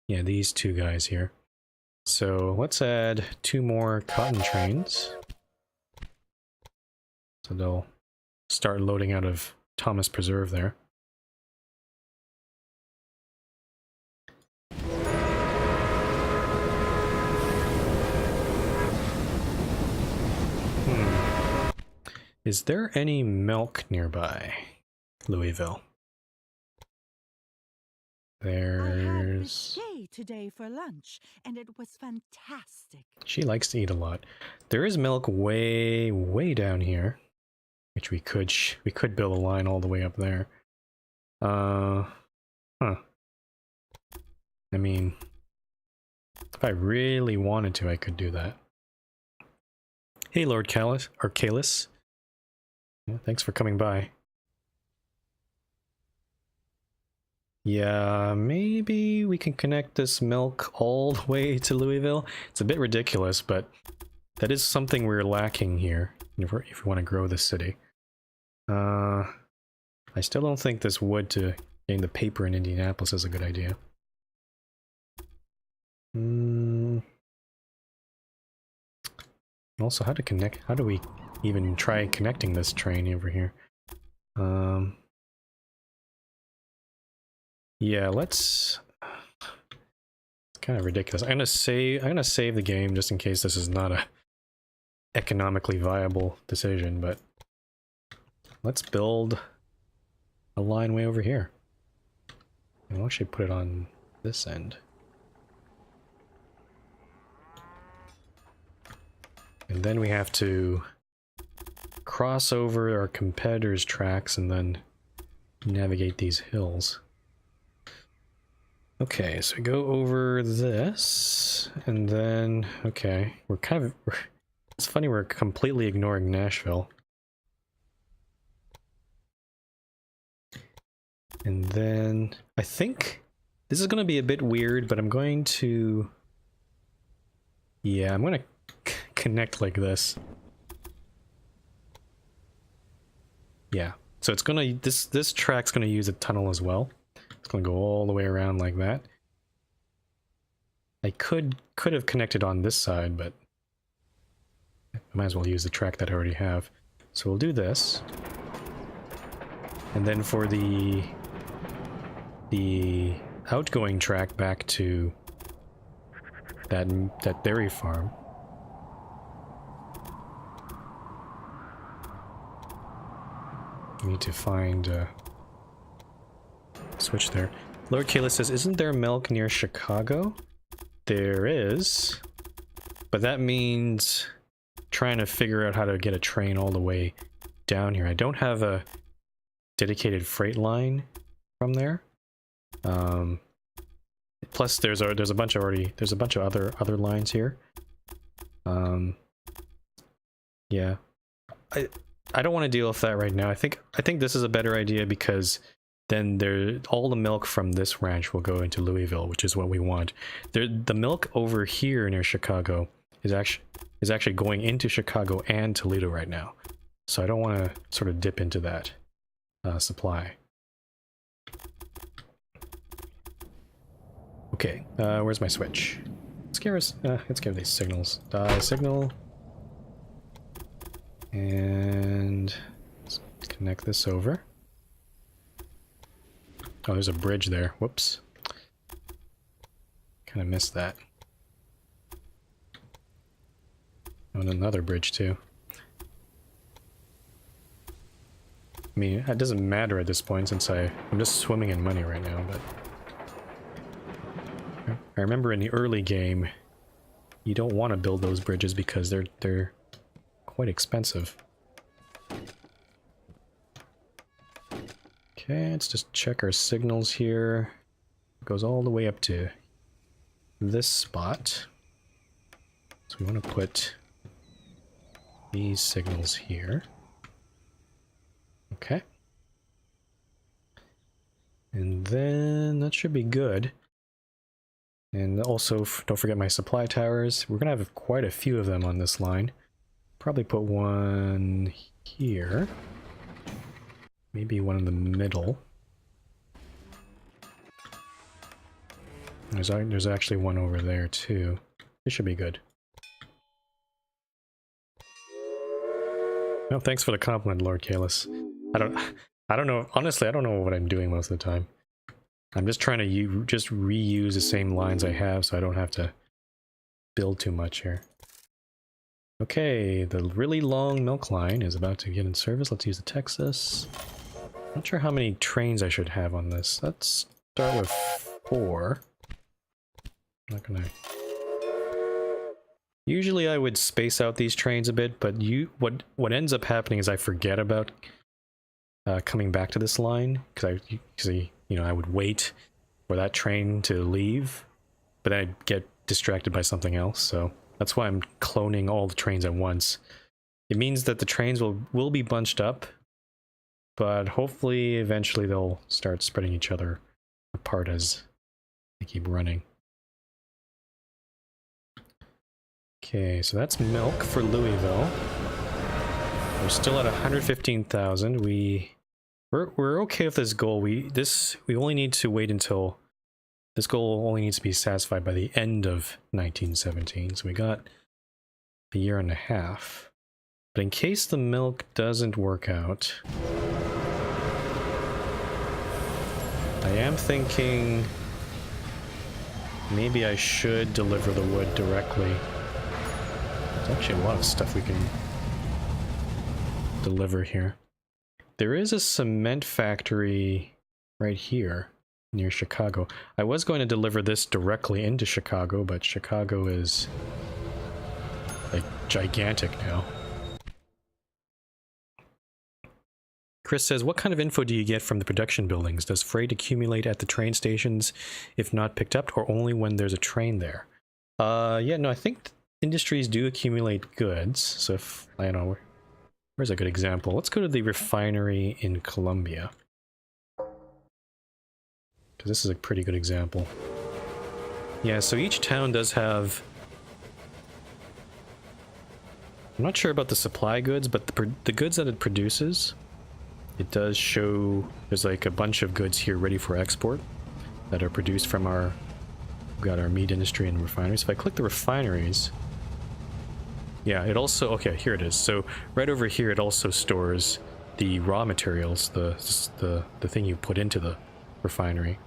Yeah, these two guys here. So let's add 2 more cotton trains. So they'll start loading out of Thomas Preserve there. Is there any milk nearby? Louisville. I had There's... biscuit today for lunch, and it was fantastic. She likes to eat a lot. There is milk way down here, which we could build a line all the way up there. Huh. I mean, if I really wanted to, I could do that. Hey, Lord Kalis, or Kalis. Yeah, thanks for coming by. Yeah, maybe we can connect this milk all the way to Louisville. It's a bit ridiculous, but that is something we're lacking here if we want to grow the city. I still don't think this wood to getting the paper in Indianapolis is a good idea. Also, how do we even try connecting this train over here? Yeah, it's kind of ridiculous. I'm gonna save the game just in case this is not a economically viable decision, but let's build a line way over here. And I'll actually put it on this end. And then we have to cross over our competitors' tracks and then navigate these hills. Okay, so we go over this, and then, okay, it's funny we're completely ignoring Nashville. And then, I think, this is going to be a bit weird, but I'm going to, yeah, I'm going to connect like this. Yeah, so it's going to, this track's going to use a tunnel as well. It's going to go all the way around like that. I could have connected on this side, but I might as well use the track that I already have. So we'll do this. And then for the outgoing track back to that dairy farm. We need to find switch there. Lord Kayla says, isn't there milk near Chicago? There is, but that means trying to figure out how to get a train all the way down here. I don't have a dedicated freight line from there. Plus there's a bunch of other lines here. Yeah. I don't want to deal with that right now. I think this is a better idea because then all the milk from this ranch will go into Louisville, which is what we want. The milk over here near Chicago is actually going into Chicago and Toledo right now. So I don't want to sort of dip into that supply. Okay, where's my switch? Let's give these signals. Die signal. And let's connect this over. Oh, there's a bridge there. Whoops. Kind of missed that. Oh, and another bridge too. I mean, it doesn't matter at this point since I'm just swimming in money right now, but... I remember in the early game, you don't want to build those bridges because they're quite expensive. Okay, let's just check our signals here. It goes all the way up to this spot. So we want to put these signals here. Okay. And then that should be good. And also, don't forget my supply towers. We're going to have quite a few of them on this line. Probably put one here. Maybe one in the middle. There's actually one over there too. This should be good. No, thanks for the compliment, Lord Kalis. I don't know. Honestly, I don't know what I'm doing most of the time. I'm just trying to just reuse the same lines I have so I don't have to build too much here. Okay, the really long milk line is about to get in service. Let's use the Texas. Not sure how many trains I should have on this. Let's start with 4. I'm not gonna... Usually I would space out these trains a bit, but what ends up happening is I forget about coming back to this line because I would wait for that train to leave, but I'd get distracted by something else. So that's why I'm cloning all the trains at once. It means that the trains will be bunched up, but hopefully eventually they'll start spreading each other apart as they keep running. Okay, so that's milk for Louisville. We're still at 115,000. We're okay with this goal. We only need to wait until this goal only needs to be satisfied by the end of 1917. So we got a year and a half. But in case the milk doesn't work out, I am thinking maybe I should deliver the wood directly. There's actually a lot of stuff we can deliver here. There is a cement factory right here near Chicago. I was going to deliver this directly into Chicago, but Chicago is like gigantic now. Chris says, what kind of info do you get from the production buildings? Does freight accumulate at the train stations if not picked up, or only when there's a train there? Yeah, no, I think industries do accumulate goods. So if, I don't know, where's a good example? Let's go to the refinery in Columbia, because this is a pretty good example. Yeah, so each town does have... I'm not sure about the supply goods, but the goods that it produces, it does show there's like a bunch of goods here ready for export that are produced from we've got our meat industry and refineries. If I click the refineries, yeah, it also, okay, here it is. So right over here, it also stores the raw materials, the thing you put into the refinery.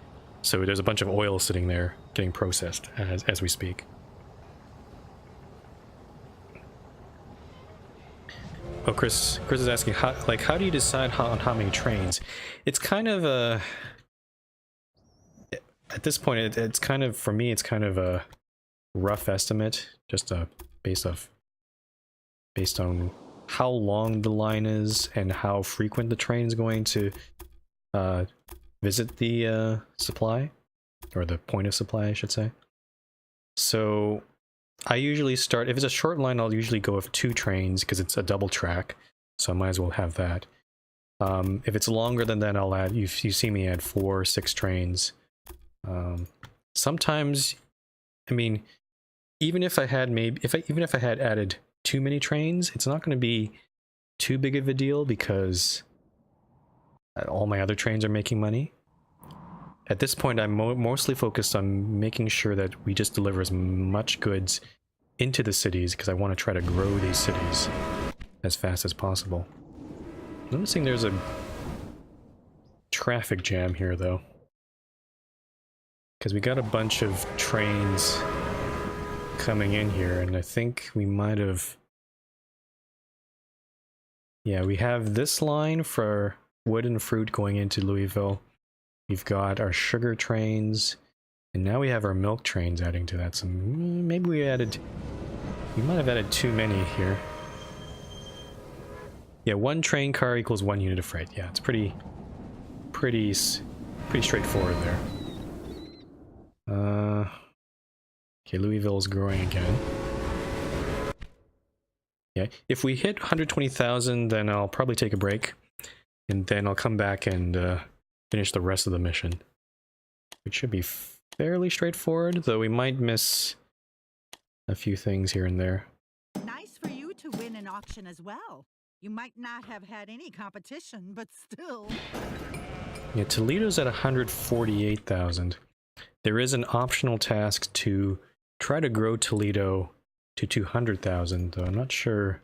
So there's a bunch of oil sitting there getting processed as we speak. Oh, Chris is asking, how do you decide on how many trains? It's kind of a... At this point, it's kind of, for me, it's kind of a rough estimate, just based on how long the line is and how frequent the train is going to visit the supply, or the point of supply, I should say. So I usually start, if it's a short line, I'll usually go with 2 trains because it's a double track, so I might as well have that. If it's longer than that, I'll add, you see me add 4 or 6 trains. Sometimes, I mean, even if I had added too many trains, it's not going to be too big of a deal because all my other trains are making money. At this point, I'm mostly focused on making sure that we just deliver as much goods into the cities because I want to try to grow these cities as fast as possible. Noticing there's a traffic jam here, though. because we got a bunch of trains coming in here, and I think we might have... Yeah, we have this line for wood and fruit going into Louisville. We've got our sugar trains, and now we have our milk trains adding to that. So maybe we might have added too many here. Yeah, 1 train car equals 1 unit of freight. Yeah, it's pretty straightforward there. Okay, Louisville's growing again. Yeah, if we hit 120,000, then I'll probably take a break, and then I'll come back and finish the rest of the mission, which should be fairly straightforward, though we might miss a few things here and there. Nice for you to win an auction as well. You might not have had any competition, but still. Yeah, Toledo's at 148,000. There is an optional task to try to grow Toledo to 200,000, though I'm not sure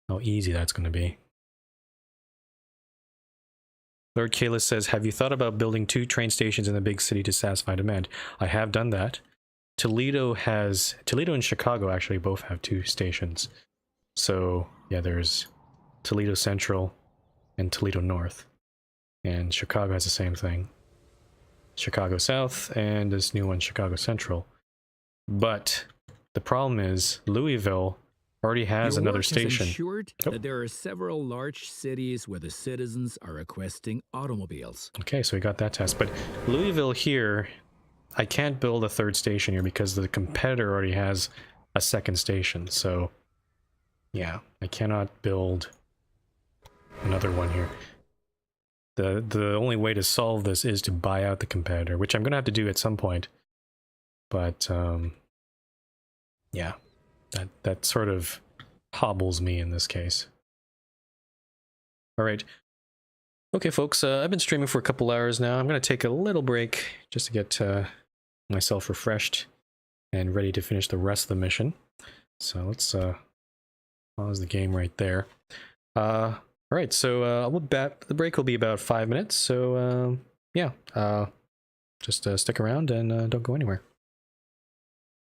how easy that's going to be. Lord Kalis says, have you thought about building 2 train stations in the big city to satisfy demand? I have done that. Toledo and Chicago actually both have 2 stations. So yeah, there's Toledo Central and Toledo North. And Chicago has the same thing. Chicago South and this new one, Chicago Central. But the problem is Louisville already has Your another work has station. ensured that there are several large cities where the citizens are requesting automobiles. Okay, so we got that test. But Louisville here, I can't build a 3rd station here because the competitor already has a 2nd station. So yeah, I cannot build another one here. The only way to solve this is to buy out the competitor, which I'm going to have to do at some point. But yeah, that sort of hobbles me in this case. All right. Okay, folks, I've been streaming for a couple hours now. I'm going to take a little break just to get myself refreshed and ready to finish the rest of the mission. So let's pause the game right there. All right, so the break will be about 5 minutes. So yeah, just stick around and don't go anywhere.